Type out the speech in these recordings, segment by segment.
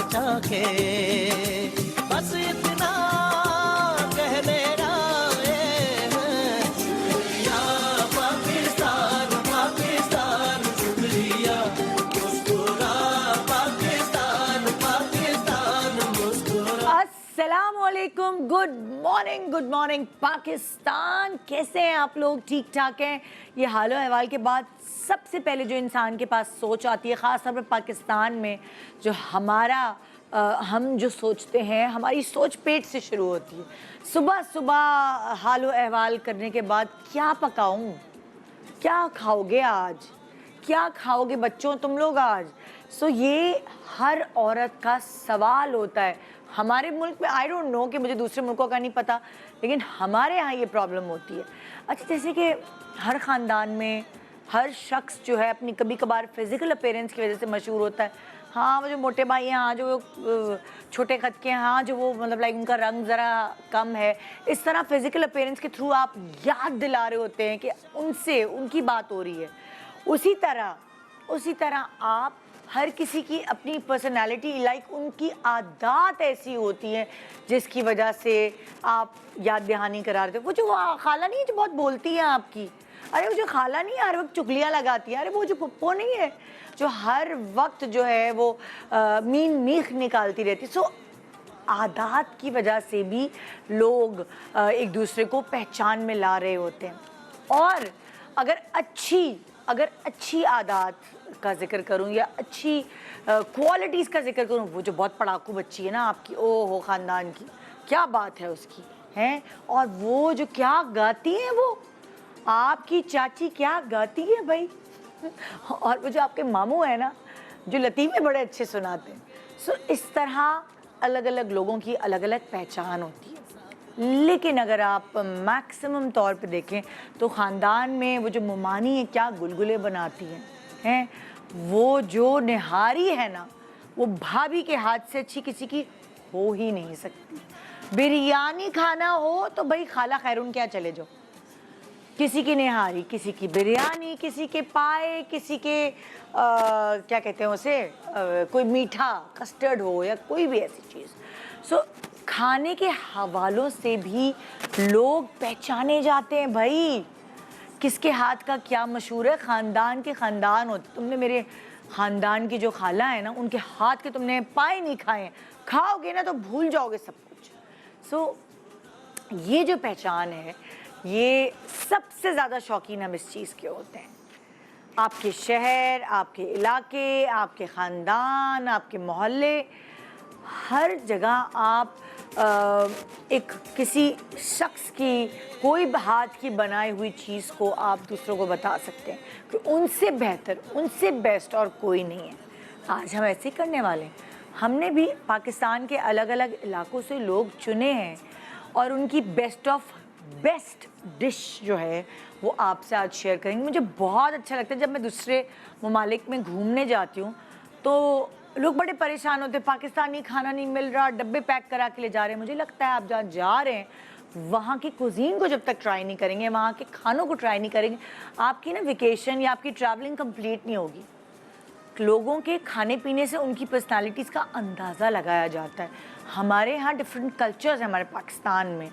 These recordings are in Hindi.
चाहे, बस इतना कह मेरा शुक्रिया पाकिस्तान पाकिस्तान शुक्रिया, मुस्कुरा पाकिस्तान पाकिस्तान मुस्कुरा। अस्सलामुअलैकुम, गुड मॉर्निंग पाकिस्तान। कैसे हैं आप लोग? ठीक ठाक हैं? ये हालो अहवाल के बाद सबसे पहले जो इंसान के पास सोच आती है, ख़ास तौर पर पाकिस्तान में, जो हम जो सोचते हैं, हमारी सोच पेट से शुरू होती है। सुबह सुबह हालो अहवाल करने के बाद क्या पकाऊं, क्या खाओगे आज, क्या खाओगे बच्चों तुम लोग आज? सो ये हर औरत का सवाल होता है। हमारे मुल्क में आई डोंट नो, कि मुझे दूसरे मुल्कों का नहीं पता, लेकिन हमारे यहाँ ये प्रॉब्लम होती है। अच्छा, जैसे कि हर ख़ानदान में हर शख्स जो है अपनी कभी कभार फिज़िकल अपीयरेंस की वजह से मशहूर होता है। हाँ, वो जो मोटे भाई हैं, हाँ जो छोटे खत के हैं, हाँ जो वो मतलब लाइक उनका रंग ज़रा कम है, इस तरह फिज़िकल अपीयरेंस के थ्रू आप याद दिला रहे होते हैं कि उनसे उनकी बात हो रही है। उसी तरह आप हर किसी की अपनी पर्सनालिटी, लाइक उनकी आदत ऐसी होती हैं जिसकी वजह से आप याद दहानी करा रहे थे। वो जो खाला नहीं है जो बहुत बोलती है आपकी, अरे वो जो खाला नहीं है हर वक्त चुगलियाँ लगाती है, अरे वो जो पप्पो नहीं है जो हर वक्त जो है वो मीन मीख निकालती रहती। सो आदत की वजह से भी लोग एक दूसरे को पहचान में ला रहे होते हैं। और अगर अच्छी आदत का जिक्र करूं या अच्छी क्वालिटीज़ का जिक्र करूं, वो जो बहुत पढ़ाकू बच्ची है ना आपकी, ओ हो ख़ानदान की, क्या बात है उसकी हैं। और वो जो क्या गाती हैं, वो आपकी चाची क्या गाती है भाई। और वो जो आपके मामू है ना, जो लतीफ़े बड़े अच्छे सुनाते हैं। सो इस तरह अलग अलग लोगों की अलग अलग पहचान होती है। लेकिन अगर आप मैक्सिमम तौर पे देखें तो ख़ानदान में वो जो मुमानी है क्या गुलगुले बनाती हैं, वो जो निहारी है ना, वो भाभी के हाथ से अच्छी किसी की हो ही नहीं सकती। बिरयानी खाना हो तो भाई खाला खैरून क्या चले जाओ, किसी की निहारी, किसी की बिरयानी, किसी के पाए, किसी के क्या कहते हैं उसे, कोई मीठा कस्टर्ड हो या कोई भी ऐसी चीज़। सो खाने के हवालों से भी लोग पहचाने जाते हैं भाई, किसके हाथ का क्या मशहूर है। ख़ानदान के ख़ानदान होते। तुमने मेरे ख़ानदान की जो खाला है ना, उनके हाथ के तुमने पाए नहीं खाए, खाओगे ना तो भूल जाओगे सब कुछ। सो ये जो पहचान है, ये सबसे ज़्यादा शौकीन हम इस चीज़ के होते हैं। आपके शहर, आपके इलाके, आपके ख़ानदान, आपके मोहल्ले, हर जगह आप एक किसी शख्स की कोई हाथ की बनाई हुई चीज़ को आप दूसरों को बता सकते हैं कि उनसे बेहतर, उनसे बेस्ट और कोई नहीं है। आज हम ऐसे ही करने वाले हैं। हमने भी पाकिस्तान के अलग अलग इलाकों से लोग चुने हैं और उनकी बेस्ट डिश जो है वो आपसे आज शेयर करेंगे। मुझे बहुत अच्छा लगता है जब मैं दूसरे ममालिक में घूमने जाती हूँ तो लोग बड़े परेशान होते हैं, पाकिस्तानी खाना नहीं मिल रहा, डब्बे पैक करा के ले जा रहे हैं। मुझे लगता है आप जहाँ जा रहे हैं वहाँ की कुजीन को जब तक ट्राई नहीं करेंगे, वहाँ के खानों को ट्राई नहीं करेंगे, आपकी ना वेकेशन या आपकी ट्रैवलिंग कंप्लीट नहीं होगी। लोगों के खाने पीने से उनकी पर्सनालिटीज़ का अंदाज़ा लगाया जाता है। हमारे यहाँ डिफरेंट कल्चर्स हैं हमारे पाकिस्तान में।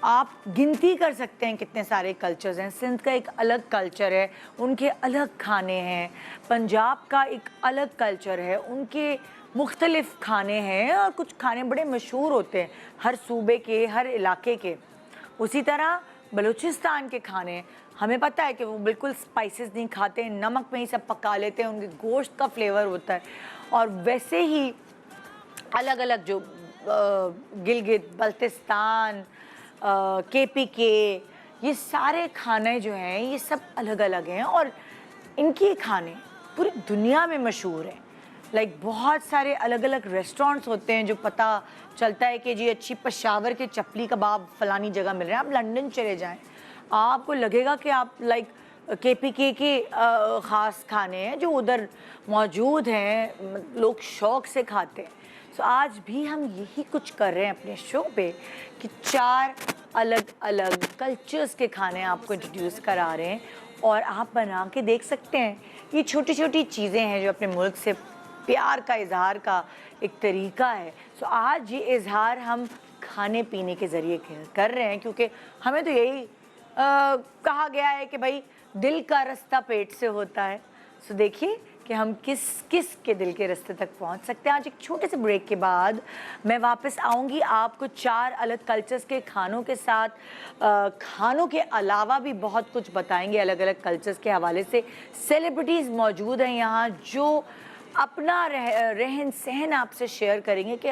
आप गिनती कर सकते हैं कितने सारे कल्चर्स हैं। सिंध का एक अलग कल्चर है, उनके अलग खाने हैं। पंजाब का एक अलग कल्चर है, उनके मुख्तलिफ़ खाने हैं और कुछ खाने बड़े मशहूर होते हैं हर सूबे के, हर इलाके के। उसी तरह बलूचिस्तान के खाने, हमें पता है कि वो बिल्कुल स्पाइसेस नहीं खाते हैं, नमक में ही सब पका लेते हैं, उनके गोश्त का फ्लेवर होता है। और वैसे ही अलग अलग जो गिलगित बल्तिस्तान, KPK, ये सारे खाने जो हैं ये सब अलग अलग हैं और इनके खाने पूरी दुनिया में मशहूर हैं। लाइक बहुत सारे अलग अलग रेस्टोरेंट्स होते हैं जो पता चलता है कि जी अच्छी पेशावर के चपली कबाब फलानी जगह मिल रहे हैं। आप लंदन चले जाएं, आपको लगेगा कि आप लाइक KPK के ख़ास खाने हैं जो उधर मौजूद हैं, लोग शौक़ से खाते हैं। सो आज भी हम यही कुछ कर रहे हैं अपने शो पे कि 4 अलग अलग कल्चर्स के खाने आपको इंट्रोड्यूस करा रहे हैं और आप बना के देख सकते हैं। ये छोटी छोटी चीज़ें हैं जो अपने मुल्क से प्यार का इजहार का एक तरीका है। सो आज ये इजहार हम खाने पीने के ज़रिए कर रहे हैं, क्योंकि हमें तो यही कहा गया है कि भाई दिल का रास्ता पेट से होता है। सो देखिए कि हम किस किस के दिल के रास्ते तक पहुंच सकते हैं। आज एक छोटे से ब्रेक के बाद मैं वापस आऊंगी आपको 4 अलग कल्चर्स के खानों के साथ। खानों के अलावा भी बहुत कुछ बताएंगे अलग अलग कल्चर्स के हवाले से। सेलिब्रिटीज़ मौजूद हैं यहाँ जो अपना रहन सहन आपसे शेयर करेंगे कि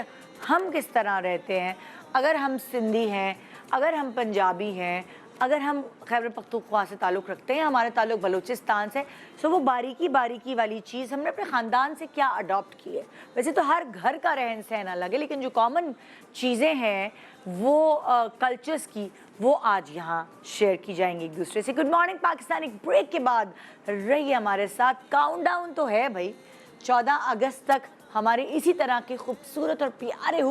हम किस तरह रहते हैं। अगर हम सिंधी हैं, अगर हम पंजाबी हैं, अगर हम खैबर पख्तूनख्वा से ताल्लुक़ रखते हैं, हमारा ताल्लुक़ बलूचिस्तान से, सो वो बारीकी बारीकी वाली चीज़ हमने अपने ख़ानदान से क्या अडॉप्ट की है। वैसे तो हर घर का रहन सहन अलग है, लेकिन जो कॉमन चीज़ें हैं वो कल्चर्स की, वो आज यहाँ शेयर की जाएंगी एक दूसरे से। गुड मॉर्निंग पाकिस्तान, एक ब्रेक के बाद रहिए हमारे साथ। काउंटडाउन तो है भाई, 14 अगस्त तक हमारे इसी तरह के खूबसूरत और प्यारे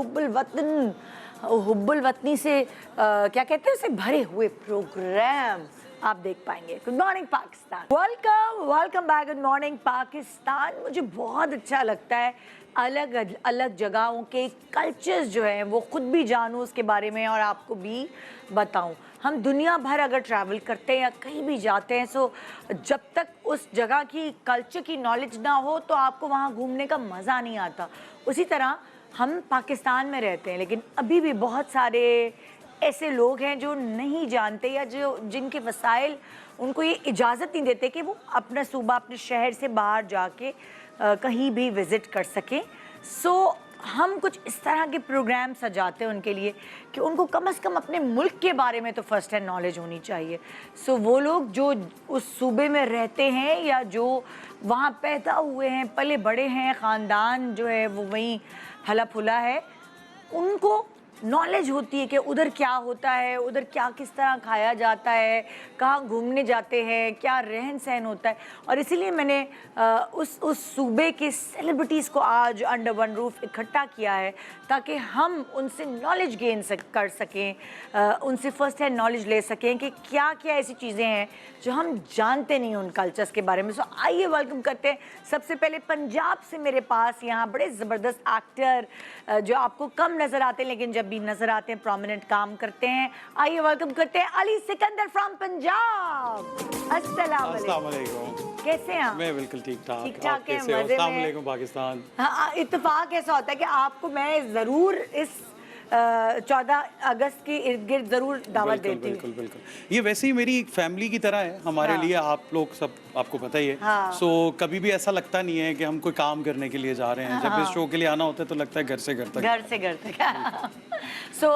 हुब्बुल वतनी से क्या कहते हैं उसे भरे हुए प्रोग्राम आप देख पाएंगे। Good morning Pakistan, welcome back. Good morning Pakistan. मुझे बहुत अच्छा लगता है अलग अलग जगहों के कल्चर्स जो हैं वो खुद भी जानूँ उसके बारे में और आपको भी बताऊँ। हम दुनिया भर अगर ट्रैवल करते हैं या कहीं भी जाते हैं, सो जब तक उस जगह की कल्चर की नॉलेज ना हो तो आपको वहाँ घूमने का मज़ा नहीं आता। उसी तरह हम पाकिस्तान में रहते हैं, लेकिन अभी भी बहुत सारे ऐसे लोग हैं जो नहीं जानते या जो जिनके वसाइल उनको ये इजाज़त नहीं देते कि वो अपना सूबा, अपने शहर से बाहर जाके कहीं भी विज़िट कर सकें। सो हम कुछ इस तरह के प्रोग्राम सजाते हैं उनके लिए कि उनको कम से कम अपने मुल्क के बारे में तो फर्स्ट हैंड नॉलेज होनी चाहिए। सो वो लोग जो उस सूबे में रहते हैं या जो वहाँ पैदा हुए हैं, पले बड़े हैं, ख़ानदान जो है वो वहीं फला फुला है, उनको नॉलेज होती है कि उधर क्या होता है, उधर क्या किस तरह खाया जाता है, कहाँ घूमने जाते हैं, क्या रहन सहन होता है। और इसीलिए मैंने उस सूबे के सेलिब्रिटीज़ को आज अंडर वन रूफ इकट्ठा किया है ताकि हम उनसे नॉलेज गेन कर सकें, उनसे फ़र्स्ट हैंड नॉलेज ले सकें कि क्या क्या ऐसी चीज़ें हैं जो हम जानते नहीं उन कल्चर्स के बारे में। सो आइए वेलकम करते हैं सबसे पहले पंजाब से मेरे पास यहाँ बड़े ज़बरदस्त एक्टर जो आपको कम नज़र आते हैं लेकिन जब भी नज़र आते हैं प्रोमिनेंट काम करते हैं। आइए वेलकम करते हैं अली सिकंदर फ्रॉम पंजाब। अस्सलाम वालेकुम, कैसे हैं आप? मैं बिल्कुल ठीक ठाक है, मजे में। अस्सलाम वालेकुम पाकिस्तान। हाँ, इत्तेफाक ऐसा होता है कि आपको मैं ज़रूर इस 14 अगस्त के इर्द गिर्द ज़रूर दावत देती हूँ। बिल्कुल बिल्कुल, ये वैसे ही मेरी फैमिली की तरह है हमारे लिए। आप लोग सब आपको पता ही है। सो कभी भी ऐसा लगता नहीं है कि हम कोई काम करने के लिए जा रहे हैं। जब इस शो के लिए आना होता है तो लगता है घर से घर तक। सो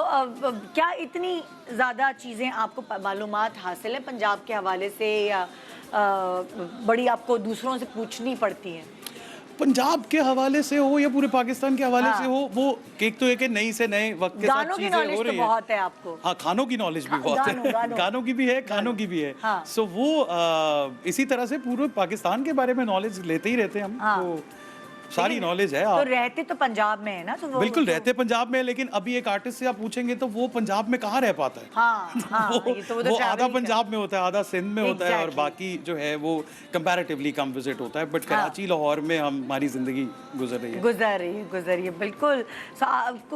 क्या इतनी ज़्यादा चीज़ें आपको मालूमात हासिल है पंजाब के हवाले से या बड़ी आपको दूसरों से पूछनी पड़ती हैं? पंजाब के हवाले से हो या पूरे पाकिस्तान के हवाले से हो, वो एक तो एक नई से नए वक्त के साथ चीजें हो रही हैं। बहुत है आपको। हाँ, खानों की नॉलेज भी बहुत है। गानों की भी है, खानों की भी है। सो वो इसी तरह से पूरे पाकिस्तान के बारे में नॉलेज लेते ही रहते हैं हम। तो सारी नॉलेज है। तो रहते तो पंजाब में है ना? तो वो बिल्कुल रहते पंजाब में, लेकिन अभी एक आर्टिस्ट से आप पूछेंगे तो वो पंजाब में कहाँ रह पाता है। वो आधा पंजाब में होता है, आधा सिंध में होता है और बाकी जो है वो कंपैरेटिवली कम विजिट होता है। बट कराची, लाहौर में हमारी जिंदगी गुजर रही है। बिल्कुल।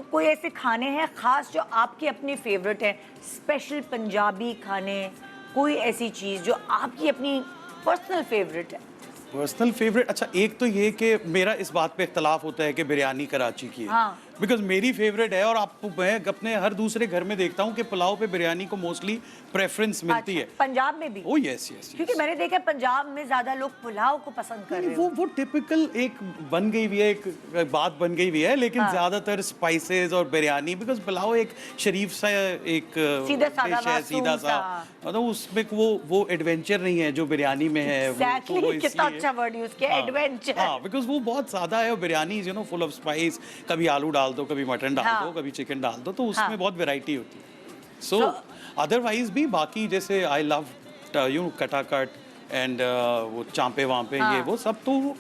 कोई ऐसे खाने हैं खास जो आपकी अपनी फेवरेट है, स्पेशल पंजाबी खाने, कोई ऐसी चीज़ जो आपकी अपनी पर्सनल फेवरेट है? पर्सनल फेवरेट, अच्छा एक तो ये कि मेरा इस बात पे इख्तलाफ होता है कि बिरयानी कराची की है। बिकॉज मेरी फेवरेट है और आपको मैं अपने हर दूसरे घर में देखता हूँ कि पुलाव पे बिरयानी को मोस्टली प्रेफरेंस मिलती है। पंजाब में भी? ओह यस, क्योंकि मैंने देखा पंजाब में ज्यादा लोग पुलाव को पसंद कर रहे हैं। वो टिपिकल एक बन गई हुई है, एक बात बन गई हुई है, लेकिन ज्यादातर स्पाइसेस और बिरयानी, बिकॉज पुलाव एक शरीफ सा एक सीधा सा मतलब उसमें वो एडवेंचर नहीं है जो बिरयानी में है। कितना अच्छा वर्ड यूज किया, एडवेंचर। हाँ, बिकॉज वो बहुत सादा है और biryani you know full of spice. कभी आलू डाल दो, कभी मटन डाल दो, कभी चिकन डाल दो, तो उसमें बहुत वैरायटी होती है। सो अदरवाइज भी बाकी जैसे आई लव कटाकट एंड वो चांपे वांपे, ये वो सब तो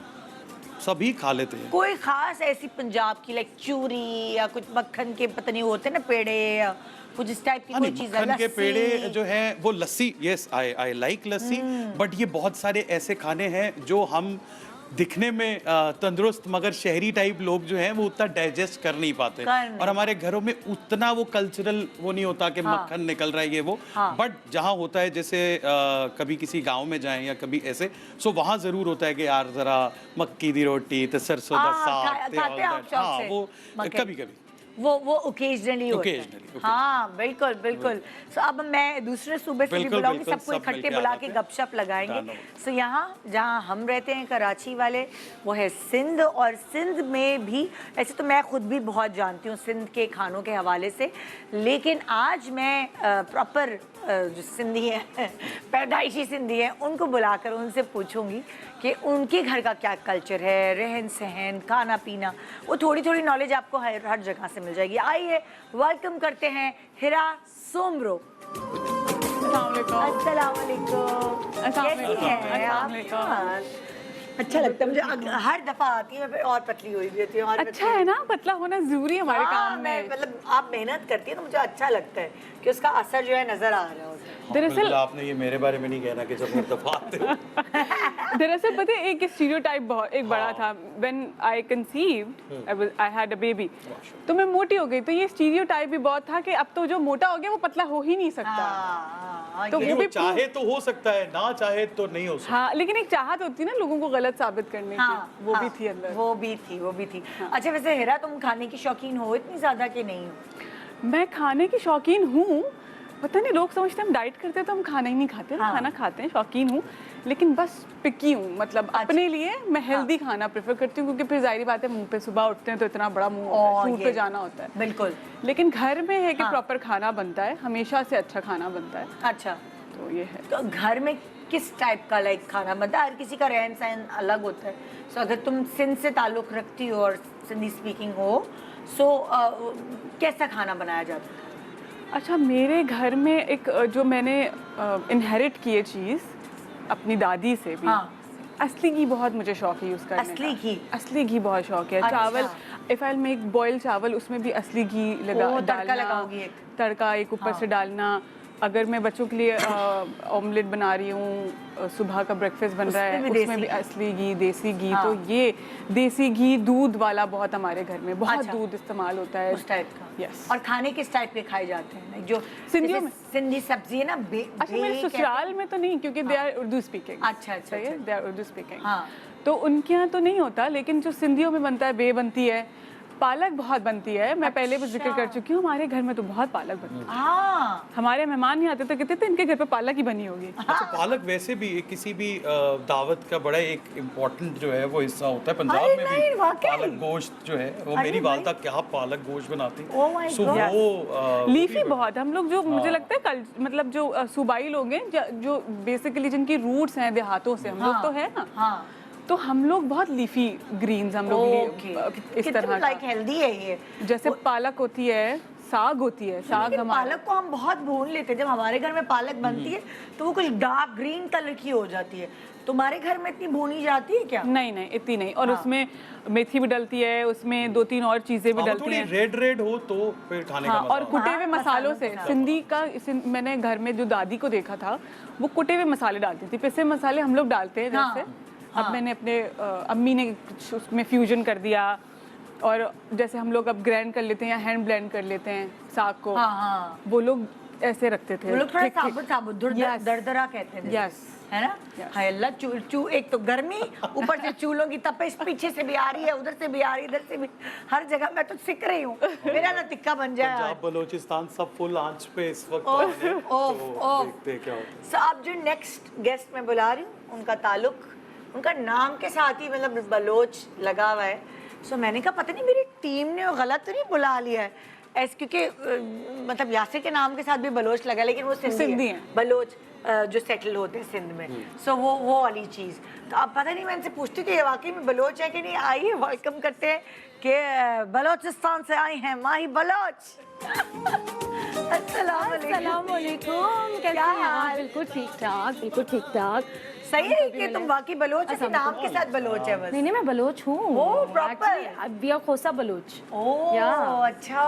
सभी खा लेते हैं। कोई खास ऐसी पंजाब की लाइक चूरी या कुछ मक्खन के पता नहीं होते ना पेड़े या कुछ इस टाइप की कोई चीज? मक्खन के पेड़े जो है वो lassi, yes I like lassi. But ये बहुत सारे ऐसे खाने हैं जो हम दिखने में तंदुरुस्त मगर शहरी टाइप लोग जो हैं वो उतना डाइजेस्ट कर नहीं पाते, और हमारे घरों में उतना वो कल्चरल वो नहीं होता कि मक्खन निकल रहा है ये वो। बट जहाँ होता है जैसे कभी किसी गांव में जाएं या कभी ऐसे, सो वहाँ जरूर होता है कि यार जरा मक्की दी रोटी ते सरसों दा साग, खाते हैं आप शौक हाँ से वो मक्के? कभी कभी वो ओकेजनली होता है। Occasionally. हाँ बिल्कुल बिल्कुल। सो अब मैं दूसरे सूबे से भी बिल्कुल, बुलाऊंगी, बिल्कुल, सबको सब इकट्ठे मिलके बुला आ के जाते हैं। गपशप लगाएंगे। Done. सो यहाँ जहाँ हम रहते हैं कराची वाले, वो है सिंध, और सिंध में भी ऐसे तो मैं खुद भी बहुत जानती हूँ सिंध के खानों के हवाले से, लेकिन आज मैं प्रॉपर जो सिंधी है पैदाइशी सिंधी है उनको बुलाकर उनसे पूछूंगी कि उनके घर का क्या कल्चर है, रहन सहन, खाना पीना, वो थोड़ी थोड़ी नॉलेज आपको हर जगह से मिल जाएगी। आइए वेलकम करते हैं हिरा सोमरो। अस्सलाम वालेकुम। कैसी हैं आप? अच्छा लगता है मुझे, हर दफा आती है मैं फिर और पतली हुई भी होती हूँ। अच्छा है ना, पतला होना जरूरी है हमारे काम मैं में। मतलब आप मेहनत करती है तो मुझे अच्छा लगता है कि उसका असर जो है नजर आ रहा है उसमें। दरअसल आपने ये मेरे बारे में नहीं कहना कि जब दफा आते हो। दरअसल पता है एक स्टीरियोटाइप बहुत एक बड़ा था। When I conceived I had a baby, तो मैं मोटी हो गई, तो ये स्टीरियोटाइप भी बहुत था कि अब तो जो मोटा हो गया वो पतला हो ही नहीं सकता। तो नहीं, वो वो भी चाहे तो हो सकता है, ना चाहे तो नहीं हो सकता। हाँ, लेकिन एक चाहत होती है ना लोगों को गलत साबित करने की, वो भी थी अंदर। वो भी थी। अच्छा वैसे हिरा, तुम खाने की शौकीन हो इतनी ज्यादा कि नहीं हो? मैं खाने की शौकीन हूँ, पता नहीं लोग समझते हम डाइट करते हैं तो हम खाना ही नहीं खाते। हम खाना खाते हैं, शौकीन हूँ, लेकिन बस पिकी हूँ। मतलब अपने लिए मैं हेल्दी खाना प्रेफर करती हूँ, क्योंकि फिर जाहिर बात है मुंह पे सुबह उठते हैं तो इतना बड़ा मुंह होता है, शूट पे जाना होता है। बिल्कुल। लेकिन घर में है कि प्रॉपर खाना बनता है, हमेशा से अच्छा खाना बनता है। अच्छा, तो ये है। तो घर में किस टाइप का लाइक खाना बनता है? हर किसी का रहन सहन अलग होता है। सो अगर तुम सिंध से ताल्लुक़ रखती हो और सिंधी स्पीकिंग हो, सो कैसा खाना बनाया जाता है? अच्छा, मेरे घर में एक जो मैंने इनहेरिट की है चीज़ अपनी दादी से भी, असली घी बहुत मुझे शौक है यूज़ करने का। असली घी बहुत शौक है। चावल, इफ़ आई मेक बॉयल चावल, उसमें भी असली घी तड़का लगाओगी? तड़का एक ऊपर से डालना। अगर मैं बच्चों के लिए ऑमलेट बना रही हूँ, सुबह का ब्रेकफास्ट बन रहा है, उसमें भी असली घी, देसी घी। तो ये देसी घी दूध वाला बहुत हमारे घर में बहुत दूध इस्तेमाल होता है उस टाइप का। यस। और खाने किस टाइप के खाए जाते हैं जो सिंधियों में? सिंधी सब्जी है ना। अच्छा, मेरे ससुराल में तो नहीं, क्योंकि दे आर उर्दू स्पीकिंग। अच्छा, दे आर उर्दू स्पीकिंग। हाँ, तो उनके यहाँ तो नहीं होता, लेकिन जो सिंधियों में बनता है, बे बनती है, पालक बहुत बनती है। मैं पहले भी जिक्र कर चुकी हूँ, हमारे घर में तो बहुत पालक बनती है। हाँ, हमारे मेहमान नहीं आते तो कहते थे इनके घर पे पालक ही बनी होगी। अच्छा, पालक वैसे भी किसी भी दावत का बड़ा एक इम्पोर्टेंट जो है वो हिस्सा होता है। पंजाब में भी पालक गोश्त जो है वो मेरी वालदा क्या पालक गोश्त बनाती है। सो वो लीफी बहुत हम लोग जो मुझे लगता है कल मतलब जो सूबाई लोग हैं जो बेसिकली जिनकी रूट्स हैं देहातों से, हम लोग तो है ना, तो हम लोग बहुत लीफी ग्रीन्स हम लोग इस तरह लाइक हेल्दी है ये। जैसे पालक होती है, साग होती है, साग पालक को हम बहुत भून लेते हैं। जब हमारे घर में पालक बनती है तो वो कुछ डार्क ग्रीन कलर की हो जाती है। तुम्हारे घर में इतनी भूनी जाती है क्या? नहीं नहीं, इतनी नहीं। और उसमें मेथी भी डलती है, उसमें 2-3 और चीजें भी डलती हैं। रेड हो तो फिर खाने का मजा। और कुटे हुए मसालों से सिंधी का मैंने घर में जो दादी को देखा था, वो कुटे हुए मसाले डालती थी। पिसे मसाले हम लोग डालते हैं जैसे, अब मैंने अपने अम्मी ने उसमें फ्यूजन कर दिया, और जैसे हम लोग अब ग्राइंड कर लेते हैं या हैंड ब्लेंड कर लेते हैं साग को, वो लोग ऐसे रखते थे। वो लोग थोड़ा साबुत दरदरा कहते हैं। यस, है ना। हाय अल्लाह, एक तो गर्मी, ऊपर से चूल्हों की तपिश, पीछे से भी आ रही है, उधर से भी आ रही है, इधर से भी, हर जगह मैं तो सीख रही हूँ। मेरा ना तिक्का बन जाए। पंजाब बलोचिस्तान सब फुल आंच पे इस वक्त देखते क्या होता है। सो अब जो नेक्स्ट गेस्ट मैं बुला रही हूँ, उनका ताल्लुक उनका नाम के साथ ही मतलब बलोच लगा हुआ है। सो मैंने कहा पता नहीं मेरी टीम ने गलत तो नहीं बुला लिया है ऐसे, क्योंकि मतलब यासिर के नाम के साथ भी बलोच लगा, लेकिन वो सिंधी है। बलोच जो सेटल होते हैं सिंध में। सो वो वाली चीज़ तो अब पता नहीं, मैं इनसे पूछती हूँ कि ये वाकई में बलोच है कि नहीं। आइए वेलकम करते हैं कि बलोचिस्तान से आई हैं माही बलोच। अस्सलाम वालेकुम, कैसे हैं आप? बिल्कुल ठीक ठाक, बिल्कुल ठीक ठाक। सही है कि तुम वाकई बलोच हो कि नाम के साथ बलोच है बस? नहीं मैं बलोच हूँ। ओह, proper? बिया खोसा बलोच। ओह Yeah. अच्छा,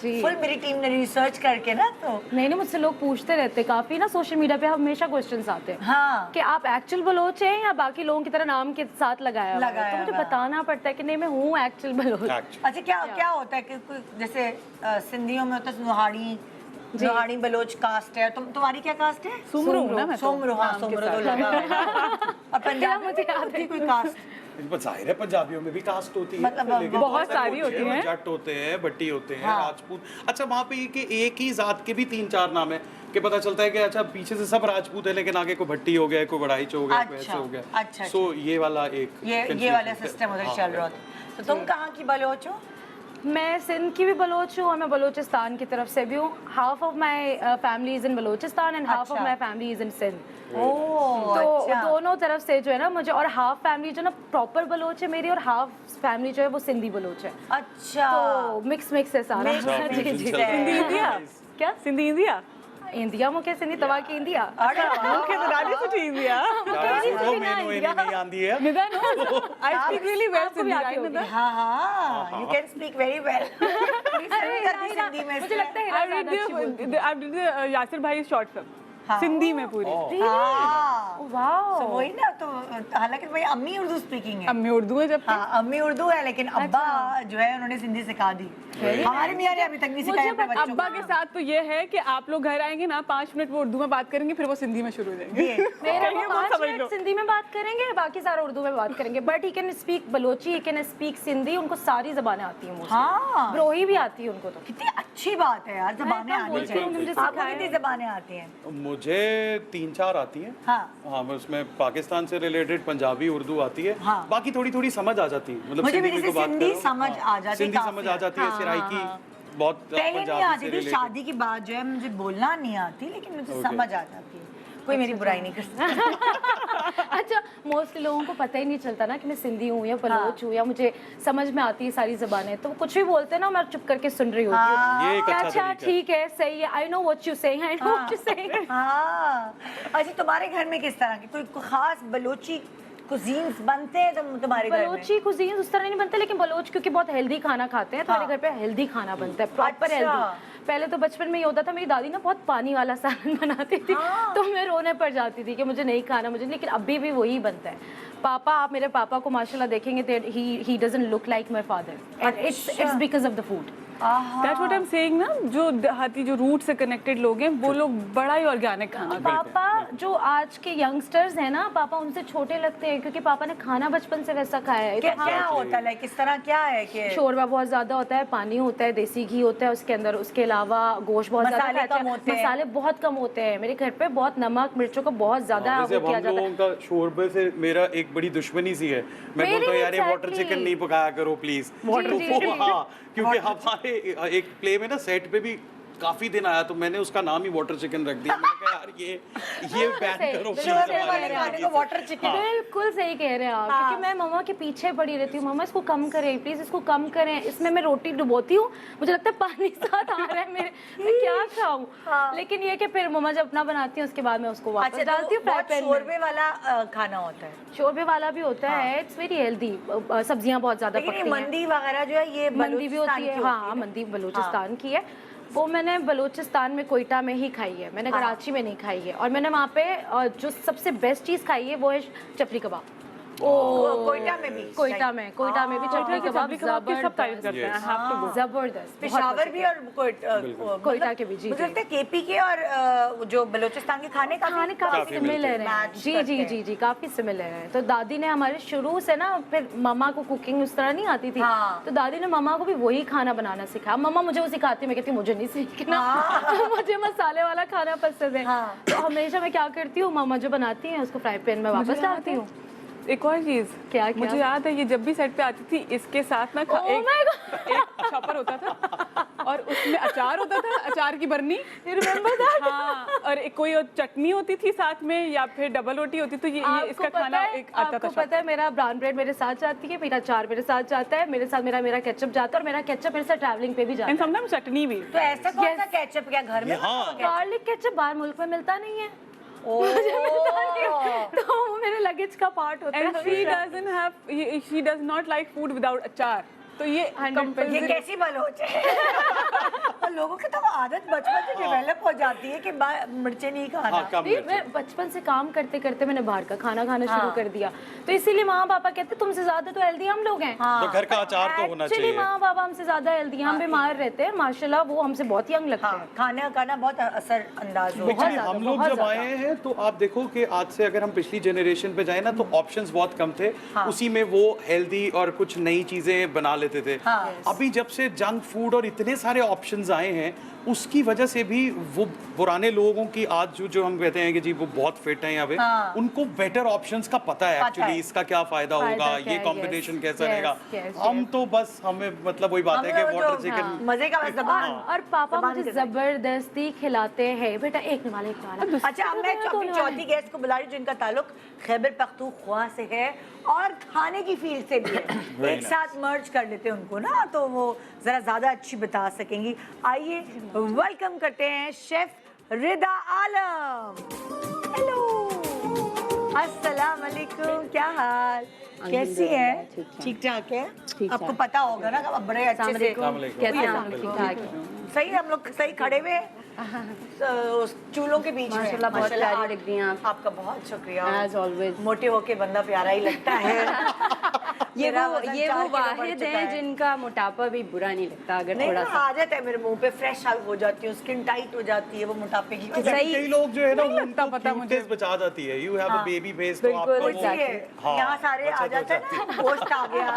जी। फुल मेरी टीम ने रिसर्च करके ना तो नहीं मुझसे लोग पूछते रहते काफी ना, सोशल मीडिया पे हमेशा क्वेश्चंस आते हैं हाँ कि आप एक्चुअल बलोच हैं या बाकी लोगों की तरह नाम के साथ लगाया हुआ है? लगाया तो मुझे हुआ है। बताना पड़ता है कि नहीं मैं हूँ एक्चुअल बलोच। Actually. अच्छा क्या क्या होता है कि कोई जैसे सिंधियों में होता है नुहाड़ी बलोच कास्ट है, तुम्हारी क्या कास्ट है? सुमरू हूँ ना मैं तो। सोमरू, हाँ नाम के सोमरू तो साथ। लगा है। और पंजाब में मुझे भी याद होती है कोई कास्ट? पर जाहिर है पंजाबियों में भी कास्ट होती है, मतलब लेकिन बहुत सारी होती हैं। जट होते हैं, भट्टी होते हैं, हाँ। राजपूत। अच्छा वहाँ पे ये कि एक ही जात के भी 3-4 नाम है कि पता चलता है कि अच्छा पीछे से सब राजपूत है लेकिन आगे कोई भट्टी हो गया, कोई बड़ाइच हो गया, कोई अच्छा, ऐसे हो गया। अच्छा, सो ये वाला एक ये confusion वाला है। सिस्टम उधर हाँ, चल रहा होता। तो तुम कहाँ की बलोच हो? मैं सिंध की भी बलोच हूँ और मैं बलूचिस्तान की तरफ से भी हूँ। Half of my family is in Balochistan and half of अच्छा। My family is in Sindh. Oh तो अच्छा। दोनों तरफ से जो है ना मुझे, और हाफ फैमिली जो ना प्रॉपर बलोच है मेरी और हाफ फैमिली जो है वो सिंधी बलोच है। अच्छा तो मिक्स है सारा। Mix है, जी, mix जी। है। सिंधी इंडिया क्या सिंधी इंडिया इंडिया मुके सिंधी तवा की इंडिया अरे वाह। मुख्य तो रानी सुठी इंडिया ज़्यादा सोचो, मैनू इन्हें नहीं आंदी है। Nida no I speak really well आपको भी सिंधी आती राइट होगी। निदा हाँ हाँ, you can speak very well. पूरी फिल्म कर दी सिंधी में मुझे से। लगता है आई हिरा ज्यादा अच्छी बोलती है। डिड यासिर भाई शॉर्ट फिल्म हाँ। सिंधी में पूरी हाँ वाओ। तो वही ना, तो हालांकि भाई अम्मी उर्दू स्पीकिंग है। अम्मी उर्दू है जब हाँ अम्मी उर्दू है लेकिन अब्बा जो है उन्होंने सिंधी सिखा दी। हमारे मियाँ ने अभी तक नहीं सिखाया अपने बच्चों अब्बा के साथ तो ये है कि आप लोग घर आएंगे ना 5 मिनट वो उर्दू में बात करेंगे फिर वो सिंधी में शुरू हो जाएंगे ये मेरे कहिए, को वो 5 समझ मिनट लो। सिंधी में बात करेंगे, बाकी सारा उर्दू में बात करेंगे। But he can speak Balochi, he can speak Sindhi, उनको सारी जबानें आती हैं। हाँ ब्रोही भी आती है उनको तो। कितनी अच्छी बात है यार, जबानें मैं तो आनी बोलती हूँ, चाहिए। मुझे आपको सिखाया कितनी है। जबानें आती हैं? मुझे 3-4 आती हैं। हाँ हाँ मैं उसमें पाकिस्तान से रिलेटेड पंजाबी उर्दू आती है। हाँ। बाकी थोड़ी समझ आ जाती है। मतलब मुझे भी सिंधी जैसे को बात सिंधी करो, समझ हाँ, आ जाती, सिंधी काफी समझ आ जाती है, हाँ, सिराइकी हाँ। बहुत पहले नहीं पंजाबी आती से थी, related। शादी के बाद जो है मुझे बोलना नहीं आती, लेकिन मुझे Okay. समझ आ जाती है। कोई मेरी बुराई नहीं कर सकता। अच्छा मोस्टली लोगों को पता ही नहीं चलता ना कि मैं सिंधी हूँ या बलोच हूँ या मुझे समझ में आती है सारी जबानें, तो वो कुछ भी बोलते हैं ना मैं चुप करके सुन रही होती हूँ। ये एक अच्छा अच्छा तरीका है। ठीक है, सही है, I know what you saying, I know what you saying. हाँ अच्छा, तुम्हारे घर में किस तरह की कोई खास बलोची कुजीन्स बनते हैं तुम्हारे घर में? बलोची कुजीन उस तरह नहीं बनते, लेकिन बलोच क्योंकि बहुत हेल्दी खाना खाते हैं तो हाँ। हमारे घर पे हेल्दी खाना बनता है, प्रॉपर अच्छा। हेल्दी। पहले तो बचपन में ये होता था, मेरी दादी ना बहुत पानी वाला सालन बनाती थी। हाँ। तो मैं रोने पड़ जाती थी कि मुझे नहीं खाना मुझे, लेकिन अभी भी वही बनता है। पापा, आप मेरे पापा को माशाल्लाह देखेंगे, he doesn't look like my father and it's because of the food. That's what I am saying ना, जो देहाती जो रूट से कनेक्टेड लोग हैं वो लोग बड़ा ही ऑर्गेनिक खाना खाते हैं। पापा जो आज के यंगस्टर्स हैं ना, पापा उनसे छोटे लगते हैं क्योंकि पापा ने खाना बचपन से वैसा खाया है। क्या तो क्या होता है, लाइक किस तरह क्या है कि शोरबा बहुत ज्यादा होता है, पानी होता है, देसी घी होता है उसके अंदर, उसके अलावा गोश्त बहुत ज्यादा मसाले खाते कम हैं, होते हैं। मसाले बहुत कम होते हैं। मेरे घर पे बहुत नमक मिर्चों का बहुत ज्यादा वैसे वो अब किया हम जाता है। लोगों का शोरबे से मेरा एक बड़ी दुश्मनी सी है। मैं मेरी बोलता हूँ यार ये वाटर exactly। चिकन नहीं पकाया करो प्लीज। जी, जी, जी। हाँ क्योंकि हमारे एक प्ले में ना सेट पे भी काफी दिन आया तो मैंने उसका नाम ही वाटर चिकन रख दिया। मैंने कहा यार ये बैन सही, करो बिल्कुल please सही हमारी कह रहे हैं जिंदगी को से। Water chicken. बिल्कुल सही कह रहे हैं आप, क्योंकि मैं मम्मा के पीछे पड़ी रहती हूँ, मम्मा इसको कम करें प्लीज, इसको कम करें। इसमें मैं रोटी डुबोती हूँ, मुझे लगता है पानी साथ आ रहा है मेरे, मैं क्या खाऊं। लेकिन ये कि फिर मम्मा जब अपना बनाती है उसके बाद मैं उसको वापस अच्छा डालती तो हूँ फ्राई बहुत पैन में। शोरबे वाला खाना होता है, शोरबे वाला भी होता है, इट्स वेरी हेल्दी। सब्जियां बहुत ज्यादा लेकिन ये पकती हैं। मंदी वगैरह जो है ये मंदी भी होती है, हाँ मंदी बलूचिस्तान की है। वो मैंने बलूचिस्तान में कोयटा में ही खाई है, मैंने कराची में नहीं खाई है। और मैंने वहाँ पे जो सबसे बेस्ट चीज़ खाई है वो है चपली कबाब। कोयटा में भी कोयटा में भी चपली कबाब कबाब की सब तारीफ करते हैं, have to go। जबरदस्त। पेशावर भी और कोयटा के भी, जी, मुझे जी। लगता है केपी के और जो बलूचिस्तान के खाने खाने काफी काफी सिमिलर है, Match जी करते जी हैं। जी जी काफी सिमिलर है। तो दादी ने हमारे शुरू से ना, फिर मम्मा को कुकिंग उस तरह नहीं आती थी, हाँ। तो दादी ने मम्मा को भी वही खाना बनाना सिखाया। मम्मा मुझे वो सिखाती, मैं कहती मुझे नहीं सीखना, मुझे मसाले वाला खाना पसंद है। हाँ। तो हमेशा मैं क्या करती हूँ, मम्मा जो बनाती हैं उसको फ्राई पैन में वापस डालती हूँ। एक और चीज क्या? मुझे याद है, ये जब भी सेट पे आती थी इसके साथ ना Oh my God! एक छापर होता था और उसमें अचार होता था, अचार की बरनी, रिमेम्बर दैट? हाँ, और एक कोई और चटनी होती थी साथ में या फिर डबल रोटी होती, तो ये इसका खाना एक आता था। आपको पता है मेरा ब्राउन ब्रेड मेरे साथ जाती है, मेरा अचार मेरे साथ जाता है, मेरे साथ मेरा केचप जाता है, और मेरा केचप मेरे साथ ट्रैवलिंग पे भी जाता एंड है। समटाइम्स चटनी भी। तो ऐसा कौन सा केचप क्या घर में हाँ। गार्लिक केचप बाहर मुल्क में मिलता नहीं है। तो वो मेरे लगेज का पार्ट होता And है। she doesn't have, she does not like food without achar. तो ये ये compulsory- कैसी बलोच है? और लोगों की तो वो आदत बचपन से डेवलप हो जाती है कि मिर्चें नहीं खाना। हाँ कम नहीं, मिर्ची। मैं बचपन से काम करते करते मैंने बाहर का खाना खाना शुरू हाँ। कर दिया, तो इसीलिए माँ पापा कहते तुमसे ज्यादा तो हेल्दी हम लोग हैं। हाँ। तो घर का अचार तो होना एक्चुअली चाहिए। माँ बाबा हमसे ज्यादा हेल्दी हैं, हम बीमार रहते हैं, माशाल्लाह वो हमसे बहुत यंग लगते हाँ, हैं। खाना खाना बहुत असर अंदाज हो देखिए, ज़्यादा, हम लोग बहुत जब ज़्यादा। आए हैं तो आप देखो कि आज से अगर हम पिछली जनरेशन पे जाए ना तो ऑप्शंस बहुत कम थे। हाँ। उसी में वो हेल्दी और कुछ नई चीजें बना लेते थे। हाँ। अभी जब से जंक फूड और इतने सारे ऑप्शंस आए हैं उसकी वजह से भी वो पुराने लोगों की आज जो हम कहते हैं कि जी वो बहुत फिट हैं यहाँ पे, हाँ। उनको बेटर ऑप्शंस का पता है पता एक्चुअली है। इसका क्या फायदा फायदा होगा, क्या ये है, कंपटीशन yes, कैसा yes, रहेगा। yes, हम yes. तो बस हमें मतलब वही बात है कि हमें वो वाटर जो चिकन मजे का बस जबान। और पापा जबान मुझे के साथ। जबरदस्ती खिलाते हैं, बेटा एक निवाला एक निवाला। अच्छा, अब मैं अपनी चौथी गेस्ट को बुला रही हूँ जिनका ताल्लुक खैबर पख्तूनख्वा से है और खाने की फील्ड से भी है। एक साथ मर्ज कर लेते हैं उनको ना, तो वो जरा ज्यादा अच्छी बता सकेंगी। आइए वेलकम करते हैं शेफ रिदा आलम। हेलो, अस्सलाम वालेकुम, क्या हाल, कैसी है? ठीक ठाक है। आपको पता होगा ना कि आप बड़े अच्छे से कैसे हैं आप लोग? ठीक ठाक हैं? सही, हम लोग सही खड़े हुए हैं, उस चूल्हों के बीच में। माशाल्लाह, बहुत प्यारी लग रही हैं आप। आपका बहुत शुक्रिया। As always. मोटे होके बंदा प्यारा ही लगता है। ये मेरा वो वजन ये 4 वो किलो बढ़ वाहिद चुका हैं जिनका मोटापा भी बुरा नहीं लगता अगर नहीं थोड़ा ना, सा। आदत है मेरे मुंह पे, फ्रेश आउट हो जाती हूँ, स्किन टाइट हो जाती है वो मोटापे की वजह से। सही। कई लोग जो है ना नहीं लगता उनको पता मुझे। cuteness बचा जाती है। You have a baby face तो बिल्कुल, आपको कुछ ही है, हाँ, यहाँ सारे आ बचत जाते हैं हो ना, गोश्त आ गया।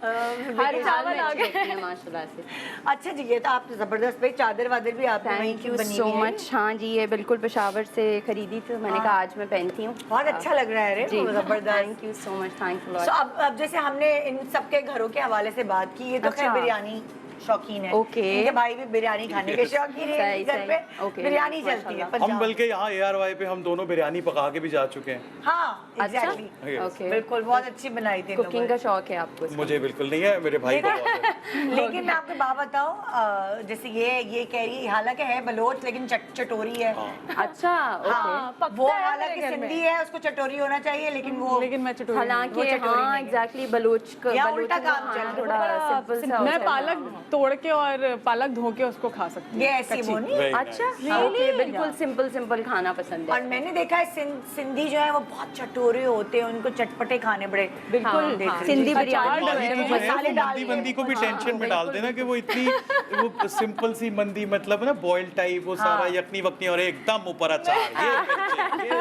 हर लेकिन हाल चावल में आ अच्छी गए। लगती है माशाल्लाह से। अच्छा जी, ये तो आप जबरदस्त भाई, चादर वादर भी आपने वहीं थैंक की यू बनी सो हुई है। मच। हाँ जी, ये बिल्कुल पेशावर से खरीदी थी, मैंने कहा आज मैं पहनती हूँ। बहुत अच्छा लग रहा है रे, जी, वो जबरदस्त। Thank you so much, thanks a So, lot. अब जैसे हमने इन सबके घरों के हवाले से बात की, ये तो खैर अच्छा। बिरयानी शौकीन है। Okay. इनके भाई भी बिरयानी खाने के शौकीन है, सही, इनके घर सही। पे Okay, बिरयानी माशाल्लाह। चलती है हम पंजाब। बल्कि यहाँ ARY पे हम दोनों बिरयानी पका के भी जा चुके हैं। हाँ, अच्छा, एग्जैक्टली, ओके। बिल्कुल, बहुत अच्छी बनाई थी इन कुकिंग लोगों का ने। शौक है आपको? मुझे बिल्कुल नहीं है, मेरे भाई को बहुत है। लेकिन मैं आपको बात बताऊं, जैसे ये कह रही है, हालांकि है बलोच लेकिन चटोरी है। अच्छा, ओके। हाँ, पकता वो है हालांकि मेरे घर में। सिंधी है, उसको चटोरी होना चाहिए, लेकिन वो लेकिन मैं चटोरी हूँ। हालांकि वो चटोरी हाँ नहीं है। एग्जैक्टली बलोच का या बलोच उल्टा का काम चल खाना रहा है। थोड़ा सिंपल सा मैं होता है। पालक तोड़ के और पालक धो के उसको खा सकती ये हूँ ऐसी कच्ची। वो नहीं। Very अच्छा, nice. ओके, बिल्कुल सिंपल सिंपल खाना पसंद और है। मैंने देखा है सिंधी जो है वो बहुत चटोरे होते हैं, उनको चटपटे खाने बड़े। बिल्कुल, देख रही सिंधी हूँ। बिरयानी जो माही है तो वो जो है मसाले वो डाल मंदी के। बंदी को भी हाँ, टेंशन में डाल देना कि वो इतनी वो सिंपल सी मंदी, मतलब ना बॉइल्ड टाइप, वो सारा यखनी वखनी और एकदम ऊपर अचार, ये मिर्ची, ये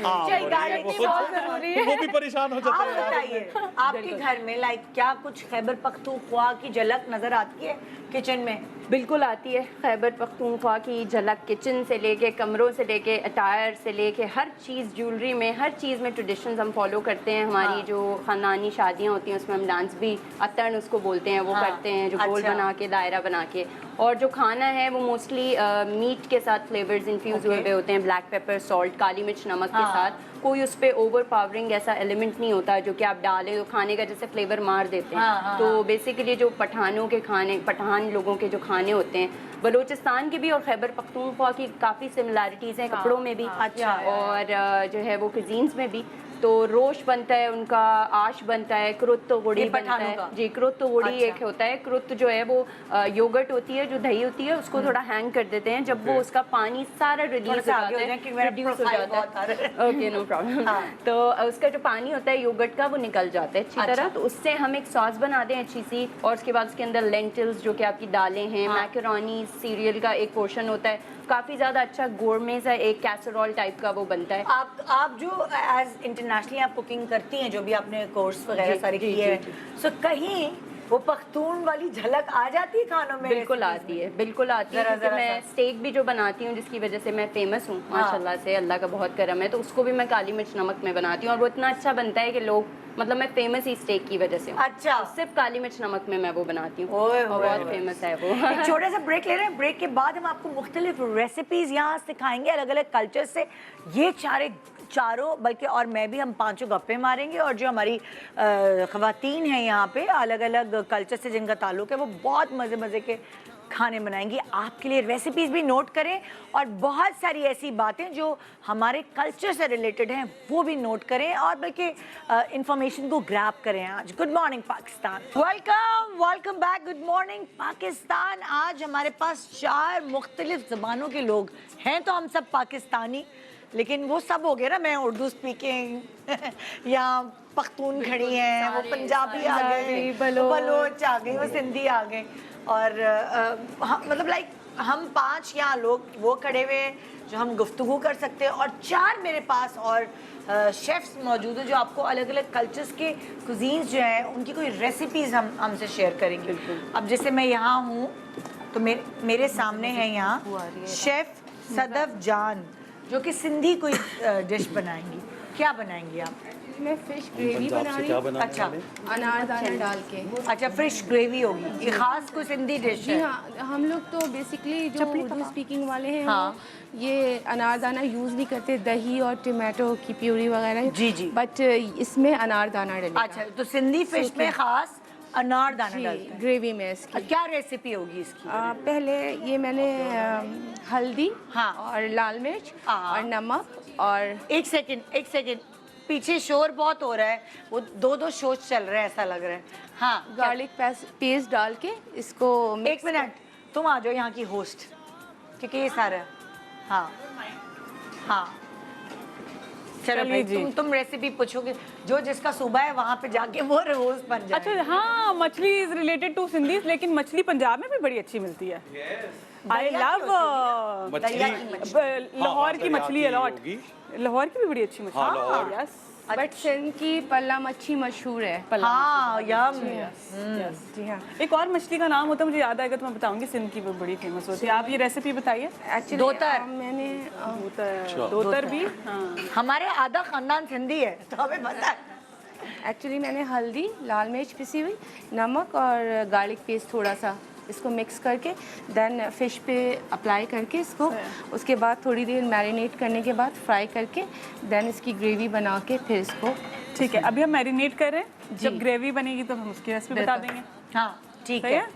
आम, चाहिए, और गार्लिक ये की वो- बहुत जरूरी है। वो भी परेशान हो जाता आप है यार। बताइए, आपके घर में लाइक क्या कुछ खैबर पख्तूनख्वा की झलक नजर आती है किचन में? बिल्कुल आती है। खैबर पख्तूनख्वा की झलक किचन से लेके, कमरों से लेके, अटायर से लेके, हर चीज़, ज्वेलरी में, हर चीज़ में ट्रेडिशंस हम फॉलो करते हैं। हमारी जो ख़ानदानी शादियाँ होती हैं उसमें हम डांस भी, अतन उसको बोलते हैं, वो हाँ, करते हैं, जो गोल अच्छा। बना के, दायरा बना के। और जो खाना है वो मोस्टली मीट के साथ फ्लेवर्स इन्फ्यूज़ हुए हुए होते हैं, ब्लैक पेपर, सॉल्ट, काली मिर्च, नमक के हाँ। साथ। कोई उस पर ओवर पावरिंग ऐसा एलिमेंट नहीं होता जो कि आप डालें तो खाने का जैसे फ्लेवर मार देते हैं। हाँ, हाँ, तो बेसिकली जो पठानों के खाने, पठान लोगों के जो खाने होते हैं, बलूचिस्तान के भी और खैबर पख्तूनख्वा की काफ़ी सिमिलैरिटीज़ हैं कपड़ों में भी, अच्छा। और जो है वो कुजीन्स में भी। तो रोश बनता है उनका, आश बनता है, क्रुत गुड़ी ये बनता पठानों का? है जी। क्रुत गुड़ी अच्छा। एक होता है, क्रुत जो है वो योगर्ट होती है, जो दही होती है, उसको थोड़ा हैंग कर देते हैं। जब वो उसका पानी सारा थोड़ा रिलीज हो सा आगे जाता हो जाए है, क्योंकि मेरा रिड्यूस हो प्रोफाइल जाता बहुत आ रहा है। है, ओके नो प्रॉब्लम। हाँ। तो उसका जो पानी होता है योगर्ट का, वो निकल जाता है अच्छी अच्छा। तरह। तो उससे हम एक सॉस बनाते हैं अच्छी सी, और उसके बाद उसके अंदर लेंटिल्स जो कि आपकी दालें हैं, हाँ। मैकरोनी सीरियल का एक पोर्शन होता है, काफ़ी ज़्यादा अच्छा गोurmet सा एक कैसरोल टाइप का वो बनता है। आप जो एज इंटरनेशनली आप कुकिंग करती हैं, जो भी आपने कोर्स वगैरह जी, सारे जी, किए हैं, जी, सो कहीं वो पख्तून वाली झलक आ जाती है खानों में? बिल्कुल recipes आती में? है, बिल्कुल आती है, जरा- क्योंकि जरा मैं सा। स्टेक भी जो बनाती हूँ जिसकी वजह से मैं फेमस हूँ हाँ। माशाल्लाह से, अल्लाह का बहुत करम है, तो उसको भी मैं काली मिर्च नमक में बनाती हूँ, और वो इतना अच्छा बनता है कि लोग, मतलब मैं फेमस ही स्टेक की वजह से हूँ। अच्छा। सिर्फ काली मिर्च नमक में मैं वो बनाती हूँ, ओए और होए बहुत होए। फेमस है वो। एक छोटा सा ब्रेक ले रहे हैं, ब्रेक के बाद हम आपको मुख्तलिफ रेसिपीज यहाँ सिखाएंगे अलग अलग कल्चर से। ये चारों बल्कि और मैं भी, हम पांचों गप्पे मारेंगे, और जो हमारी खवातीन हैं यहाँ पे अलग अलग कल्चर से जिनका ताल्लुक है, वो बहुत मज़े मज़े के खाने बनाएंगी आपके लिए। रेसिपीज भी नोट करें और बहुत सारी ऐसी बातें जो हमारे कल्चर से रिलेटेड हैं वो भी नोट करें और बल्कि इंफॉर्मेशन को ग्रैब करें आज। Good morning Pakistan, welcome back. Good morning Pakistan. आज हमारे पास 4 मुख्तलिफ ज़बानों के लोग हैं, तो हम सब पाकिस्तानी, लेकिन वो सब हो गए ना, मैं उर्दू स्पीकिंग या पख्तून खड़ी हैं, वो पंजाबी आ गए, बलोच आ गए, वो सिंधी आ गए और मतलब लाइक हम 5 यहाँ लोग वो खड़े हुए हैं जो हम गुफ्तगू कर सकते हैं और 4 मेरे पास और शेफ्स मौजूद हैं जो आपको अलग अलग कल्चर्स के कुजीन्स जो हैं उनकी कोई रेसिपीज़ हमसे शेयर करेंगे। अब जैसे मैं यहाँ हूँ तो मेरे सामने है यहाँ शेफ़ सदफ जान जो कि सिंधी कोई डिश बनाएंगी। क्या बनाएंगी आप? मैं फिश ग्रेवी बना रही हूँ। अच्छा, अनारदाना डाल के। अच्छा, फिश ग्रेवी होगी। ये खास कोई सिंधी डिश जी है? हाँ, हम लोग तो बेसिकली जो उर्दू स्पीकिंग वाले हैं हाँ। वो ये अनारदाना यूज़ नहीं करते, दही और टमाटो की प्यूरी वगैरह। जी जी। बट इसमें अनारदाना डलेगा। अच्छा, तो सिंधी फिश में खास अनारदाना डालते हैं ग्रेवी में इसकी। क्या रेसिपी होगी इसकी? पहले ये मैंने हल्दी हाँ। और लाल मिर्च हाँ। और नमक और एक सेकंड, पीछे शोर बहुत हो रहा है, वो 2 शोज चल रहे हैं ऐसा लग रहा है। हाँ, गार्लिक पेस्ट डाल के इसको एक मिनट, तुम आ जाओ यहाँ की होस्ट, क्योंकि ये सारा हाँ हाँ चलो भाई, तुम रेसिपी पूछोगे, जो जिसका सूबा है वहाँ पे जाके वो होस्ट बन जाए। अच्छा हाँ, मछली इज रिलेटेड टू सिंधीज, लेकिन मछली पंजाब में भी बड़ी अच्छी मिलती है। आई लव लाहौर की मछली अलॉट, लाहौर की भी बड़ी अच्छी मछली। यस, बट सिंध की पल्ला मच्छी मशहूर है। हाँ, यम। जी हाँ। एक और मछली का नाम होता है, मुझे याद आएगा तो मैं बताऊंगी, सिंध की वो बड़ी फेमस होती है। आप ये रेसिपी बताइए। एक्चुअली दोतर। मैंने दोतर भी। हाँ, हमारे आधा खानदान सिंधी है तो हमें पता है। एक्चुअली मैंने हल्दी, लाल मिर्च पिसी हुई, नमक और गार्लिक पेस्ट थोड़ा सा, इसको मिक्स करके देन फिश पे अप्लाई करके इसको, उसके बाद थोड़ी देर मैरिनेट करने के बाद फ्राई करके देन इसकी ग्रेवी बना के फिर इसको। ठीक है, अभी हम मैरिनेट कर रहे हैं, जब ग्रेवी बनेगी तो हम उसकी रेसिपी बता देंगे। हाँ ठीक सही है। है?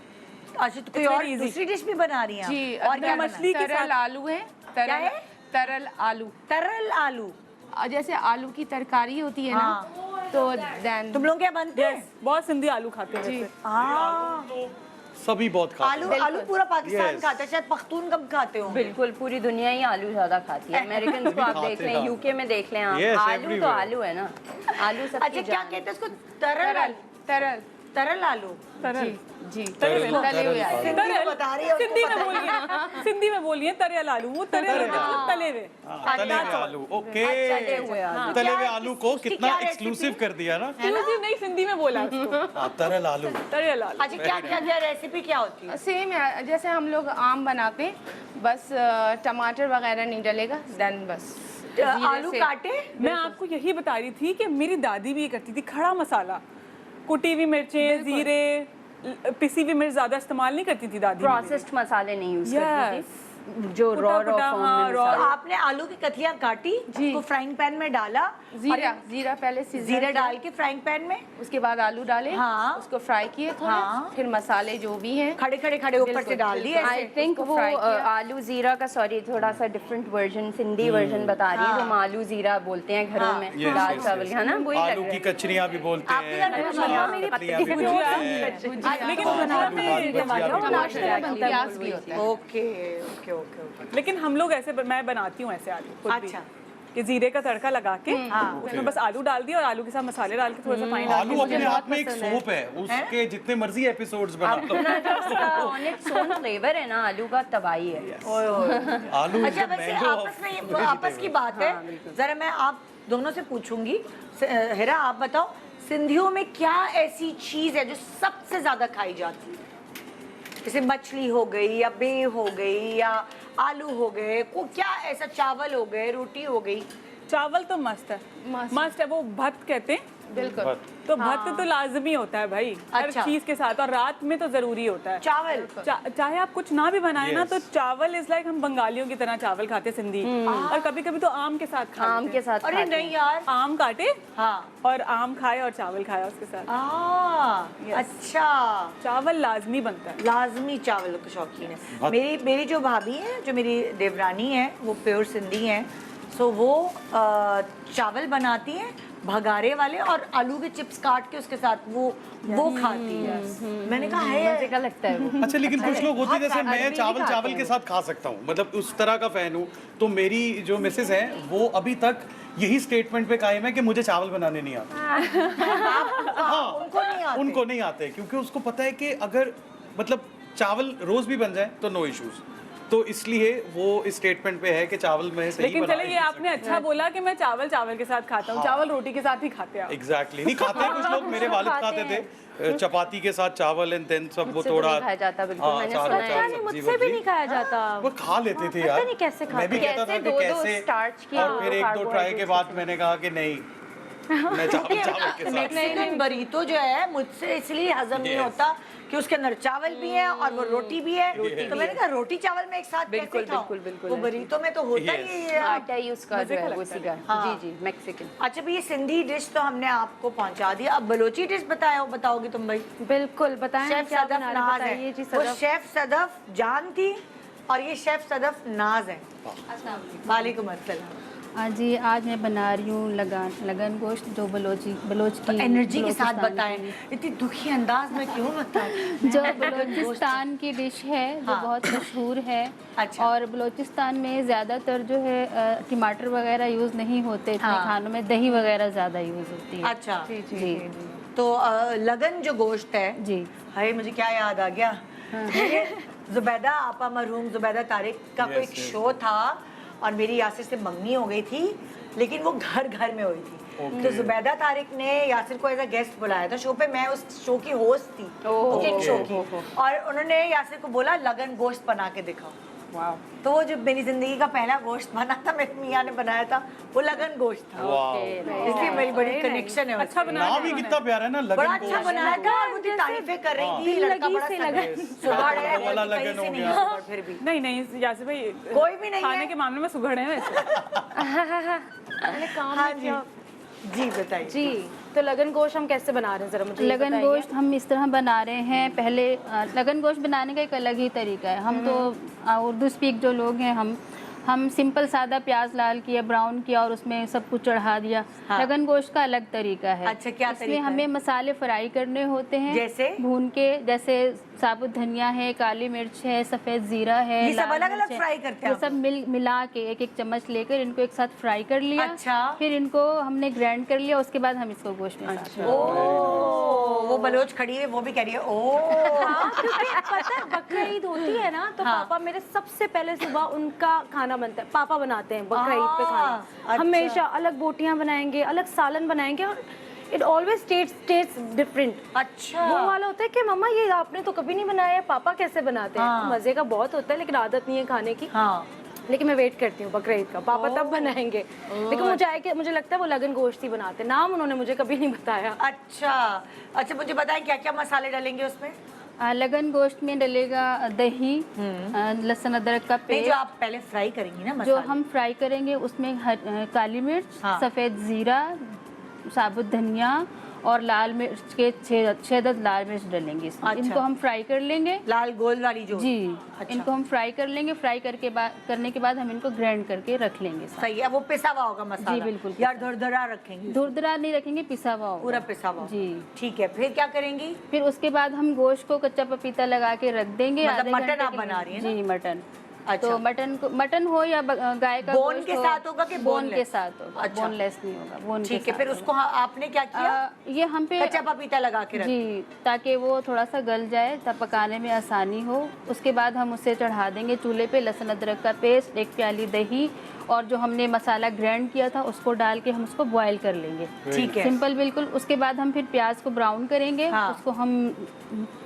अच्छा, तो कोई और दूसरी डिश भी बना रही हैं आप? जी, और क्या मछली के तरल आलू है। क्या है? तरल आलू। तरल आलू। जैसे आलू की तरकारी होती है ना, तो देन तुम लोग क्या बनते हैं? बहुत सिंधी आलू खाते हैं वैसे। हाँ, सभी बहुत खाते हैं। आलू पूरा पाकिस्तान खाता है, शायद पख्तून कम खाते हो। बिल्कुल, पूरी दुनिया ही आलू ज्यादा खाती है। अमेरिकन को आप देख लें, यूके में देख लें आप, Yes, आलू तो everywhere. आलू है ना, आलू सबकी अच्छा, क्या जान है। कहते हैं उसको? तरल तरल तरल आलू। तरल जी तले तले हुए आलू। सिंधी में बता रही है, उसको सिंधी में पता है। बोलिए, सिंधी में बोलिए तरियल आलू, वो तरियल मतलब तले हुए। तले हुए आलू, ओके। तले हुए आलू। तले हुए आलू को उसकी कितना क्या एक्सक्लूसिव रेसिपी? कर दिया ना। एक्सक्लूसिव नहीं, सिंधी में बोला उसको। हाँ, तरल आलू। तरियल आलू। अच्छा, क्या रेसिपी क्या होती है? सेम है जैसे हम लोग आम बनाते हैं, बस टमाटर वगैरह नहीं डलेगा, देन बस आलू काटे। मैं आपको यही बता रही थी कि मेरी दादी भी ये करती थी, खड़ा मसाला, कुटी हुई मिर्चें, जीरे, पिसी हुई मिर्च ज्यादा इस्तेमाल नहीं करती थी दादी। प्रोसेस्ड मसाले नहीं यूज करती Yes. थी, जो रॉ कुटा, फॉर्म हाँ, में raw। तो मसाले। आपने आलू की कतलियां काटी, उसको फ्राइंग पैन में डाला, जीरा पहले जीरा डाल के फ्राइंग पैन में उसके बाद आलू डाले, हाँ। उसको फ्राई किए थोड़ा, हाँ। फिर मसाले जो भी हैं खड़े खड़े ऊपर से डाल दिए आई ऐसे। थिंक उसको वो fry किया। आलू जीरा का, सॉरी थोड़ा सा डिफरेंट वर्जन, सिंधी वर्जन बता रही है, जो हम आलू जीरा बोलते हैं घरों में Yes, दाल yes, चावल, yes. है ना, वही लग आलू रहा की है। कचरियाँ भी बोलते आपके हैं। घर में हाँ, मेरी कचरियाँ भी भुजिया। बोलते हैं। लेकिन आलू बनाते बाल भुजिया भी बोलते हैं। प्याज भी होता है। Okay okay okay. लेकिन हम लोग ऐसे, मैं बनाती हूँ ऐसे आलू खुद भी। अच्छा। कि जीरे का तड़का लगा के उसमें बस आलू डाल दिया और आलू के साथ मसाले डाल के थोड़ा सा पानी डाल आलू अपने आप में एक सोप है, उसके जितने मर्जी एपिसोड्स बना लो। अपना जो उसका ऑन इट्स ओन फ्लेवर है ना आलू का, तबाही है। आलू अच्छा, वैसे आपस की बात है, जरा मैं आप दोनों से पूछूंगी। हिरा, आप बताओ, सिंधियों में क्या ऐसी चीज है जो सबसे ज्यादा खाई जाती है? जैसे मछली हो गई या बेव हो गई या आलू हो गए, को क्या ऐसा, चावल हो गए, रोटी हो गई, चावल तो मस्त है, मस्त है। वो भत्त कहते हैं, बिल्कुल। तो भत्त तो लाजमी होता है भाई, हर अच्छा। चीज के साथ, और रात में तो जरूरी होता है चावल चाहे आप कुछ ना भी बनाए ना, Yes. तो चावल इज लाइक, हम बंगालियों की तरह चावल खाते हैं सिंधी, और कभी कभी तो आम के साथ खाते आम हैं। के साथ अरे खाते नहीं यार हैं। आम काटे हाँ और आम खाए और चावल खाया उसके साथ, अच्छा चावल लाजमी बनता है। लाजमी चावल के शौकीन है। मेरी जो भाभी है, जो मेरी देवरानी है, वो प्योर सिंधी हैं। सो वो चावल बनाती हैं भगारे वाले, और आलू के चिप्स काट के उसके साथ वो खाती है। मैंने कहा है मजे का लगता है वो। अच्छा, लेकिन कुछ लोग होते हैं जैसे मैं भी चावल खाते चावल हैं के साथ खा सकता हूँ, मतलब उस तरह का फैन हूँ। तो मेरी जो मिसेस है वो अभी तक यही स्टेटमेंट पे कायम है कि मुझे चावल बनाने नहीं आते। हाँ, उनको नहीं आते। उनको नहीं आते, क्योंकि उसको पता है कि अगर मतलब चावल रोज भी बन जाए तो नो इश्यूज। तो इसलिए वो इस स्टेटमेंट पे है कि चावल में सही लेकिन बना चले ये आपने अच्छा बोला कि मैं चावल चावल के साथ खाता हूँ, चावल रोटी के साथ ही खाते हैं आप। एग्जैक्टली नहीं खाते हैं कुछ लोग, मेरे वालिद खाते थे चपाती के साथ चावल, एंड देन सब वो मुझसे तो थोड़ा नहीं खाया जाता, बिल्कुल, हाँ, मैंने चार सुना और है। चार नहीं, सब्जी मुझसे भी वब्जी। नहीं खाया जाता। वो खा लेते थे यार, पता नहीं कैसे मैं भी खाते कहता था कैसे कि दो-दो कैसे, starch की और फिर एक दो ट्राई के बाद मैंने कहा कि नहीं, मैं चावल चावल के साथ। मैक्सिकन बरीतो जो है मुझसे इसलिए हजम नहीं Yes. होता कि उसके अंदर चावल भी है और वो रोटी भी है। तो मैंने कहा रोटी चावल में एक साथ बिल्कुल, कैसे खाऊं? बिल्कुल, बिल्कुल वो बरीतो में तो होता Yes. ही है। आटा ही उसका जो है वो उसी का। हाँ। जी जी, मैक्सिकन। अच्छा भाई, ये सिंधी डिश तो हमने आपको पहुंचा दिया, अब बलोची डिश बताओगी तुम भाई? बिल्कुल बताएं शेफ क्या सदफ बना रहे हैं, नाज बताइए है। जी वो सदफ। शेफ सदफ जान थी और ये शेफ सदफ नाज है। वालेकुम अस्सलाम। हाँ जी, आज मैं बना रही हूँ लगन गोश्त, जो बलोच की एनर्जी के साथ बलोचिस्तान बताएं, इतनी दुखी अंदाज में क्यों बताएं? की- जो बलोचिस्तान की डिश है, जो हाँ। बहुत मशहूर है। अच्छा। और बलोचिस्तान में ज़्यादातर जो है टमाटर वगैरह यूज़ नहीं होते इतने हाँ। खानों में, दही वगैरह ज़्यादा यूज़ होती है। अच्छा जी तो लगन जो गोश्त है, जी। हाय मुझे क्या याद आ गया, जुबैदा आपा मरहूम जुबैदा तारिक का कोई एक शो था और मेरी यासिर से मंगनी हो गई थी, लेकिन वो घर घर में हुई थी। तो जुबैदा तारिक ने यासिर को एज अ गेस्ट बुलाया था शो पे। मैं उस शो की होस्ट थी, कुकिंग शो की, और उन्होंने यासिर को बोला लगन गोश्त बना के दिखाओ। तो वो जो मेरी जिंदगी का पहला गोश्त बना था, मेरे मियाँ ने बनाया था, वो लगन गोश्त था। वाह, इसलिए मेरी बड़ी कनेक्शन है अच्छा उससे। बनाया नाम ही कितना प्यारा है ना, लगन बड़ा अच्छा गोश्त। बनाया था और मुझे तारीफें कर रही थी। लड़का बड़ा सुघड़ है, वो वाला कहीं लगन से हो नहीं गया। है, फिर भी नहीं यासिर भाई, कोई भी नहीं खाने है। के मामले में सुघड़ है वैसे। हाँ जी जी बताइए। जी, तो लगन गोश्त हम कैसे बना रहे हैं, जरा मुझे ये लगन बताइए। गोश्त हम इस तरह बना रहे हैं। पहले लगन गोश्त बनाने का एक अलग ही तरीका है। हम तो उर्दू स्पीक जो लोग हैं, हम सिंपल सादा प्याज लाल किया, ब्राउन किया और उसमें सब कुछ चढ़ा दिया। हाँ। लगन गोश्त का अलग तरीका है। अच्छा, क्या इसमें तरीका है? हमें मसाले फ्राई करने होते हैं, जैसे? भून के, जैसे साबुत धनिया है, काली मिर्च है, सफ़ेद ज़ीरा है, ये सब लाल अलग-अलग मिर्च है। फ्राई करते हैं ये आप सब मिला के एक चम्मच लेकर इनको एक साथ फ्राई कर लिया। अच्छा। फिर इनको हमने ग्राइंड कर लिया, उसके बाद हम इसको गोश्त में साथ ओ, वो बलोच खड़ी है, वो भी कह रही है ओ। हाँ, क्योंकि पता है बकरा ईद होती है ना, तो पापा मेरे सबसे पहले सुबह उनका खाना बनता है, पापा बनाते हैं बकरा ईद पे खाना। अच्छा। हमेशा अलग बोटियां बनाएंगे, अलग सालन बनाएंगे, और इट ऑलवेज टेस्ट डिफरेंट। अच्छा। वो वाला होता है कि मम्मा ये आपने तो कभी नहीं बनाया, पापा कैसे बनाते हैं। हाँ। मजे का बहुत होता है, लेकिन आदत नहीं है खाने की। हाँ लेकिन मैं वेट करती हूँ बकरा ईद का, पापा तब बनाएंगे। लेकिन मुझे लगता है वो लगन गोश्त ही बनाते हैं। नाम उन्होंने मुझे कभी नहीं बताया। अच्छा मुझे बताएं क्या क्या मसाले डालेंगे उसमें? लगन गोश्त में डलेगा दही, लहसुन अदरक का नहीं, जो पेस्ट, आप पहले फ्राई करेंगी ना जो मसाले। हम फ्राई करेंगे उसमें काली मिर्च, हाँ। सफ़ेद ज़ीरा, साबुत धनिया और लाल मिर्च के 6 लाल मिर्च डलेंगे इसमें। अच्छा। इनको हम फ्राई कर लेंगे। लाल गोल वाली जो। जी। अच्छा। इनको हम फ्राई कर लेंगे। फ्राई करने के बाद हम इनको ग्राइंड करके रख लेंगे साथ। सही है, वो पिसा हुआ होगा मसाला। जी, बिल्कुल यार धुरधुरा रखेंगे, धुरधुरा नहीं रखेंगे, पिसा हुआ होगा। पूरा पिसा हुआ। जी। ठीक है, फिर क्या करेंगी? फिर उसके बाद हम गोश्त को कच्चा पपीता लगा के रख देंगे। मतलब आधे मटन घंटे आप के बना लिए। रही हैं ना? जी, मटन। अच्छा। तो मटन हो या गाय का बोन गोश्त के हो, साथ होगा कि बोन boneless? के साथ होगा। अच्छा। बोनलेस नहीं होगा, बोन के ठीक है, साथ फिर होगा। उसको आपने क्या किया? ये हम पे कच्चा पपीता लगा के रख। जी, ताकि वो थोड़ा सा गल जाए, तब पकाने में आसानी हो। उसके बाद हम उसे चढ़ा देंगे चूल्हे पे। लहसुन अदरक का पेस्ट, 1 प्याली दही और जो हमने मसाला ग्राइंड किया था उसको डाल के हम उसको बॉयल कर लेंगे। ठीक है। सिंपल बिल्कुल। उसके बाद हम फिर प्याज को ब्राउन करेंगे। हाँ। उसको हम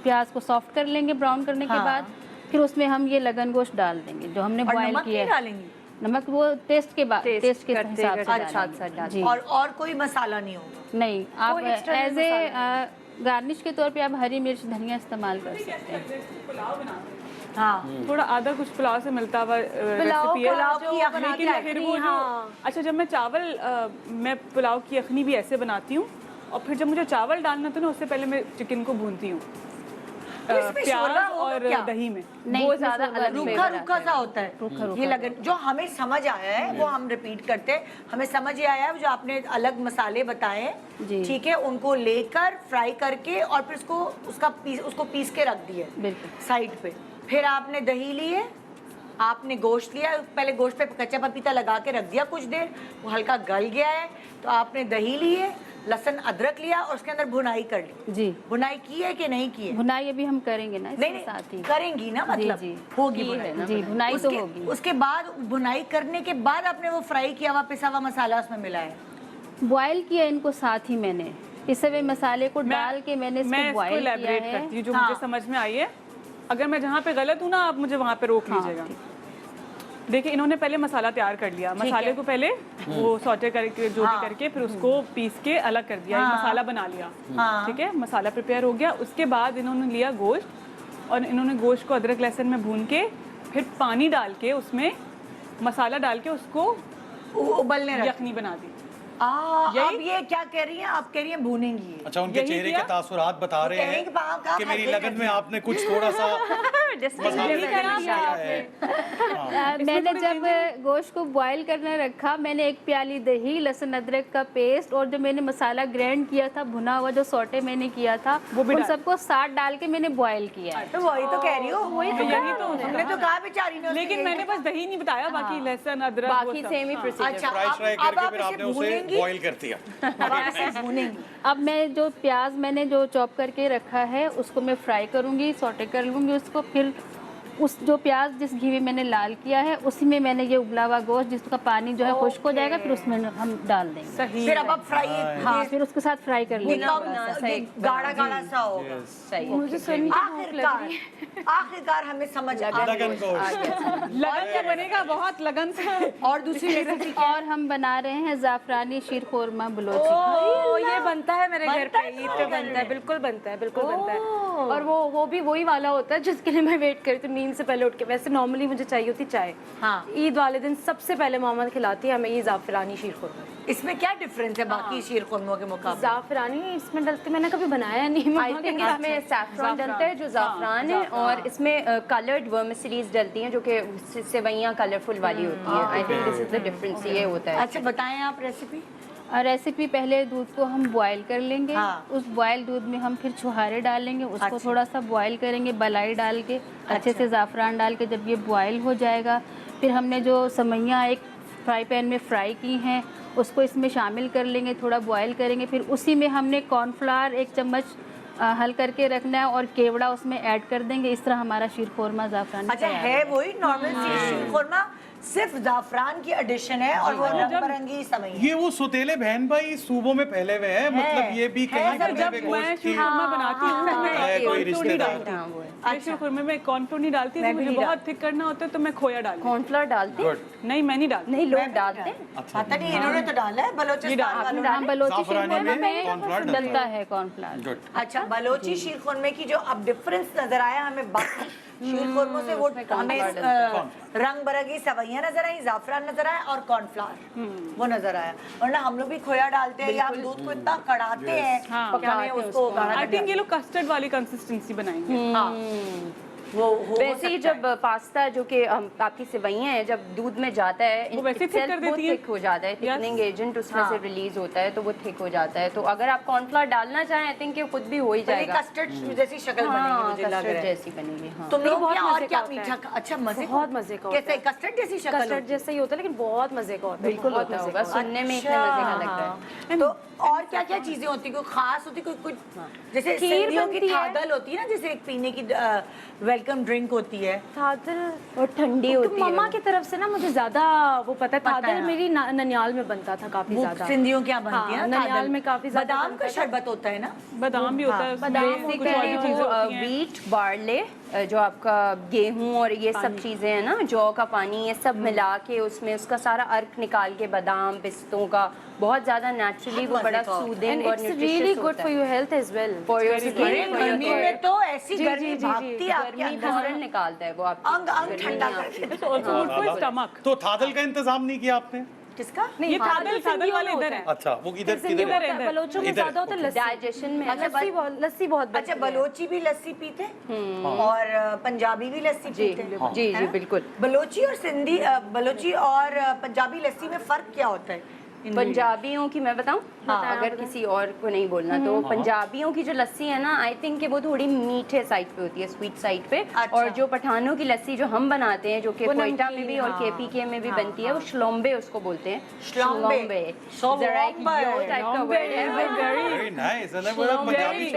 प्याज को सॉफ्ट कर लेंगे ब्राउन करने के हाँ। बाद। फिर उसमें हम ये लगन गोश्त डाल देंगे जो हमने और बॉयल नमक किया नहीं है। डालेंगी? नमक वो टेस्ट के बाद, टेस्ट के करते हिसाब से करते डालेंगे। साथ जी। और कोई मसाला नहीं होगा? नहीं, आप कोई extra एज ए गार्निश के तौर पे आप हरी मिर्च धनिया इस्तेमाल कर सकते हैं। हाँ, थोड़ा आधा कुछ पुलाव से मिलता हुआ पुलाव रेसिपी है, पुलाव की जो बनाते लेकिन हैं फिर यखनी, वो जो हाँ। अच्छा, जब मैं चावल मैं पुलाव की यखनी भी ऐसे बनाती हूँ, और फिर जब मुझे चावल डालना तो ना उससे पहले मैं चिकन को भूनती हूँ तो इसमें शोरबा प्याज होगा और क्या? दही में। नहीं, वो इसमें ज़्यादा शोरबा अलग नहीं रूखा होगा। रूखा सा होता है। रूखा ये लगन जो हमें समझ आया है वो हम रिपीट करते हैं। हमें समझ ये आया है जो आपने अलग मसाले बताए, जी। ठीक है, उनको लेकर फ्राई करके और फिर उसको पीस के रख दिए बिल्कुल। साइड पे। फिर आपने दही लिए, आपने गोश्त लिया, पहले गोश्त पे कच्चा पपीता लगा के रख दिया कुछ देर, वो हल्का गल गया है तो आपने दही लिए, लहसुन अदरक लिया और उसके अंदर भुनाई कर ली। जी, भुनाई की है कि नहीं की है? भुनाई अभी हम करेंगे ना नहीं इसके साथ ही। करेंगी ना, मतलब जी, होगी की भुनाई। है ना, जी, भुनाई तो होगी। उसके बाद भुनाई करने के बाद आपने वो फ्राई किया हुआ पिसा हुआ मसाला उसमें मिलाया? बॉयल किया इनको साथ ही मैंने, पिसे हुए मसाले को डाल के मैंने इसको बॉयल किया elaborate है। करती हूँ जो हाँ। मुझे समझ में आई है। अगर मैं जहाँ पे गलत हूँ ना, आप मुझे वहाँ पे रोक हाँ, लीजिएगा। ठीक। देखिए, इन्होंने पहले मसाला तैयार कर लिया, मसाले को पहले वो सॉटे करके जो भी करके फिर उसको पीस के अलग कर दिया, एक मसाला बना लिया। ठीक है, मसाला प्रिपेयर हो गया। उसके बाद इन्होंने लिया गोश्त और इन्होंने गोश्त को अदरक लहसुन में भून के फिर पानी डाल के उसमें मसाला डाल के उसको उबलने रख। यखनी बना दी। अब ये क्या कह रही हैं? आप कह रही हैं भूनेंगी ये। अच्छा, उनके यही चेहरे किया? के तासुरात बता रहे कहेंगे हैं कहाँ कि मेरी फंसे लगन में आपने कुछ थोड़ा सा मसाले यही का करा यूज़ किया है। मैंने जब गोश्त को बॉईल करने रखा, मैंने एक प्याली दही, लहसुन अदरक का पेस्ट और जो मैंने मसाला ग्राइंड किया था, भुना हुआ जो सॉटे मैंने किया था, उन सबको साथ डाल के मैंने बॉईल किया है। तो वही तो कह रही हो, वही तो यही तो हमने तो कहा बेचारी ने। लेकिन मैंने बस दही नहीं बताया, बाकी लहसुन अदरक वो बाकी सब। सेम ही प्रोसीजर। अच्छा, फ्राई अब फ्राई आप करके फिर इसे आपने उसे भूनेंगी? बॉईल कर दिया। अब आप इसे भूनेंगी। अब मैं जो प्याज मैंने जो चॉप करके रखा है उसको मैं फ्राई करूंगी, सॉटे कर लूंगी उसको। फिर उस जो प्याज जिस घी में मैंने लाल किया है उसी में मैंने ये उबला हुआ गोश्त जिसका पानी जो है खुश्क हो जाएगा, फिर उसमें हम डाल देंगे। सही फिर अब आप फ्राई हाँ, फिर उसके साथ फ्राई कर लेंगे। गाढ़ा गाढ़ा सा होगा। मुझे सुन के भूख लग रही है। आखिरकार हमें समझ आ लगन गया। गोश्त। लगन से बनेगा, बहुत लगन से। और दूसरी रेसिपी और हम बना रहे हैं जाफरानी शीर खोरमा बलोची। ओ, ये बनता है मेरे घर बनता पे, है ईद पे तुम्हारे बनता है, घर? बिल्कुल बनता है, बिल्कुल बनता है। और वो भी वही वाला होता है जिसके लिए मैं वेट करती हूँ नींद से पहले उठ के। वैसे नॉर्मली मुझे चाहिए होती चाय। हाँ। ईद वाले दिन सबसे पहले मामा खिलाती है हमें ये जाफरानी शीर खुरमा। इसमें क्या डिफरेंस है बाकी शीर खुरमों के मुकाबले? जाफरानी इसमें डलती, मैंने कभी बनाया नहीं। आई मामा के थिंक हाथ इसमें सैफरन डलता है जो ज़ाफ़रान है, और इसमें कलर्ड वर्मिसेलीज डलती हैं जो कि सेवइयाँ कलरफुल वाली होती हैं। I think this is the difference, ये होता है। अच्छा, बताएं आप रेसिपी। और रेसिपी, पहले दूध को हम बॉयल कर लेंगे। हाँ। उस बॉयल दूध में हम फिर छुहारे डालेंगे, उसको अच्छा। थोड़ा सा बॉयल करेंगे बलाई डाल के, अच्छे से ज़ाफ़रान डाल के। जब ये बॉयल हो जाएगा, फिर हमने जो सेवइयाँ एक फ्राई पैन में फ्राई की हैं उसको इसमें शामिल कर लेंगे, थोड़ा बॉयल करेंगे। फिर उसी में हमने कॉर्नफ्लावर 1 चम्मच हल करके रखना है और केवड़ा उसमें ऐड कर देंगे। इस तरह हमारा शीर खोरमा ज़ाफ़रानी अच्छा, तैयार है वही नॉर्मल शीर खुरमा, सिर्फ जाफरान की एडिशन है और वो रंग बिरंगी सेवइयां। ये वो सुतेले बहन भाई सूबों में फैले हुए हैं, मतलब ये भी कहीं सर, फैले जब हुए मैं गोश्त की शीर खुरमा बनाती हूँ तो मैं है, कोई कॉर्नफ्लोर नहीं रिश्तेदार। डालती। मैं शीर खुरमे में कॉर्नफ्लोर नहीं डालती, मैं तो भी मुझे नहीं बहुत थिक करना होता है तो मैं खोया डालती हूँ। कॉर्नफ्लोर डालते हैं? नहीं, मैं नहीं डालती। नहीं, लोग डालते हैं। पता नहीं, इन्होंने तो डाला है बलोचिस्तान वालों ने। हाँ, बलोची शीर ज़ाफ़रानी खुरमा में कॉर्नफ्लावर में डलता है कॉर्नफ्लावर। गुड। अच्छा, बलोची शीर खुरमे की जो अब डिफरेंस नजर आया हमें बाकी शीर खुरमों से, वो हमें रंग बिरंगी सेवइयां नजर आई, जाफरान नजर आया और कॉर्नफ्लावर वो नजर आया। वरना हम लोग भी खोया डालते हैं या हम दूध को इतना कढ़ाते हैं कि हमें उसको आई थिंक ये लोग कस्टर्ड वाली कंसिस्टेंसी बनाएंगे। हाँ, वो वैसे ही जब पास्ता जो कि आपकी सेवइयाँ हैं जब दूध में जाता है वो वैसे thick कर देती है। थिक हो जाता है, थिकनिंग एजेंट उसमें से रिलीज होता है तो वो थिक हो जाता है। तो अगर आप कॉर्नफ्लावर डालना चाहें आई थिंक ये खुद भी हो ही जाएगा। कस्टर्ड जैसी शक्ल बनेगी हाँ, मुझे लग रहा कस्टर्ड है। जैसी बनेगी। हाँ, तुम लोग बहुत क्या और मजे क्या का होता है। मीठा? अच्छा, मजे बहुत मजे का होता कैसे? कस्टर्ड जैसी शक्ल कस्टर्ड होती है? जैसा ही होता है लेकिन बहुत मजे का होता है। बिल्कुल बहुत होता मजे होगा, का होता है। सुनने में इतने मजे का लगता है। तो और क्या क्या चीजें होती है? कोई खास होती है? कोई जैसे खीर सिंधियों की बनती है। थादल होती है ना, जैसे एक पीने की वेलकम ड्रिंक होती है। थादल और ठंडी होती है। मम्मा की तरफ से ना मुझे ज्यादा वो पता है। पता है, थादल हाँ। मेरी ननियाल में बनता था काफी वो ज्यादा। सिंधियों क्या बनती है हाँ, ना, ननियाल थादल। में काफी ज्यादा बादाम बनता का था। शरबत होता है ना? बादाम भी होता है उसमें, बादाम कुछ बेसिकली और भी चीजें वो होती हैं। व्हीट, बार्ले, जो आपका गेहूं और ये सब चीज़ें हैं ना, जौ का पानी, ये सब मिला के उसमें उसका सारा अर्क निकाल के, बादाम पिस्तों का, बहुत ज़्यादा नेचुरली वो बड़ा सूदिंग और it's really good for your health as well, for your skin, गर्मी में तो ऐसी गर्मी भागती है आपके गर्मी अंदर फौरन निकालता है वो आपकी अंग अंग गर्मी ठंडा नहीं कर आपकी। देता ऑल्सो गुड फॉर स्टमक। तो थादल का इंतजाम नहीं किया आपने? किसका ये थादल वाले इधर है। अच्छा, वो इधर इधर किधर है? है। बलोचों में इधर, ज्यादा होता है लस्सी, डाइजेशन में लस्सी बहुत अच्छा, बलोची भी लस्सी पीते और पंजाबी भी लस्सी जी पीते जी है जी ना? बिल्कुल। बलोची और सिंधी बलोची और पंजाबी लस्सी में फर्क क्या होता है? पंजाबियों की मैं बताऊं, अगर किसी और को नहीं बोलना तो पंजाबियों की जो लस्सी है ना, आई थिंक कि वो थोड़ी मीठे साइड पे होती है, स्वीट साइड पे। अच्छा। और जो पठानों की लस्सी जो हम बनाते हैं, जो कि वो कोयटा में नमकीन, भी और हाँ। केपीके में भी बनती है, वो श्लोम्बे उसको बोलते हैं। श्लोम्बे। जरा एक श्लोम्बे। यो टाइप का वर्ड है। Very nice. अरे बड़ा पंजाबी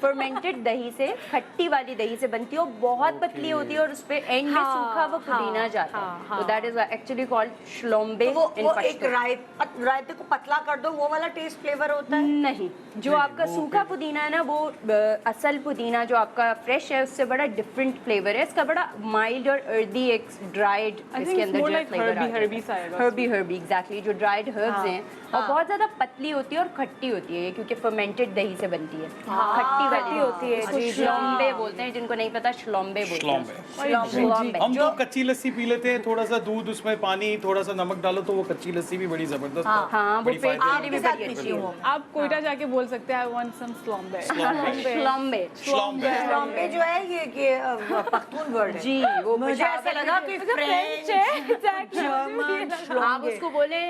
फर्मेंटेड दही से, खट्टी वाली दही से बनती है और बहुत पतली होती है और उस पे एंड में सूखा वो पुदीना जाता है, तो दैट इज एक्चुअली कॉल्ड श्लोम्बे तो इन वो एक पश्तो। रायते को पतला कर दो, वो वाला टेस्ट फ्लेवर होता है? नहीं, जो आपका सूखा पुदीना है ना, वो असल पुदीना जो आपका फ्रेश है उससे बड़ा डिफरेंट फ्लेवर है इसका, बड़ा माइल्ड और अर्दी एक ड्राइड इसके अंदर जो फ्लेवर हर्बी हर्बी एग्जैक्टली, जो ड्राइड हर्ब्स हैं और बहुत ज्यादा पतली होती है और खट्टी होती है क्योंकि फर्मेंटेड दही से बनती है, खट्टी वाली होती है। इसको श्लोम्बे बोलते हैं, जिनको नहीं पता श्लोम्बे बोलते हैं। श्लोम्बे हम तो कच्ची लस्सी पी लेते हैं, थोड़ा सा दूध उसमें पानी, थोड़ा सा नमक डालो तो वो कच्ची लस्सी भी बड़ी जबरदस्त है। हाँ, वो बड़ी पेट के लिए भी आपके साथ बड़ी पीती अच्छी हूँ। है। आप कोयटा जाके बोल सकते हैं आई वांट सम श्लोम्बे। श्लोम्बे श्लोम्बे जो है ये पख्तून वर्ड है जी, वो मुझे ऐसा लगा कि फ्रेंच जर्मन आप उसको बोले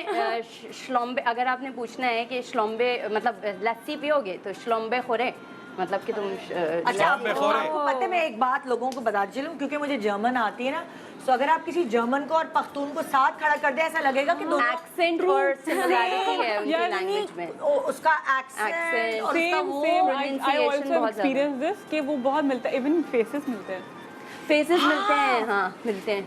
श्लोम्बे, अगर आपने पूछना है कि श्लोम्बे मतलब लस्सी पियोगे तो श्लोम्बे खोरे, मतलब कि तुम अच्छा, श्लोम्बे खोरे। आपको पता है, मैं एक बात लोगों को बता चलूं क्योंकि मुझे जर्मन आती है ना, तो अगर आप किसी जर्मन को और पख्तून को साथ खड़ा कर दे, ऐसा लगेगा कि दोनों एक्सेंट और सिमिलैरिटी है उनकी लैंग्वेज में। उसका एक्सेंट Accent, और उसका वो आई pronunciation आल्सो बहुत एक्सपीरियंस दिस कि वो बहुत मिलता है, इवन फेसेस मिलते हैं। फेसेस मिलते हैं, हाँ मिलते हैं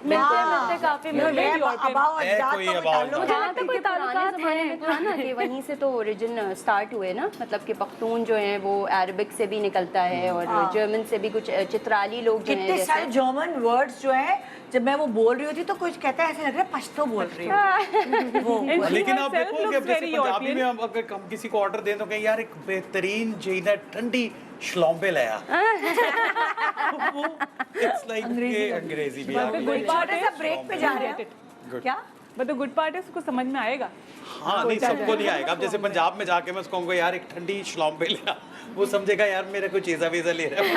काफी है कोई अभाव नहीं। मुझे लगता है कोई ताल्लुकात है में था ना कि वहीं से तो ओरिजिन स्टार्ट हुए ना, मतलब कि पख्तून जो है वो अरबिक से भी निकलता है और जर्मन से भी, कुछ चित्राली लोग जो हैं कितने सारे जैसे जर्मन वर्ड्स जो है, जब मैं वो बोल रही होती तो कुछ कहता है ऐसा लग रहा है पश्तो बोल रही हूँ। लेकिन आप देखो कि अब जैसे पंजाबी में हम अगर हम किसी को ऑर्डर दें तो कहें यार एक बेहतरीन जीना ठंडी श्लोम्बे लाया, इट्स लाइक अंग्रेजी भी आ गई। छोटे सा ब्रेक पे जा रहे हैं क्या? बट द गुड पार्ट है उसको समझ में आएगा। हाँ, नहीं सबको नहीं आएगा। अब जैसे पंजाब में जाके मैं उसको कहूँगा यार एक ठंडी श्लोम्बे लिया, वो समझेगा यार मेरा कोई चीज़ा वीज़ा ले रहा है।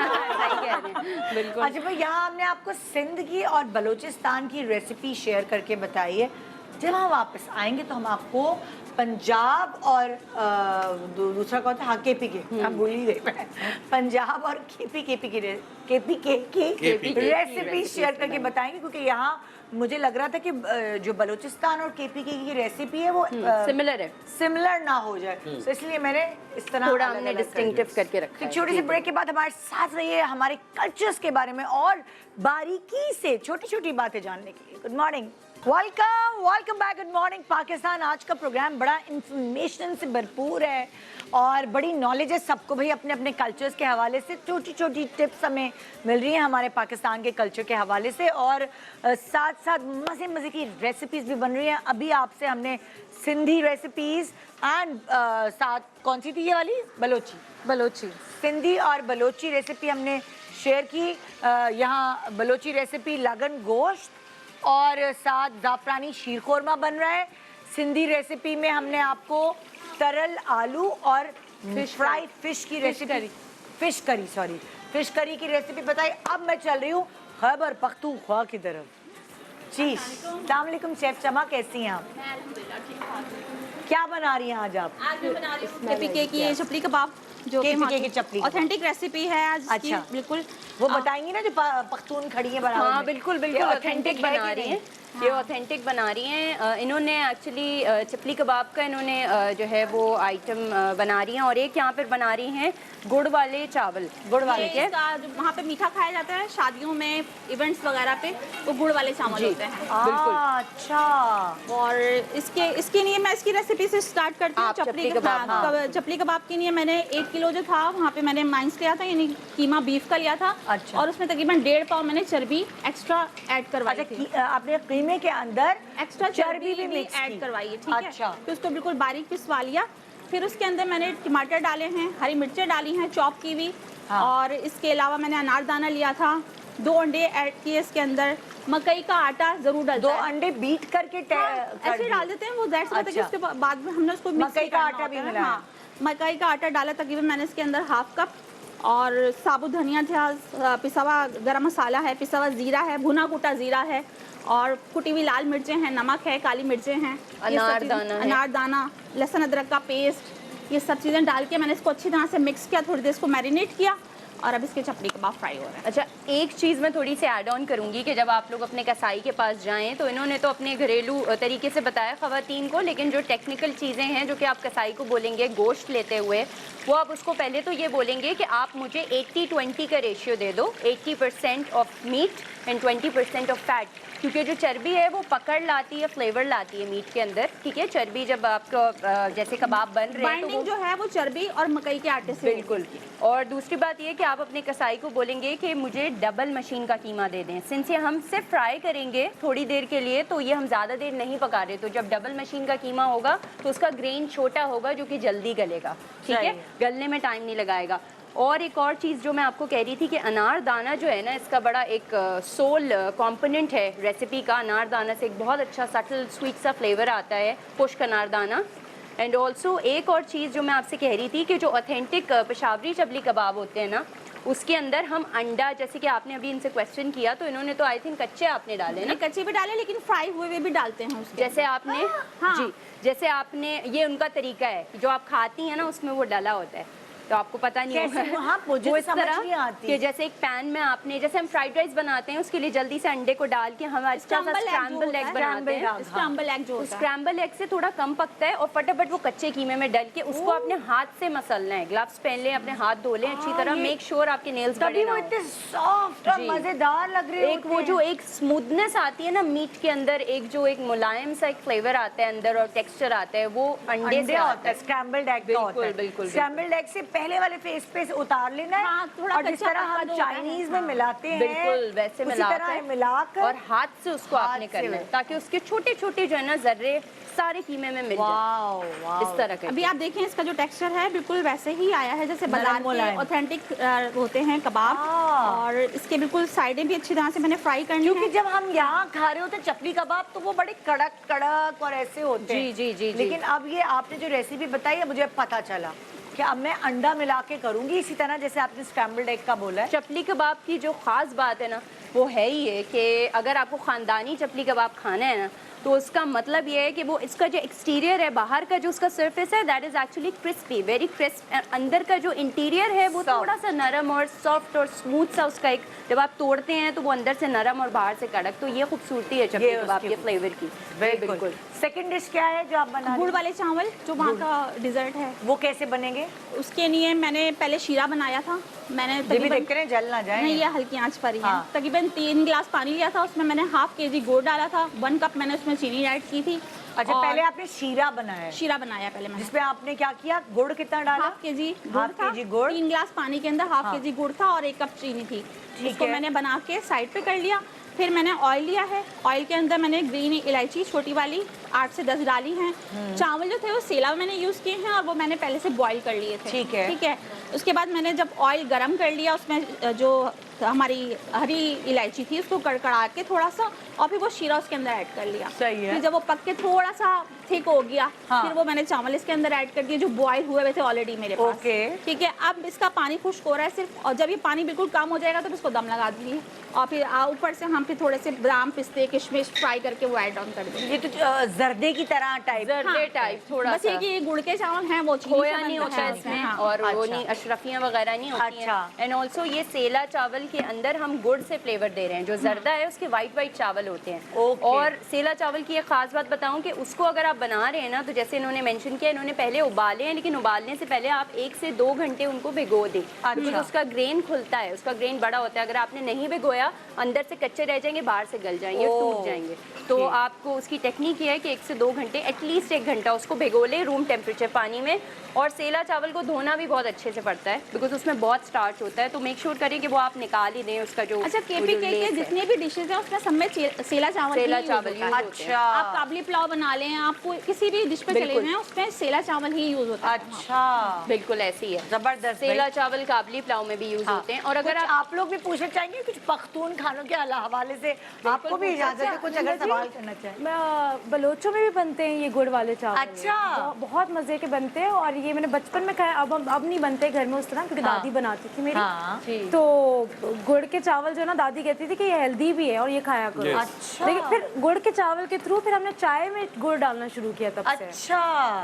बिल्कुल। अच्छा भाई, यहाँ हमने आपको सिंध की और बलूचिस्तान की रेसिपी शेयर करके बताई है। जब हम वापस आएंगे तो हम आपको पंजाब और दूसरा कौन था, हाँ केपी के, हम भूल ही गए मैं, पंजाब और केपी की रेसिपी शेयर करके बताएंगे क्योंकि यहाँ मुझे लग रहा था कि जो बलूचिस्तान और केपी की रेसिपी है वो सिमिलर ना हो जाए, तो इसलिए मैंने इस तरह थोड़ा हमने डिस्टिंक्टिव करके रखा है। छोटी सी ब्रेक के बाद हमारे साथ रहिए हमारे कल्चर्स के बारे में और बारीकी से छोटी छोटी बातें जानने के लिए। Good morning, welcome back, good morning Pakistan. आज का प्रोग्राम बड़ा इंफॉर्मेशन से भरपूर है और बड़ी नॉलेज है सबको भाई, अपने अपने कल्चर्स के हवाले से छोटी छोटी टिप्स हमें मिल रही हैं हमारे पाकिस्तान के कल्चर के हवाले से, और साथ साथ मज़े मज़े की रेसिपीज़ भी बन रही हैं। अभी आपसे हमने सिंधी रेसिपीज़ एंड साथ कौन सी थी ये वाली, बलोची, सिंधी और बलोची रेसिपी हमने शेयर की। यहाँ बलोची रेसिपी लगन गोश्त और साथ ज़ाफ़रानी शीर खोरमा बन रहा है। सिंधी रेसिपी में हमने आपको तरल आलू और फ्राइड फिश की रेसिपी, फिश करी की रेसिपी बताई। अब मैं चल रही हूँ खैबर पख्तूनख्वा की तरफ। जी अस्सलाम वालेकुम शेफ शमा, कैसी हैं आप? क्या बना रही हैं आज आप? आज मैं बना रही हूँ केपीके की चपली कबाब, जो केपीके की चपली ऑथेंटिक रेसिपी है आज की। अच्छा, बिल्कुल वो बताएंगी ना जो पख्तून खड़ी है बना। हाँ बिल्कुल ऑथेंटिक बना रही है। ये ऑथेंटिक बना रही हैं। इन्होंने एक्चुअली चपली कबाब का इन्होंने जो है वो आइटम बना रही हैं, और एक यहाँ पर बना रही हैं गुड़ वाले चावल। गुड़ वाले ये के इसका जो वहाँ पे मीठा खाया जाता है शादियों में, इवेंट्स वगैरह पे, वो गुड़ वाले चावल होते हैं। अच्छा। और इसके लिए मैं इसकी रेसिपी से स्टार्ट करती हूँ। आप चपली कबाब, चपली कबाब के लिए मैंने 1 किलो जो था वहाँ पे मैंने माइंस लिया था, यानी कीमा बीफ का लिया था। अच्छा। और उसमें तकरीबन 1.5 पाव मैंने चर्बी एक्स्ट्रा ऐड करवाई थी। आपने कीमे के अंदर एक्स्ट्रा चर्बी भी मिक्स ऐड करवाई है, ठीक है। अच्छा। तो उसको बिल्कुल बारीक पिसवा लिया। फिर उसके अंदर मैंने टमाटर डाले हैं, हरी मिर्चें डाली हैं चॉप की हुई। और इसके अलावा मैंने अनारदाना लिया था, 2 अंडे ऐड किए इसके अंदर, मकई का आटा जरूर डालते 2 हैं। अंडे बीट करके ऐसे डाल देते हैं वो, दैट्स व्हाट। अच्छा। उसके बाद में हमने उसको मिक्स मकई का आटा भी मिलाया। हाँ, मकई का आटा डाला तकरीबन मैंने इसके अंदर 1/2 कप। और साबुत धनिया था, पिसा हुआ गरम मसाला है, पिसा हुआ जीरा है, भुना कुटा जीरा है, और कुटी हुई लाल मिर्चें हैं, नमक है, काली मिर्चें हैं, अनारदाना, लहसुन अदरक का पेस्ट, ये सब चीज़ें डाल के मैंने इसको अच्छी तरह से मिक्स किया, थोड़ी देर इसको मैरिनेट किया, और अब इसके चपली कबाब फ्राई हो रहे हैं। अच्छा, एक चीज़ मैं थोड़ी सी ऐड ऑन करूंगी कि जब आप लोग अपने कसाई के पास जाएं तो इन्होंने तो अपने घरेलू तरीके से बताया ख़वातीन को, लेकिन जो टेक्निकल चीज़ें हैं जो कि आप कसाई को बोलेंगे गोश्त लेते हुए, वो आप उसको पहले तो ये बोलेंगे कि आप मुझे 80-20 का रेशियो दे दो, 80% of meat and 20% of fat, क्योंकि जो चर्बी है वो पकड़ लाती है, फ्लेवर लाती है मीट के अंदर, ठीक है। चर्बी जब आपको जैसे कबाब बन रहे हैं तो बाइंडिंग जो है वो चर्बी और मकई के आटे से बिल्कुल। और दूसरी बात ये कि आप अपने कसाई को बोलेंगे कि मुझे डबल मशीन का कीमा दे दें। सिंस ये हम सिर्फ फ्राई करेंगे थोड़ी देर के लिए, तो ये हम ज़्यादा देर नहीं पका रहे, तो जब डबल मशीन का कीमा होगा तो उसका ग्रेन छोटा होगा जो कि जल्दी गलेगा, ठीक है, गलने में टाइम नहीं लगाएगा। और एक और चीज़ जो मैं आपको कह रही थी कि अनारदाना जो है ना, इसका बड़ा एक सोल कंपोनेंट है रेसिपी का। अनारदाना से एक बहुत अच्छा सटल स्वीट सा फ्लेवर आता है, खुश्क अनारदाना। एंड ऑल्सो एक और चीज़ जो मैं आपसे कह रही थी कि जो ऑथेंटिक पेशावरी चपली कबाब होते हैं ना, उसके अंदर हम अंडा, जैसे कि आपने अभी इनसे क्वेश्चन किया तो इन्होंने तो आई थिंक कच्चे आपने डाले ना, कच्चे भी डाले, लेकिन फ्राई हुए हुए भी डालते हैं उसके। जैसे आपने जी, जैसे आपने, ये उनका तरीका है, जो आप खाती हैं ना उसमें वो डला होता है, तो आपको पता नहीं होगा। हाँ, मुझे वो इस समझ तरह नहीं आती कि जैसे एक पैन में आपने, जैसे हम फ्राइड राइस बनाते हैं उसके लिए जल्दी से अंडे को डाल के हम स्क्रैम्बल एग बनाते हैं। स्क्रैम्बल एग जो स्क्रैम्बल एग से थोड़ा कम पकता है, और फटाफट वो कच्चे कीमे में डाल के उसको अपने हाथ से मसलना है। ग्लव्स पहन लें, अपने हाथ धो लें अच्छी तरह, मेक श्योर आपके नेल्स बड़े ना वो इतने सॉफ्ट और मजेदार लग रहे हैं। एक वो जो एक स्मूथनेस आती है ना मीट के अंदर, एक जो एक मुलायम सा एक फ्लेवर आता है अंदर और टेक्सचर आता है, वो अंडे से आता है। स्क्रैम्बल्ड एग का होता है। बिल्कुल। स्क्रैम्बल्ड एग से पहले वाले फेस पे उतार लेना है। हाँ, थोड़ा और जिस तरह हम चाइनीज में मिलाते हैं, बिल्कुल वैसे मिलाकर और हाथ से उसको आपने करना है, ताकि उसके छोटे छोटे जो है ना जर्रे सारे कीमे में मिल जाए, इस तरह का। अभी आप देखें इसका जो टेक्सचर है बिल्कुल वैसे ही आया है जैसे बाजार के ऑथेंटिक होते हैं कबाब। और इसके बिल्कुल साइडें भी अच्छी तरह से मैंने फ्राई करनी है, क्योंकि जब हम यहाँ खा रहे होते हैं चपली कबाब तो वो बड़े कड़क कड़क और ऐसे होते हैं। जी। लेकिन अब ये आपने जो रेसिपी बताई है मुझे पता चला कि अब मैं अंडा मिला के करूंगी, इसी तरह जैसे आपने स्क्रैम्बल्ड एग का बोला है। चपली कबाब की जो खास बात है ना, वो है ही है कि अगर आपको खानदानी चपली कबाब खाना है ना, तो उसका मतलब ये है कि वो इसका जो एक्सटीरियर है, बाहर का जो उसका सरफेस है, that is actually crispy, very crisp. अंदर का जो इंटीरियर है वो थोड़ा सा नरम और सॉफ्ट और स्मूथ सा, उसका एक, जब आप तोड़ते हैं तो वो अंदर से नरम और बाहर से कड़क। तो ये खूबसूरती है चपली कबाब के फ्लेवर की। बिल्कुल। सेकंड डिश क्या है जो आप बना? गुड़ वाले चावल जो वहाँ का डिजर्ट है। वो कैसे बनेंगे? उसके लिए मैंने पहले शीरा बनाया था। मैंने देख रहे जल ना जाए, नहीं, ये हल्की आंच पर ही है। तकरीबन 3 गिलास पानी लिया था, उसमें मैंने 1/2 kg गुड़ डाला था, 1 कप मैंने उसमें चीनी ऐड की थी। अच्छा, पहले आपने शीरा बनाया? शीरा बनाया पहले मैंने, जिसमें आपने क्या किया? गुड़ कितना डाला? 1/2 kg गुड़ था, 3 गिलास पानी के अंदर 1/2 kg गुड़ था और 1 कप चीनी थी। इसको मैंने बना के साइड पे कर लिया। फिर मैंने ऑयल लिया है, ऑयल के अंदर मैंने ग्रीन इलायची छोटी वाली 8 से 10 डाली हैं। चावल जो थे वो सेला मैंने यूज़ किए हैं और वो मैंने पहले से बॉईल कर लिए थे। ठीक है। उसके बाद मैंने जब ऑयल गरम कर लिया, उसमें जो हमारी हरी इलायची थी उसको कड़कड़ा के थोड़ा सा, और फिर वो शीरा उसके अंदर ऐड कर लिया। सही है। फिर जब वो पक के थोड़ा सा थिक हो गया, फिर वो मैंने चावल इसके अंदर ऐड कर दिया जो बॉईल हुए हुए थे ऑलरेडी मेरे पास। ठीक है, अब इसका पानी खुश्क हो रहा है सिर्फ, और जब ये पानी बिल्कुल कम हो जाएगा तो इसको दम लगा दीजिए, और फिर ऊपर से हम फिर थोड़े से बादाम पिस्ते किशमिश फ्राई करके वो ऐड ऑन कर देंगे। ये तो जर्दे की तरह टाइप, जर्दे टाइप थोड़ा बस ये कि ये गुड़ के चावल हैं वो खोया नहीं होता है इसमें, और वो नहीं अशरफियाँ वगैरह नहीं होती हैं। एंड ऑल्सो ये सेला चावल के अंदर हम गुड़ से फ्लेवर दे रहे हैं। जो जर्दा है उसके वाइट चावल होते हैं। और सेला चावल की एक खास बात बताऊं कि उसको अगर आप बना रहे हैं ना, तो जैसे इन्होंने मेंशन किया, इन्होंने पहले उबाले हैं, लेकिन उबालने से पहले आप 1 से 2 घंटे उनको भिगो दें, क्योंकि उसका ग्रेन खुलता है, उसका ग्रेन बड़ा होता है। अगर आपने नहीं भिगोया, अंदर से कच्चे रह जाएंगे, बाहर से गल जाएंगे, टूट जाएंगे। तो आपको उसकी टेक्निक ये है कि 1 से 2 घंटे, एटलीस्ट 1 घंटा उसको भिगो लें रूम टेम्परेचर पानी में। और सेला चावल को धोना भी बहुत अच्छे से पड़ता है, बिकॉज उसमें बहुत स्टार्च होता है, तो मेक श्योर करें कि वो आप निकाल ही दें उसका जो। अच्छा, केपी के जितने भी डिशेज हैं उसमें सब में सेला चावल यूज होता है। अच्छा, आप काबली पुलाव बना लें, आपको किसी भी डिश पे चले जाएं उसमें सेला चावल ही यूज होता है। अच्छा, बिल्कुल ऐसी है, जबरदस्त। सेला चावल काबली पुलाव में भी यूज होते हैं। और अगर आप लोग भी पूछना चाहेंगे कुछ पख्तून खानों के हवाले से, आपको भी इजाजत है कुछ अगर सवाल करना चाहें? बलोचों में भी बनते हैं ये गुड़ वाले चावल। अच्छा, बहुत मजे के बनते हैं, और ये मैंने बचपन में खाया। अब नहीं बनते घर में उस तरह, क्योंकि दादी बनाती थी मेरी। तो गुड़ के चावल जो ना, दादी कहती थी कि ये हेल्दी भी है और ये खाया करो। अच्छा, लेकिन फिर गुड़ के चावल के थ्रू फिर हमने चाय में गुड़ डालना शुरू किया तब से। अच्छा,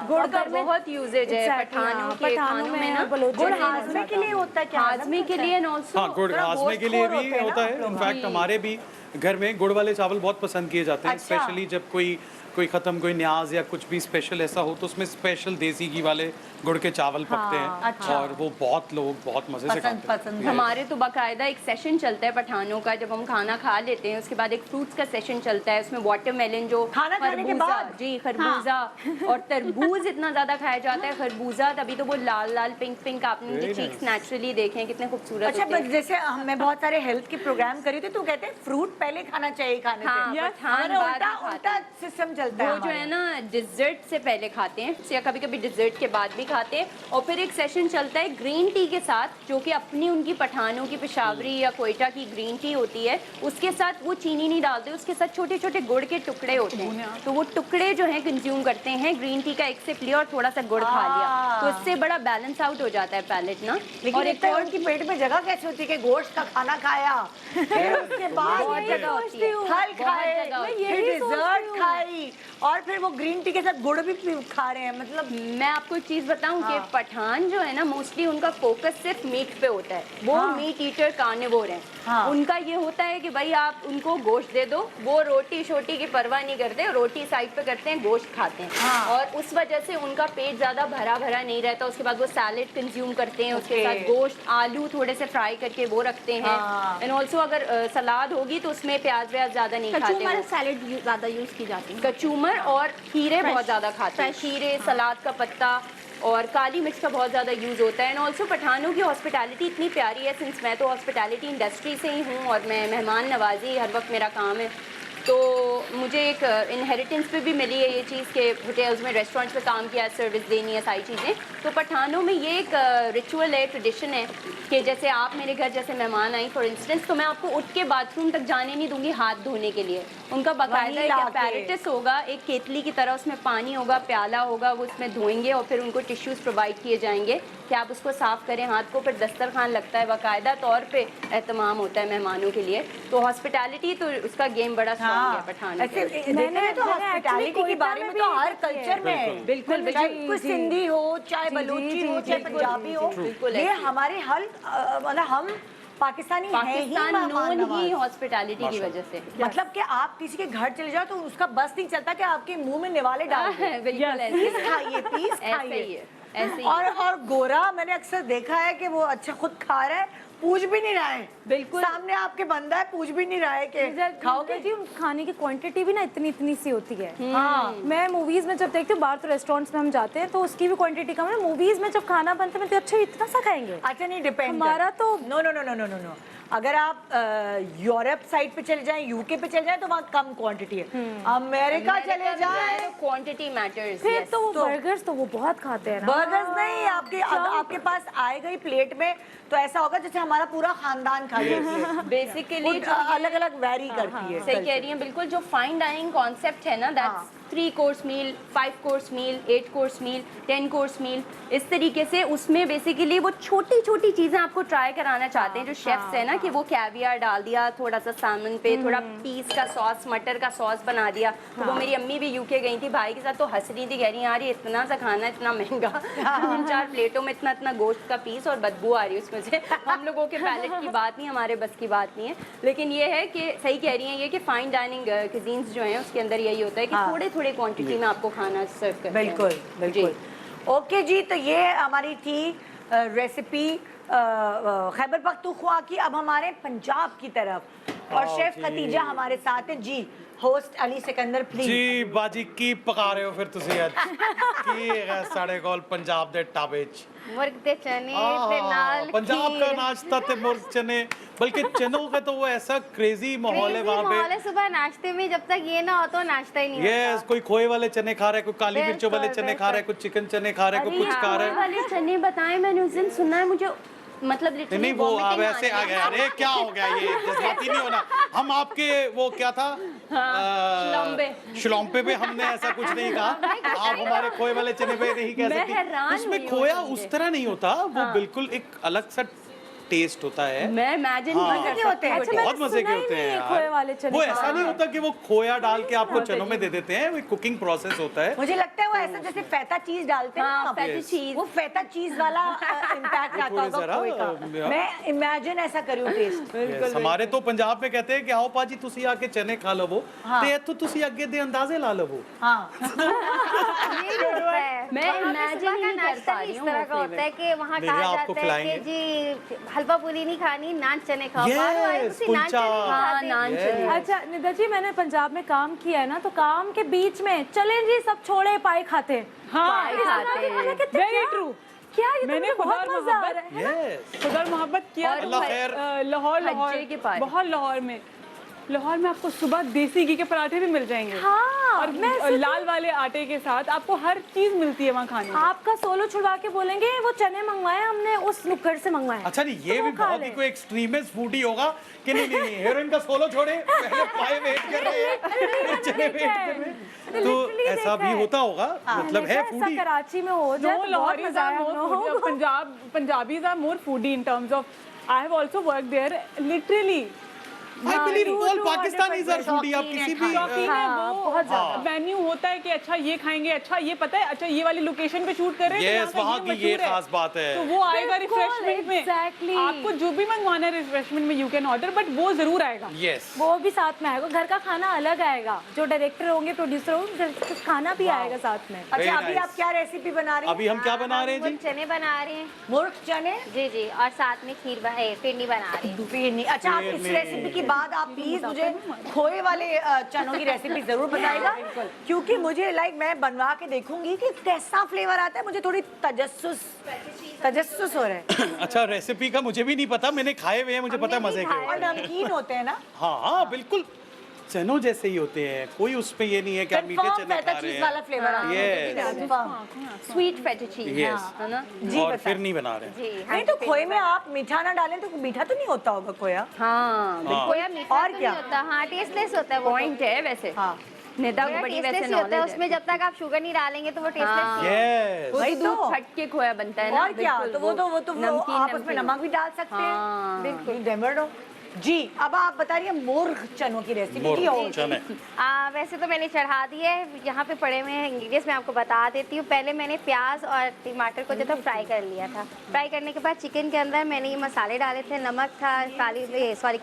गुड़ का बहुत यूजेज है पठानों के खानों में ना। गुड़ हाजमे के लिए होता है क्या? हाजमे के लिए, हाँ, गुड़ हाजमे के लिए भी होता है। इनफैक्ट हमारे भी घर में गुड़ वाले चावल बहुत पसंद किए जाते हैं, स्पेशली जब कोई ख़त्म, कोई न्याज या कुछ भी स्पेशल ऐसा हो, तो उसमें स्पेशल देसी घी वाले गुड़ के चावल पकते हैं। और वो बहुत लोग बहुत मज़े से खाते हैं। हमारे तो बाकायदा एक सेशन चलता है पठानों का, जब हम खाना खा लेते हैं उसके बाद एक फ्रूट्स का सेशन चलता है। उसमें वाटरमेलन, जो खाना खाने के बाद, जी खरबूजा और तरबूज इतना ज़्यादा खाया जाता है। खरबूजा, तभी तो वो लाल लाल पिंक पिंक, आपने उनके चीक्स नेचुरली देखे हैं कितने खूबसूरत। अच्छा, जैसे मैं बहुत सारे हेल्थ के प्रोग्राम करी थी, तो कहते हैं फ्रूट पहले खाना चाहिए खाने से। उल्टा सिस्टम चलता है। वो जो है ना, डिजर्ट से पहले खाते हैं, या कभी कभी डिजर्ट के बाद भी खाते हैं। और फिर एक सेशन चलता है ग्रीन टी के साथ, जो कि अपनी उनकी पठानों की पेशावरी या कोयटा की ग्रीन टी होती है। उसके साथ वो चीनी नहीं डालते, उसके साथ छोटे छोटे गुड़ के टुकड़े होते हैं, तो वो टुकड़े जो है कंज्यूम करते हैं। ग्रीन टी का एक सिप लिया और थोड़ा सा गुड़ खा लिया, तो इससे बड़ा बैलेंस आउट हो जाता है पैलेट ना। और एक और उनकी पेट में जगह कैसे होती है कि गोश्त का खाना खाया, फिर उसके बाद जगह होती है, फल खाए, फिर डिजर्ट खाई, और फिर वो ग्रीन टी के साथ गुड़ भी खा रहे हैं। मतलब मैं आपको एक चीज बताऊं कि पठान जो है ना, मोस्टली उनका फोकस सिर्फ मीट पे होता है। वो मीट ईटर कार्निवोर हैं। उनका ये होता है कि भाई आप उनको गोश्त दे दो, वो रोटी शोटी की परवाह नहीं करते, रोटी साइड पे करते हैं, गोश्त खाते हैं। और उस वजह से उनका पेट ज्यादा भरा भरा नहीं रहता। उसके बाद वो सैलेड कंज्यूम करते हैं, उसके साथ गोश्त, आलू थोड़े से फ्राई करके वो रखते हैं। एंड ऑल्सो अगर सलाद होगी तो उसमें प्याज व्याज ज्यादा नहीं खाते। कचूमर सैलेड ज्यादा यूज की जाती है। कचूमर और खीरे बहुत ज्यादा खाते हैं, खीरे, सलाद का पत्ता और काली मिर्च का बहुत ज़्यादा यूज़ होता है। एंड ऑल्सो पठानों की हॉस्पिटैलिटी इतनी प्यारी है, सिंस मैं तो हॉस्पिटैलिटी इंडस्ट्री से ही हूँ और मैं मेहमान नवाजी हर वक्त मेरा काम है, तो मुझे एक इनहेरिटेंस पे भी मिली है ये चीज़ कि होटल्स में, रेस्टोरेंट्स में काम किया, सर्विस देनी है, सारी चीज़ें। तो पठानों में ये एक रिचुअल है, ट्रेडिशन है कि जैसे आप मेरे घर जैसे मेहमान आई फॉर इंस्टेंस, तो मैं आपको उठ के बाथरूम तक जाने नहीं दूंगी हाथ धोने के लिए। उनका बाकायदा एक अपैरेटस होगा, एक केतली की तरह, उसमें पानी होगा, प्याला होगा, वो उसमें धोएंगे और फिर उनको टिश्यूज़ प्रोवाइड किए जाएंगे कि आप उसको साफ़ करें हाथ को। फिर दस्तरखान लगता है, बाकायदा तौर पे एहतमाम होता है मेहमानों के लिए। तो हॉस्पिटैलिटी तो उसका गेम बड़ा स्ट्रॉन्ग है पठान। मैंने तो हॉस्पिटैलिटी के बारे में तो हर कल्चर में है, बिल्कुल, चाहे सिंधी हो, चाहे बलूची हो, चाहे पंजाबी हो, ये हमारे हर मतलब हम पाकिस्तानी नोन ही हॉस्पिटैलिटी की वजह से। मतलब कि आप किसी के घर चले जाओ तो उसका बस नहीं चलता कि आपके मुंह में निवाले डाल दें। बिल्कुल खाइए, पीस खाइए। ऐसे ही और गोरा मैंने अक्सर देखा है कि वो अच्छा खुद खा रहा है, पूछ भी नहीं रहा है, बिल्कुल सामने आपके बंदा है, पूछ भी नहीं रहा है कि खाओगे जी। खाने की क्वांटिटी भी ना इतनी सी होती है। हाँ, मैं मूवीज में जब देखती हूँ, बाहर तो रेस्टोरेंट्स में हम जाते हैं तो उसकी भी क्वांटिटी कम है। मूवीज में जब खाना बनता है तो अच्छा इतना सा खाएंगे। अच्छा, नहीं डिपेंड, हमारा तो no no no no no no. अगर आप यूरोप साइड पे चले जाएं, यूके पे चले जाएं, तो वहाँ कम क्वांटिटी है। अमेरिका चले जाएं, क्वांटिटी मैटर्स। फिर तो वो बर्गर्स तो वो बहुत खाते हैं ना। बर्गर्स नहीं, आपके पास आएगा ही प्लेट में, तो ऐसा होगा जैसे हमारा पूरा खानदान खा गया। बेसिकली अलग अलग वैरी करती है। सही कह रही हैं, बिल्कुल। जो फाइन डाइनिंग कॉन्सेप्ट है ना, that's 3 course meal, 5 course meal, 8 course meal, 10 course meal, इस तरीके से उसमें बेसिकली वो छोटी छोटी चीज़ें आपको ट्राई कराना चाहते हैं जो शेफ्स है ना, कि वो कैवियर डाल दिया थोड़ा सा सामन पे, थोड़ा पीस का सॉस, मटर का सॉस बना दिया। तो वो मेरी अम्मी भी यूके गई थी भाई के साथ, तो हंस रही थी, कह रही यार ये इतना सा खाना इतना महंगा, 3-4 प्लेटों में इतना इतना गोश्त का पीस और बदबू आ रही है उसमें से। हम लोगों के पैलेट की बात नहीं, हमारे बस की बात नहीं है। लेकिन ये है कि सही कह रही हैं ये कि फाइन डाइनिंग क्यूजीन्स जो हैं उसके अंदर यही होता है कि थोड़े थोड़े क्वांटिटी में आपको खाना सर्व करते हैं। बिल्कुल बिल्कुल। ओके जी, तो ये हमारी थी रेसिपी खैबर पख्तूनख्वा की। अब हमारे पंजाब की तरफ और शेफ खतीजा हमारे साथ है जी। Host Ali Sikandar please. जी बाजी की पका रहे हो फिर तुसी आज की है साढ़े कोल पंजाब दे ढाबे च मुर्ग ते चने ते नाल पंजाब का नाश्ता ते मुर्ग चने, बल्कि चनों का तो वो ऐसा क्रेजी माहौल है वहाँ पे। सुबह नाश्ते में जब तक ये ना हो तो नाश्ता ही नहीं यस, कोई खोए वाले चने खा रहा है, कोई काली मिर्चों वाले चने खा रहा है, कोई चिकन चने खा रहा है, कोई कुछ खा रहा है। वाले चने बताएं, मैंने उस दिन सुना है, मुझे मतलब नहीं वो अब ऐसे आ गया। अरे क्या हो गया, ये जज्बाती नहीं होना। हम आपके वो क्या था शलौम्पे पे हमने ऐसा कुछ नहीं कहा, आप हमारे खोए वाले चने पे नहीं कह सकती। उसमें खोया उस तरह नहीं होता, वो बिल्कुल एक अलग सा टेस्ट होता है। मैं इमेजिन मजे के होते हैं। बहुत मजे के होते हैं खोए वाले यार। चने वो ऐसा नहीं होता कि वो खोया डाल के आपको चनों में दे देते हैं, वो कुकिंग प्रोसेस होता है। मुझे लगता है वो ऐसा जैसे फैता चीज डालते हैं ना, फैटी चीज, वो फैता चीज वाला इम्पैक्ट आता होगा खोए का। मैं इमेजिन ऐसा करूँ टेस्ट। Yes, हमारे तो पंजाब में कहते हैं कि आओ पाजी तुसी आके चने खा लवो ते इत्थों तुसी अगे दे अंदाजे ला लवो। हाँ मैं इमेजिन का नाश्ता इस तरह का होता है कि वहाँ कहा जाता है कि जी हलवा पूरी नहीं खानी, नान चने खाओ। कुलचा, नान चने। अच्छा निदा जी, मैंने पंजाब में काम किया है ना, तो काम के बीच में चलें जी सब छोड़े पाए खाते हैं। हाँ, वेरी ट्रू। क्या ये मैंने तो बहुत मजा आ रहा है। यस खुदा मोहब्बत किया। अल्लाह खैर। लाहौर हज्जे के पास। बहुत लाहौर में आपको सुबह देसी घी के पराठे भी मिल जाएंगे। हाँ, और लाल वाले आटे के साथ आपको हर चीज मिलती है वहाँ खाने में। आपका सोलो छुड़वा के बोलेंगे वो चने मंगवाए हमने उस नुक्कड़ से मंगवाए। अच्छा नहीं, ये भी बहुत ही कोई एक्सट्रीमिस्ट फूडी होगा कि नहीं हीरोइन का सोलो छोड़े, पहले पाए वेट कर रहे हैं, चने वेट कर रहे हैं। तो ऐसा भी होता होगा, मतलब है फूडी। कराची में हो जाए तो बहुत मजा आया। Punjabis are more foodie in terms of I have also worked there literally. I believe all Pakistanis are foodie। आप किसी भी शौकीन है वो, बहुत ज्यादा मेन्यू होता है कि अच्छा ये खाएंगे, अच्छा ये पता है, अच्छा ये वाली लोकेशन पे शूट कर रहे हैं, यस वहाँ की ये खास बात है। तो वो आएगा रिफ्रेशमेंट में। Exactly। आपको जो भी मंगवाना है रिफ्रेशमेंट में यू कैन ऑर्डर, बट वो जरूर आएगा। यस वो भी साथ में आएगा। घर का खाना अलग आएगा, जो डायरेक्टर होंगे प्रोड्यूसर होंगे, खाना भी आएगा साथ में। अच्छा अभी आप क्या रेसिपी बना रही हैं? अभी हम क्या बना रहे हैं जी? चने बना रहे हैं मुर्ग चने जी जी, और साथ में खीर फिरनी बना रहे हैं। फिरनी। अच्छा आप इस रेसिपी के बाद आप प्लीज मुझे खोए वाले चनों की रेसिपी जरूर बताएगा, क्योंकि मुझे मैं बनवा के देखूंगी कि कैसा फ्लेवर आता है। मुझे थोड़ी तजस्सुस हो रहा है। अच्छा रेसिपी का मुझे भी नहीं पता, मैंने खाए हुए हैं, मुझे पता है मजे के। और नमकीन होते हैं ना? हाँ हाँ बिल्कुल चनों जैसे ही होते हैं, कोई उसपे ये नहीं है कि आप मीठे चने खा रहे वाला फ्लेवर आता हैं। स्वीट फैटी चीज यस है ना जी, और बता। फिर नहीं बना रहे। जी। नहीं तो खोए में आप मीठा ना डालें तो मीठा तो नहीं होता होगा खोया। हाँ खोया मीठा और तो क्या? नहीं होता। हाँ टेस्टलेस होता है, वो पॉइंट है वैसे। हाँ निदा को बड़ी वैसे नॉलेज है उसमें। जब तक आप शुगर नहीं डालेंगे तो वो टेस्टलेस यस वही तो। दूध फट के खोया बनता है ना। और क्या, तो वो नमकीन आप उसमें नमक भी डाल सकते हैं। बिल्कुल डेमर्डो जी। अब आप बता रही हैं मुर्ग चनों की रेसिपी की। और चने वैसे तो मैंने चढ़ा दी है, यहाँ पे पड़े हुए हैं इंग्रेडिएंट्स मैं आपको बता देती हूँ। पहले मैंने प्याज और टमाटर को जो था फ्राई कर लिया था। फ्राई करने के बाद चिकन के अंदर मैंने ये मसाले डाले थे। नमक था,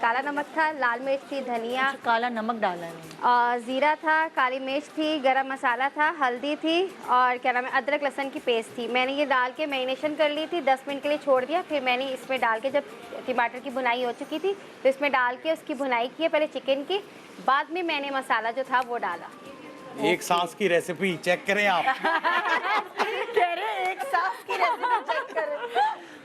काला नमक था, लाल मिर्च थी, धनिया, काला नमक डाला है, और ज़ीरा था, काली मिर्च थी, गरम मसाला था, हल्दी थी, और क्या नाम है अदरक लहसुन की पेस्ट थी। मैंने ये डाल के मैरिनेशन कर ली थी, 10 मिनट के लिए छोड़ दिया। फिर मैंने इसमें डाल के जब टमाटर की भुनाई हो चुकी थी तो इसमें डाल के उसकी भुनाई की है पहले चिकन की, बाद में मैंने मसाला जो था वो डाला। एक सांस की रेसिपी चेक करें आप। कह रहे एक सांस की रेसिपी चेक करें।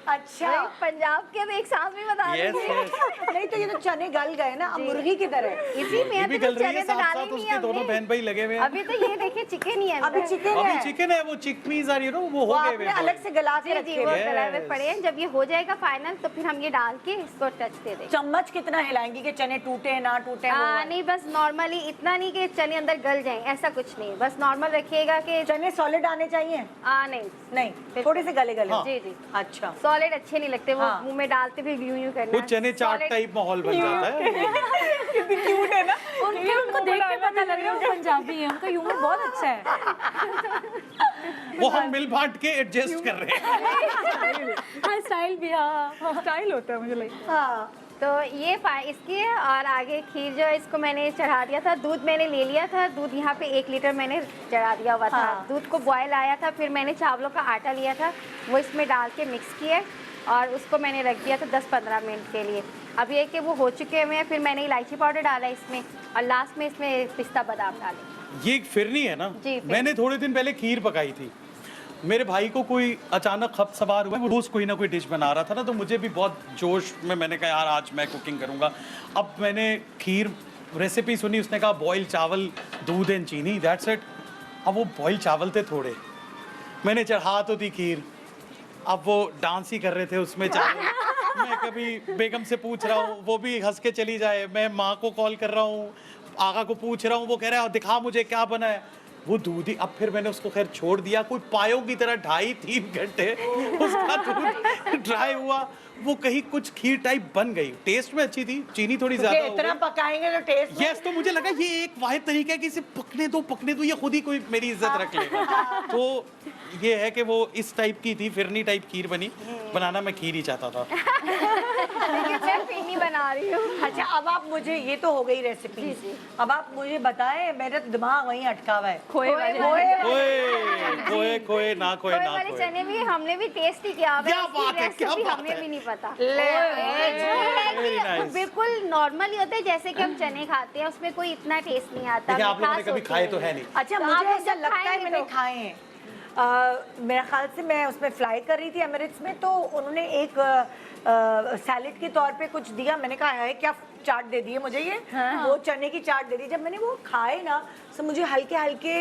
अच्छा पंजाब के अब एक सांस में बता यस देंगे। यस नहीं तो ये तो चने गल गए ना, अब मुर्गी की तरह। इसी में ये अभी भी तो गल रही चने है तो साथ डाले साथ, नहीं उसके दोनों हमने। बहन भाई लगे हुए हैं। अभी तो ये देखिए चिकन ही है अभी अंदर। चिकन अभी है, चिकन है, वो चिकपीस आ रही है ना, वो हो वो गए आपने हुए हैं। अलग से गला के जी रखे वो हुए हैं। गला में पड़े हैं। जब ये हो जाएगा फाइनल तो फिर हम ये डाल के इसको टच दे देंगे। चम्मच कितना हिलाएंगी कि चने टूटे ना टूटे? नहीं बस नॉर्मली इतना नहीं कि चने अंदर गल जाएं, ऐसा कुछ नहीं, बस नॉर्मल रखिएगा कि चने सॉलिड आने चाहिए? नहीं नहीं, थोड़े से गले गले। हाँ। जी जी अच्छा, सॉलिड अच्छे नहीं लगते, वो हाँ। मुंह में डालते फिर यूं यूं करना वो है। चने चाट Solid- टाइप माहौल बन जाता है। क्यूट है ना, उनको देख के पता लग रहा है वो पंजाबी है, उनका ह्यूमर बहुत अच्छा है। वो हम मिल बांट के एडजस्ट कर रहे हैं। हाँ स्टाइल भी, हाँ स्टाइल होता है मुझे लगता है। हाँ तो ये इसकी है। और आगे खीर जो है इसको मैंने चढ़ा दिया था, दूध मैंने ले लिया था, दूध यहाँ पे 1 लीटर मैंने चढ़ा दिया हुआ था। हाँ। दूध को बॉयल आया था, फिर मैंने चावलों का आटा लिया था, वो इसमें डाल के मिक्स किया और उसको मैंने रख दिया था 10-15 मिनट के लिए। अब ये कि वो हो चुके हुए हैं, फिर मैंने इलायची पाउडर डाला इसमें और लास्ट में इसमें पिस्ता बादाम डाले। ये एक फिरनी है ना, जी, फिरनी। मैंने थोड़े दिन पहले खीर पकाई थी। मेरे भाई को कोई अचानक खप सवार हुआ, वो रोज कोई ना कोई डिश बना रहा था ना, तो मुझे भी बहुत जोश में मैंने कहा यार आज मैं कुकिंग करूंगा। अब मैंने खीर रेसिपी सुनी, उसने कहा बॉयल चावल, दूध एंड चीनी, दैट्स इट। अब वो बॉयल चावल थे थोड़े, मैंने चढ़ा तो दी खीर, अब वो डांस ही कर रहे थे उसमें चावल। मैं कभी बेगम से पूछ रहा हूँ, वो भी हंस के चली जाए, मैं माँ को कॉल कर रहा हूँ, आगा को पूछ रहा हूँ, वो कह रहा है दिखा मुझे क्या बना है, वो दूध ही। अब फिर मैंने उसको खैर छोड़ दिया, कोई पायों की तरह 2.5-3 घंटे उसका दूध ड्राई हुआ, वो कहीं कुछ खीर टाइप बन गई। टेस्ट में अच्छी थी, चीनी थोड़ी ज्यादा हो इतना गई। पकाएंगे तो टेस्ट। यस, तो मुझे लगा ये एक वाहिद तरीका है कि इसे पकने दो, ये खुद ही कोई मेरी इज्जत रख लेगा। तो ये है कि वो इस टाइप की थी, फिरनी टाइप खीर बनी। बनाना मैं खीर ही चाहता था। लेकिन मैं फिरनी बना रही हूँ। अच्छा, अब आप मुझे, ये तो हो गई रेसिपी, जी, जी। अब आप मुझे बताएं, मेरा तो दिमाग वहीं अटका हुआ है। खोए वाले खोए खोए ना खोए खोए ना वाले खोए। चने भी हमने भी टेस्ट ही किया, क्या बात है, क्या रेसिपी बात हमें है। भी नहीं पता। Very nice. बिल्कुल नॉर्मल ही होते हैं जैसे कि हम चने खाते हैं, उसमें कोई इतना टेस्ट नहीं आता। देखिए आप लोगों ने मिठास कभी होती खाए तो है नहीं। अच्छा, तो मुझे आप लोग ऐसा जब लगता है खाएंगे मैंने तो- खाए हैं। मेरे ख्याल से मैं उसमें फ्लाई कर रही थी एमिरेट्स में, तो उन्होंने एक सैलेड के तौर पे कुछ दिया, मैंने कहा है क्या चाट दे दिए मुझे ये। वो चने की चाट दे दी। जब मैंने वो खाए ना, तो मुझे हल्के हल्के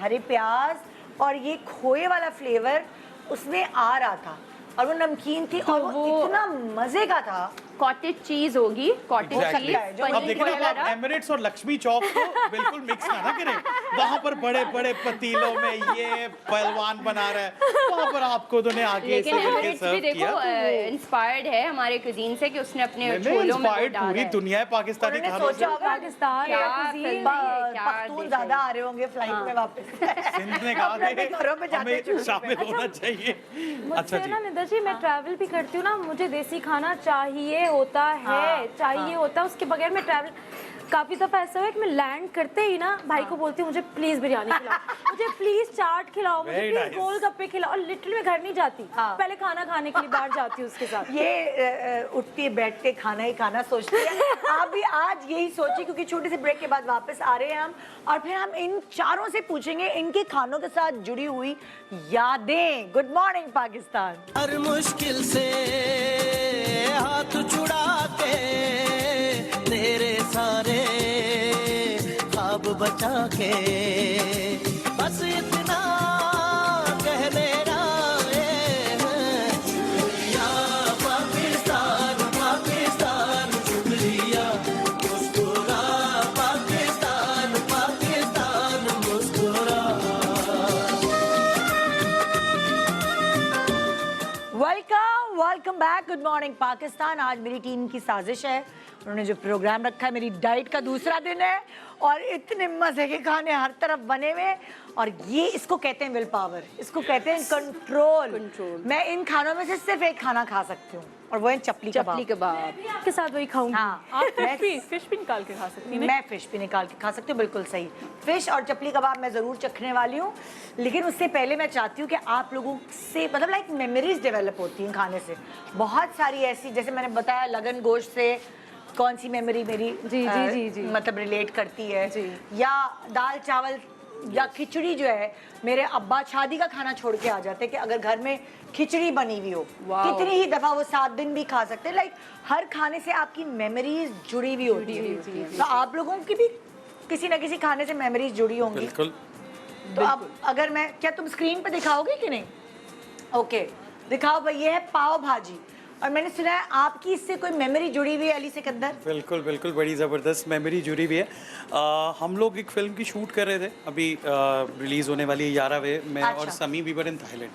हरे प्याज और ये खोए वाला फ्लेवर उसमें आ रहा था, और वो नमकीन थी, और वो इतना मजे का था। कॉटेज चीज होगी, कॉटेज Exactly. चीज अब देखिए ना, आप एमिरेट्स और लक्ष्मी चौक को बिल्कुल मिक्स ना करें। वहाँ पर बड़े बड़े पतीलों में ये पहलवान बना रहा है, वहाँ पर आपको उन्होंने आगे लेकिन ऐसे करके एमिरेट्स भी सर्व देखो किया। इंस्पायर्ड है हमारे कुजीन से कि उसने अपने मैंने छोलों में वो इंस्पायर्ड डाला पूरी है। दुनिया है पाकिस्तानी उन्होंने खानों से। सोचा होगा पाकिस्तान क्या या कुजीन, फिल्म है, क्या पख्तून डिश ज्यादा है। आ रहे होंगे फ्लाइट में वापस। सिंध ने कहा अपने घरों पे कि जाते हमें छुट्टी पे। शामिल होना चाहिए। अच्छा मुझसे जी, ना निदा जी, मैं ट्रैवल भी करती हूँ ना, मुझे देसी खाना चाहिए होता है, चाहिए होता है, उसके बगैर मैं ट्रैवल। काफी दफा ऐसा है कि मैं लैंड करते ही ना भाई को बोलती हूँ मुझे प्लीज बिरयानी खिलाओ, मुझे प्लीज चाट खिलाओ, मुझे Very प्लीज nice. गोलगप्पे खिलाओ, और लिटरली मैं घर नहीं जाती, पहले खाना खाने के लिए बाहर जाती हूँ उसके साथ। ये उठती बैठते खाना ही खाना सोचती है। आप भी आज यही सोचिए, क्योंकि छोटे से ब्रेक के बाद वापस आ रहे हैं हम, और फिर हम इन चारों से पूछेंगे इनके खानों के साथ जुड़ी हुई यादें। Good morning Pakistan. हर मुश्किल से हाथ छुड़ा के तेरे सारे ख्वाब बचा के, बस इतना कह देना शुक्रिया पाकिस्तान, पाकिस्तान शुक्रिया, मुस्कुरा पाकिस्तान, पाकिस्तान मुस्कुरा। Welcome back, good morning Pakistan. आज मेरी टीम की साजिश है, उन्होंने जो प्रोग्राम रखा है, मेरी डाइट का दूसरा दिन है, और इतने मजे के खाने हर तरफ बने हुए, और ये इसको कहते हैं विल पावर, इसको कहते हैं कंट्रोल। मैं इन खानों में से सिर्फ एक खाना खा सकती हूँ, और वो है चपली कबाब। के साथ वही खाऊंगी। हाँ, आप फिश भी निकाल के खा सकती हैं। मैं फिश भी निकाल के खा सकती हूँ, बिल्कुल सही। फिश और चपली कबाब मैं ज़रूर चखने वाली हूँ, लेकिन उससे पहले मैं चाहती हूँ कि आप लोगों से मतलब लाइक मेमोरीज डेवलप होती हैं खाने से, बहुत सारी ऐसी, जैसे मैंने बताया लगन गोश्त से कौन सी मेमोरी मेरी जी, जी, जी, जी। मतलब रिलेट करती है, जी। या दाल चावल या खिचड़ी जो है, मेरे अब्बा शादी का खाना छोड़ के आ जाते कि अगर घर में खिचड़ी बनी हुई हो, कितनी ही दफा वो 7 दिन भी खा सकते हैं। लाइक हर खाने से आपकी मेमोरीज जुड़ी हुई होती है, तो आप लोगों की भी किसी ना किसी खाने से मेमोरीज जुड़ी होंगी। बिल्कुल। तो अब अगर मैं, क्या तुम स्क्रीन पे दिखाओगे कि नहीं? ओके दिखाओ भाई, ये है पाव भाजी, और मैंने सुना है आपकी इससे कोई मेमोरी जुड़ी हुई है अली सिकंदर? बिल्कुल बिल्कुल, बड़ी ज़बरदस्त मेमोरी जुड़ी हुई है। हम लोग एक फिल्म की शूट कर रहे थे, अभी रिलीज़ होने वाली है 11वें में, और अच्छा। समी वी वर इन थाईलैंड।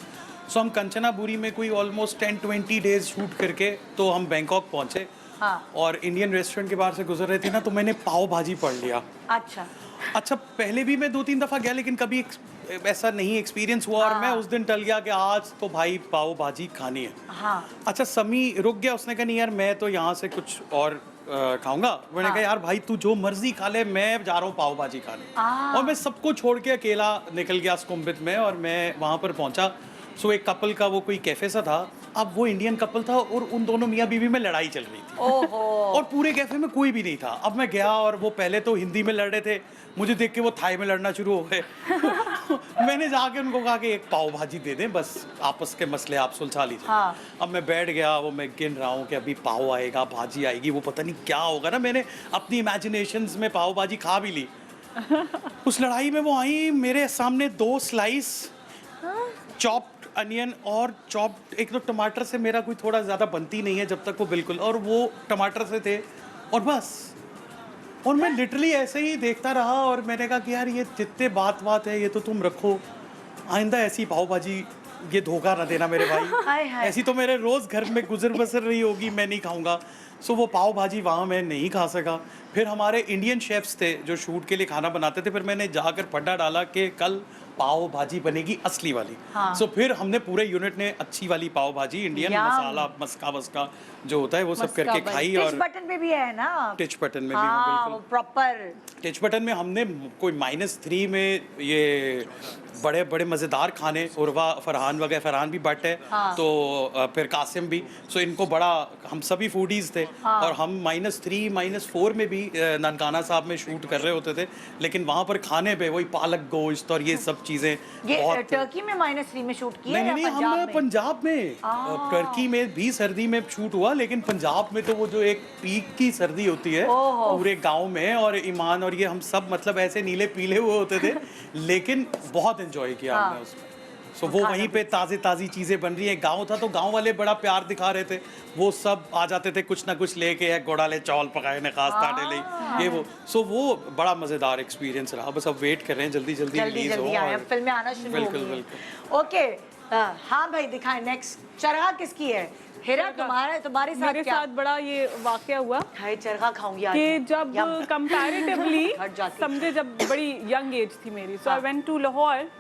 सो हम कंचनापुरी में कोई ऑलमोस्ट 10-20 डेज शूट करके तो हम बैंकॉक पहुँचे। हाँ। और इंडियन रेस्टोरेंट के बाहर से गुजर रहे थे ना, तो मैंने पाव भाजी पढ़ लिया। अच्छा, पहले भी मैं 2-3 दफ़ा गया, लेकिन कभी ऐसा नहीं एक्सपीरियंस हुआ। और मैं उस दिन टल गया कि आज तो भाई पाव भाजी खानी है। हाँ। अच्छा, समी रुक गया, उसने कहा नहीं यार मैं तो यहाँ से कुछ और खाऊंगा। मैंने कहा यार भाई तू जो मर्जी खा ले, मैं जा रहा हूँ पाव भाजी खाने। और मैं सबको छोड़ के अकेला निकल गया सुकुम्बित में, और मैं वहाँ पर पहुँचा। सो एक कपल का वो कोई कैफे सा था, अब वो इंडियन कपल था और उन दोनों मियाँ बीवी में लड़ाई चल रही थी। ओहो। और पूरे कैफे में कोई भी नहीं था। अब मैं गया और वो पहले तो हिंदी में लड़ रहे थे, मुझे देख के वो थाई में लड़ना शुरू हो गए। मैंने जाके उनको कहा कि एक पाव भाजी दे दें, बस आपस के मसले आप सुलझा लीजिए। हाँ। अब मैं बैठ गया, वो मैं गिन रहा हूँ कि अभी पाव आएगा, भाजी आएगी, वो पता नहीं क्या होगा ना। मैंने अपनी इमेजिनेशंस में पाव भाजी खा भी ली। उस लड़ाई में वो आई, मेरे सामने 2 स्लाइस चॉप्ड अनियन और चॉप्ड, एक तो टमाटर से मेरा कोई थोड़ा ज़्यादा बनती नहीं है जब तक वो बिल्कुल, और वो टमाटर से थे, और बस। और मैं लिटरली ऐसे ही देखता रहा, और मैंने कहा कि यार ये जितने बात है ये तो तुम रखो, आइंदा ऐसी पाव भाजी ये धोखा ना देना मेरे भाई। ऐसी तो मेरे रोज़ घर में गुजर बसर रही होगी, मैं नहीं खाऊंगा। सो वो पाव भाजी वहाँ मैं नहीं खा सका। फिर हमारे इंडियन शेफ्स थे जो शूट के लिए खाना बनाते थे, फिर मैंने जाकर पड्डा डाला कि कल पाव भाजी बनेगी असली वाली। हाँ। सो फिर हमने पूरे यूनिट ने अच्छी वाली पाव भाजी, इंडियन मसाला मस्का वस्का जो होता है वो सब करके खाई। और टिच बटन पे भी है ना? टिच बटन में भी हाँ, बिल्कुल प्रॉपर टिच बटन में हमने कोई -3 में ये बड़े बड़े मज़ेदार खाने, उर्वा फरहान वगैरह, फरहान भी बट है। हाँ। तो फिर कासिम भी, सो इनको बड़ा, हम सभी फूडीज़ थे। हाँ। और हम -3 -4 में भी ननकाना साहब में शूट कर रहे होते थे, लेकिन वहाँ पर खाने पे वही पालक गोश्त और ये सब चीज़ें ये बहुत। टर्की में -3 में शूट किया नहीं, हम पंजाब में, टर्की में भी सर्दी में शूट हुआ, लेकिन पंजाब में तो वो जो एक पीक की सर्दी होती है पूरे गांव में, और ईमान और ये हम सब मतलब ऐसे नीले पीले हुए होते थे, लेकिन बहुत एंजॉय किया हमने उसमें। सो वो वहीं पे ताज़ी चीज़ें बन रही हैं। गांव था तो गांव वाले बड़ा प्यार दिखा रहे थे, वो सब आ जाते थे कुछ ना कुछ लेके, गोड़ाले चौल पकाए ने खास ताटे ले ये वो। सो वो बड़ा मज़ेदार एक्सपीरियंस रहा। बस अब वेट कर रहे हैं जल्दी रिलीज हो और फिल्में आना शुरू हो गई हैं। ओके हाँ भाई दिखाएं नेक्स्ट। चरखा किसकी है? हिरा तुम्हारे साथ मेरे साथ बड़ा ये वाकया हुआ हाय चरखा खाऊंगी आज कि जब यम। कंपैरेटिवली हट जाती। समझे जब बड़ी यंग एज थी मेरी, so I went to Lahore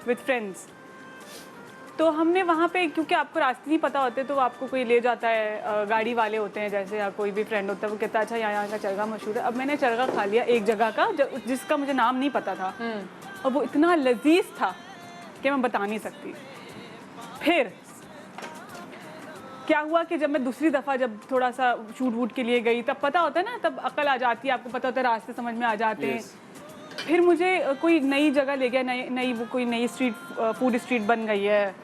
with friends. तो हमने वहाँ पे, क्योंकि आपको रास्ते नहीं पता होते, तो आपको कोई ले जाता है, गाड़ी वाले होते हैं जैसे, या कोई भी फ्रेंड होता है, वो कहता है अच्छा यहाँ का चरखा मशहूर है। अब मैंने चरखा खा लिया एक जगह का जिसका मुझे नाम नहीं पता था, और वो इतना लजीज था कि मैं बता नहीं सकती। फिर क्या हुआ कि जब मैं दूसरी दफ़ा जब थोड़ा सा शूट वूट के लिए गई, तब पता होता है ना, तब अकल आ जाती है, आपको पता होता है, रास्ते समझ में आ जाते हैं। फिर मुझे कोई नई जगह ले गया, नई वो कोई नई फूड स्ट्रीट बन गई है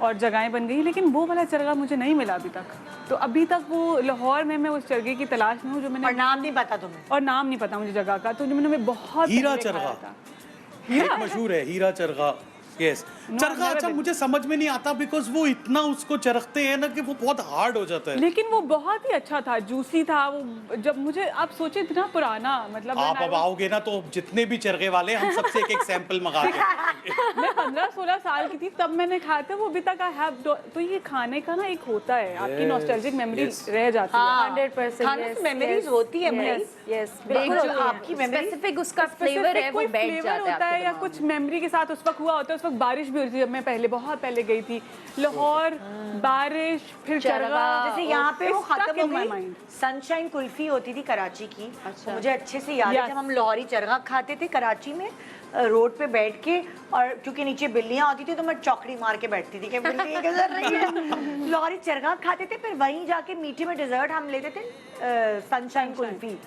और जगहें बन गई, लेकिन वो वाला चरखा मुझे नहीं मिला अभी तक। तो अभी तक वो लाहौर में मैं उस चरखे की तलाश में हूँ जो मैंने, और नाम नहीं पता तुम्हें? और नाम नहीं पता मुझे जगह का, तो जो मैंने बहुत हीरा पहले खाया चरखा था। एक मशहूर है हीरा चरखा। यस चरखा। अच्छा मुझे समझ में नहीं आता बिकॉज वो इतना उसको चरखते हैं ना कि वो बहुत हार्ड हो जाता है। लेकिन वो बहुत ही अच्छा था, जूसी था वो। जब मुझे आप सोचे इतना पुराना, मतलब आप अब आओगे ना तो जितने भी चरखे वाले हम सबसे एक सैंपल मंगाते हैं। मैं 15-16 साल की थी तब मैंने खाया था वो, अभी तक आई हैव। तो ये खाने का ना एक होता है, आपकी नॉस्टैल्जिक मेमोरी रह जाती है। 100% मेमोरीज होती है भाई। यस, बिल्कुल आपकी मेमोरी स्पेसिफिक उसका फ्लेवर है, वो बैठ जाता है होता है, या कुछ मेमोरी के साथ उस वक्त हुआ होता है। उस वक्त बारिश भी हो रही थी जब मैं बहुत पहले गई थी लाहौर, बारिश, फिर चरखा। जैसे यहाँ पे वो खत्म हो गई। सनशाइन कुल्फी होती थी कराची की, तो मुझे अच्छे से याद है जब हम लाहौरी चरखा खाते थे कराची में, रोड पे बैठ के, और क्योंकि नीचे बिल्लियाँ आती थी तो मैं चौकड़ी मार के बैठती थी कि बिल्ली गुजर रही है। लाहौरी चरखा खाते थे, फिर वहीं जाके मीठे में डिजर्ट हम लेते थे, सनशाइन कुल्फी।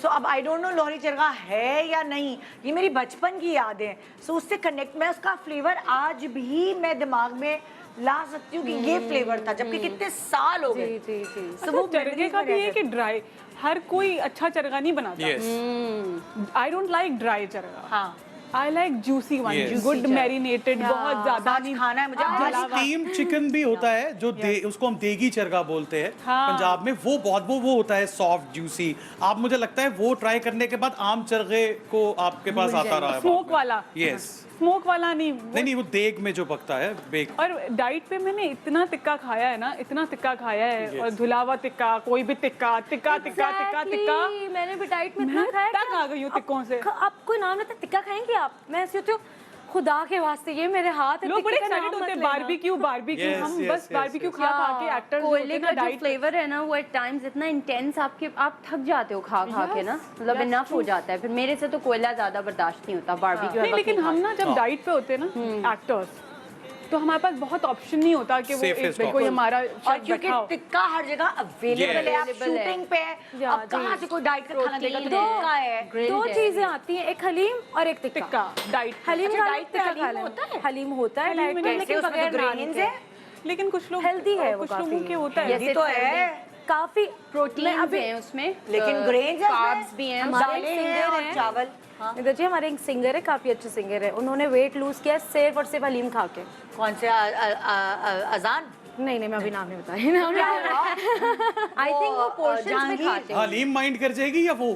सो अब आई डोंट नो लोहरी चरखा है या नहीं, ये मेरी बचपन की याद है। सो उससे कनेक्ट, मैं उसका फ्लेवर आज भी मैं दिमाग में ला सकती हूँ कि ये फ्लेवर था, जबकि कितने साल हो गए। जी जी जी। अच्छा, चरखे का भी है कि ड्राई, हर कोई अच्छा चरखा नहीं बनाता। Yes. I don't like dry चरखा, हाँ, I like juicy one, Yes. Good marinated, बहुत ज्यादा आज नहीं खाना है मुझे। जला- स्टीम चिकन भी होता है जो उसको हम देगी चरखा बोलते हैं हाँ। पंजाब में, वो बहुत वो होता है सॉफ्ट जूसी। आप मुझे लगता है वो ट्राई करने के बाद आम चरखे को आपके पास आता रहा है स्मोक वाला, यस। स्मोक वाला नहीं, नहीं वो देग में जो पकता है बेक। और डाइट पे मैंने इतना तिक्का खाया है ना, इतना तिक्का खाया है, Yes. और धुलावा तिक्का, कोई भी तिक्का तिक्का तिक्का तिक्का तिक्का। Exactly, मैंने भी डाइट में इतना मैं खाया तंग आ गई हूँ तिक्कों से। आप कोई नाम लेते टिक्का खाएंगे आप? मैं ऐसी होती हूँ, खुदा के वास्ते ये मेरे हाथ है, लोग बड़े टिक्के का एक्साइटेड नाम होते मत हैं, लेना। बारबेक्यू बारबेक्यू, Yes, हम yes, बस yes, बारबेक्यू yes. खा खा के एक्टर्स कोयले का जो डाइट फ्लेवर है ना वो एट टाइम्स इतना इंटेंस आप थक जाते हो खा खा के ना, मतलब इनफ हो जाता है। फिर मेरे से तो कोयला ज्यादा बर्दाश्त नहीं होता, बारबेक्यू नहीं, लेकिन हम ना जब डाइट पे होते हैं ना एक्टर्स, तो हमारे पास बहुत ऑप्शन नहीं होता कि वो एक Safest कोई option. हमारा और शेफ क्योंकि बैठा हो। टिक्का हर जगह अवेलेबल है, आप Available है। शूटिंग पे या, अब कहाँ से कोई डाइट का खाना देगा, तो Protein है। टिक्का है। दो Grilled है। चीजें आती हैं, एक हलीम और एक टिक्का। टिक्का डाइट, हलीम अच्छा, खा डाइट पे टिक्का हलीम खा लें। होता है? हलीम होता है हलीम डाइट में पे, नहीं, लेकिन उसमें बगैर तो नान grains के। है। लेकिन कुछ लोग Healthy है वो कुछ लोगों काफी। के होता है। ये तो है, काफी प्रोटीन अभी- हैं उसमें, लेकिन ग्रेन्स है, कार्ब्स भी हैं, हमारे दालें हैं सिंगर और हैं। चावल। इधर जी हमारे एक सिंगर है, काफी अच्छे सिंगर है, उन्होंने वेट लूज किया सिर्फ और सिर्फ हलीम खा के। कौन से अजान? नहीं नहीं, मैं अभी नाम नहीं बता रही। आई थिंक वो पोर्शंस में जहांगीर। खाते हैं। हलीम माइंड कर जाएगी या वो?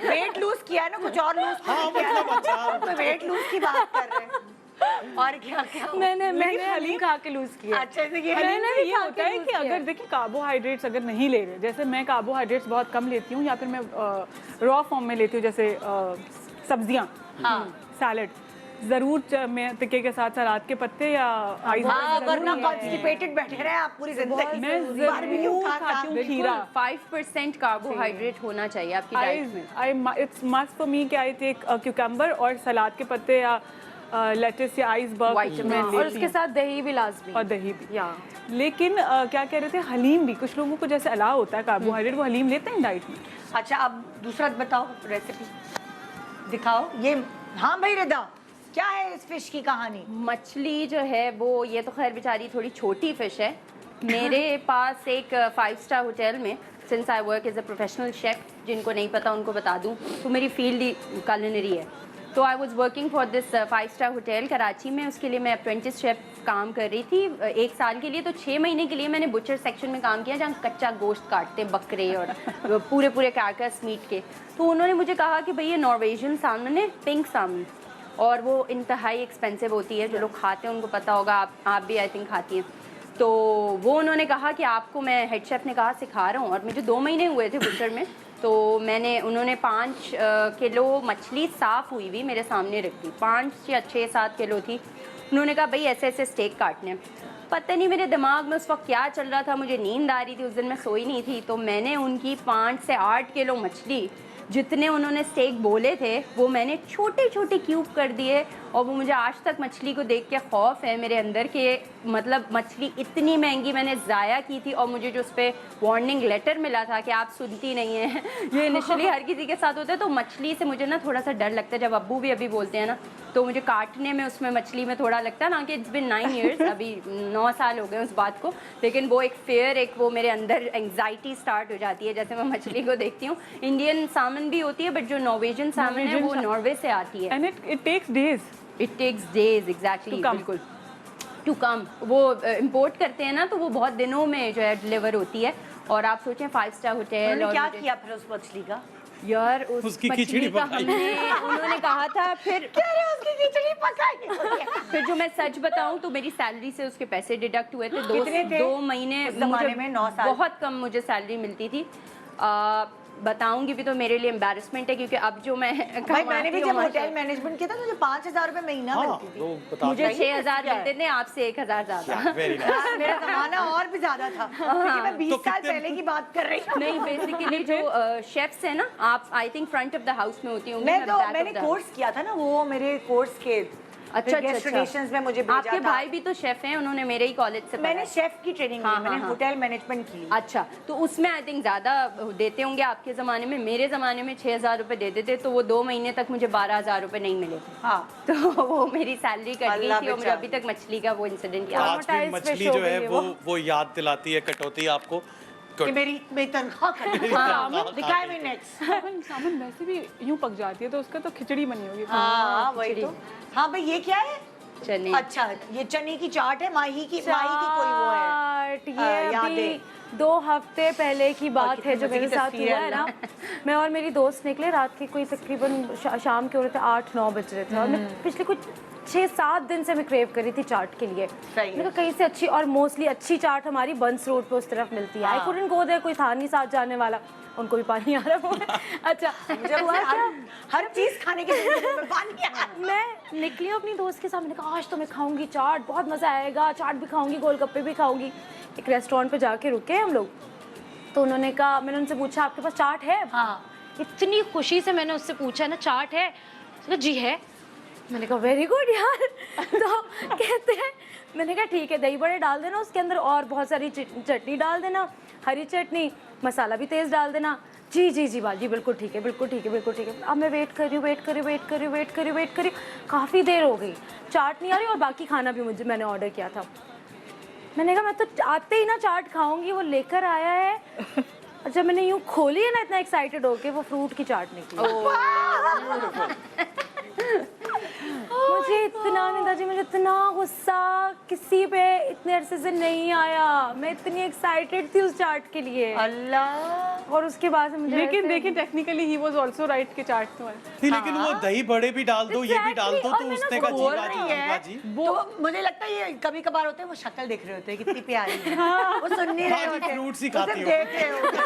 वेट लूज किया है ना, कुछ और लूज किया है, तो वेट लूज की बात कर रहे हैं। और क्या क्या मैंने हलीम खा के लूज किया। अच्छे से ये मैंने मैंने भी ये खा होता के है यूज़ कि किया अगर है। देखिए कार्बोहाइड्रेट्स अगर नहीं ले रहे, जैसे मैं कार्बोहाइड्रेट्स बहुत कम लेती हूँ, या फिर मैं रॉ फॉर्म में लेती हूँ, जैसे सब्जियाँ, सैलड जरूर मैं टिक्के के साथ सलाद के पत्ते या आइस हाँ, वरना कॉन्स्टिपेटेड बैठे रहे आप पूरी जिंदगी। मैं बारबेक्यू जरूर खा खाती हूँ खीरा। 5% कार्बोहाइड्रेट होना चाहिए आपकी डाइट में। इट्स मस्ट फॉर मी कि आई टेक क्यूकम्बर और सलाद के पत्ते या लेट्स या आइसबर्ग Vitamins। और उसके साथ दही भी लाजमी। और दही भी। या लेकिन क्या कह रहे थे, हलीम भी कुछ लोगों को जैसे अलाव होता है कार्बोहाइड्रेट, वो हलीम लेते हैं डाइट में। अच्छा, अब दूसरा बताओ, रेसिपी दिखाओ ये। हाँ भाई रिदा, क्या है इस फिश की कहानी? मछली जो है वो, ये तो खैर बेचारी थोड़ी छोटी फिश है। मेरे पास एक 5 स्टार होटल में, since I work as a professional chef, जिनको नहीं पता उनको बता दूं, तो मेरी फील्ड ही culinary है। तो I was working for this 5 star hotel Karachi में, उसके लिए मैं अप्रेंटिस शेफ काम कर रही थी 1 साल के लिए। तो 6 महीने के लिए मैंने बुचर सेक्शन में काम किया, जहाँ कच्चा गोश्त काटते हैं बकरे और पूरे कैरकस मीट के। तो उन्होंने मुझे कहा कि भाई ये नॉर्वेजियन सामन है, पिंक सामन, और वो इंतहाई एक्सपेंसिव होती है, जो लोग खाते हैं उनको पता होगा, आप भी आई थिंक खाती हैं। तो वो उन्होंने कहा कि आपको, मैं हेड शेफ ने कहा सिखा रहा हूँ, और मुझे 2 महीने हुए थे बुचर में। तो उन्होंने 5 किलो मछली साफ़ हुई हुई मेरे सामने रख दी, 5 या 6-7 किलो थी। उन्होंने कहा भाई ऐसे ऐसे स्टेक काटने। पता नहीं मेरे दिमाग में उस वक्त क्या चल रहा था, मुझे नींद आ रही थी, उस दिन मैं सोई नहीं थी। तो मैंने उनकी 5 से 8 किलो मछली, जितने उन्होंने स्टेक बोले थे, वो मैंने छोटे छोटे क्यूब कर दिए। और वो मुझे आज तक मछली को देख के खौफ है मेरे अंदर कि मतलब मछली इतनी महंगी मैंने ज़ाया की थी, और मुझे जो उस पर वार्निंग लेटर मिला था कि आप सुनती नहीं हैं, ये इनिशियली हर किसी के साथ होता है। तो मछली से मुझे ना थोड़ा सा डर लगता है, जब अब्बू भी अभी बोलते हैं ना, तो मुझे काटने में उसमें मछली में थोड़ा लगता है ना, कि इट्स बिन 9 ईयर्स, अभी 9 साल हो गए उस बात को, लेकिन वो एक फेयर, एक वो मेरे अंदर एंग्जाइटी स्टार्ट हो जाती है जैसे मैं मछली को देखती हूँ। इंडियन सामन भी होती है, बट जो नॉर्वेजियन सामन है वो नॉर्वे से आती है। And it takes days, it takes days, exactly, बिल्कुल, टू कम। वो इम्पोर्ट करते हैं ना, तो वो बहुत दिनों में जो है डिलीवर होती है। और आप सोचें 5 स्टार होटल, उन्होंने क्या और किया फिर उस मछली का? यार उसकी मछली खिचड़ी का पकाई। उन्होंने कहा था, फिर उसकी खिचड़ी पकाई। फिर जो मैं सच बताऊं तो मेरी सैलरी से उसके पैसे डिडक्ट हुए थे। कितने थे? 2 महीने उस जमाने मुझे में 9 साल। बहुत कम मुझे सैलरी मिलती थी। बताऊंगी भी तो मेरे लिए एम्बैरेसमेंट है, क्योंकि अब जो मैं भाई मैंने भी कमाती जब हूँ, होटल मैनेजमेंट किया था, मुझे 5,000 रुपए महीना हाँ, मिलती थी। तो बता मुझे दो। 6,000 मिलते थे, आपसे 1,000 ज्यादा। Very nice. मेरा जमाना और भी ज्यादा था, क्योंकि मैं 20 तो साल कितने- पहले की बात कर रही हूँ। नहीं, बेसिकली जो शेफ्स है ना, आप I think front of the house में होती होंगी। मैं तो back of मैंने the house। कोर्स किया था ना, वो मेरे कोर्स के अच्छा, गेस्ट अच्छा। रिलेशंस में मुझे भेजा आपके था। भाई भी तो शेफ हैं, उन्होंने मेरे ही कॉलेज से मैंने पढ़ा है। शेफ की ट्रेनिंग हाँ, ली, मैंने हाँ, हाँ। होटल मैनेजमेंट की। अच्छा, तो उसमें आई थिंक ज़्यादा देते होंगे आपके ज़माने में। मेरे ज़माने में 6,000 रुपये देते थे, तो वो 2 महीने तक मुझे 12,000 रुपये नहीं मिले थे। हाँ, तो वो मेरी सैलरी कट गई अल्लाह थी और मुझे बेचारी। अभी तक मछली का वो इंसिडेंट याद आज भी Traumatized मछली fish हो जो है गई है वो याद दिलाती है कटौती आपको। कि मेरी तनख्वाह कर दिखाए में नेक्स्ट। सामन वैसे भी यूं पक जाती है तो उसका तो खिचड़ी बनी होगी। हाँ वही तो। हाँ भाई, ये क्या है? चने। अच्छा, ये चने की चाट है, माही की कोई वो है। चाट, ये याद अभी है। 2 हफ्ते पहले की बात कितनी है जो मजे की मेरे साथ तस्वीर हुआ है है ना। मैं और मेरी दोस्त निकले रात के कोई तकरीबन शाम के हो रहे थे 8-9 बज रहे थे, और मैं पिछले कुछ 6-7 दिन से मैं क्रेव कर रही थी चाट के लिए। सही है। मैंने कहा कहीं से अच्छी, और मोस्टली अच्छी चाट हमारी बंस रोड पे उस तरफ मिलती है। आई कुडंट गो देयर, कोई था नहीं साथ जाने वाला, उनको भी पानी आ रहा है। अच्छा, मुझे हुआ क्या? हर चीज खाने के लिए में पानी आ। मैं निकली अपनी दोस्त के साथ, मैंने कहा आज तो मैं खाऊंगी चाट, बहुत मज़ा आएगा, चाट भी खाऊंगी, गोलगप्पे भी खाऊंगी। एक रेस्टोरेंट पे जाके रुके हम लोग, तो उन्होंने कहा, मैंने उनसे पूछा आपके पास चाट है? हाँ। इतनी खुशी से मैंने उससे पूछा ना चाट है, तो जी है। मैंने कहा वेरी गुड यार। तो कहते हैं, मैंने कहा ठीक है, दही बड़े डाल देना उसके अंदर, और बहुत सारी चटनी डाल देना, हरी चटनी, मसाला भी तेज़ डाल देना। जी जी जी बाजी, बिल्कुल ठीक है, बिल्कुल ठीक है, बिल्कुल ठीक है। अब मैं वेट कर रही हूँ, काफ़ी देर हो गई, चाट नहीं आ रही, और बाकी खाना भी मैंने ऑर्डर किया था। मैंने कहा मैं तो आते ही ना चाट खाऊंगी, वो लेकर आया है। और जब मैंने यूँ खोली है ना इतना एक्साइटेड होके, वो फ्रूट की चाट निकली। मुझे इतना नेताजी, मुझे इतना गुस्सा किसी पे इतने अरसे से नहीं आया। मैं इतनी एक्साइटेड थी उस चाट के लिए, अल्लाह। और उसके बाद से मुझे लेकिन ऐसे- देखिए technically he was also right कि चाट तो है। नहीं, लेकिन वो दही बड़े भी डाल दो, ये भी डाल दो, Exactly, और तो मैंने उसने का बोल जी रही बाजी, है बाजी। तो मुझे लगता है ये कभी कभार होते हैं, वो शक्ल देख रहे होते हैं कितनी प्यारी है, वो सुन नहीं रहे हाँ जी, होते, fruits ही वो खाती सिर्फ हो। देख रहे होते।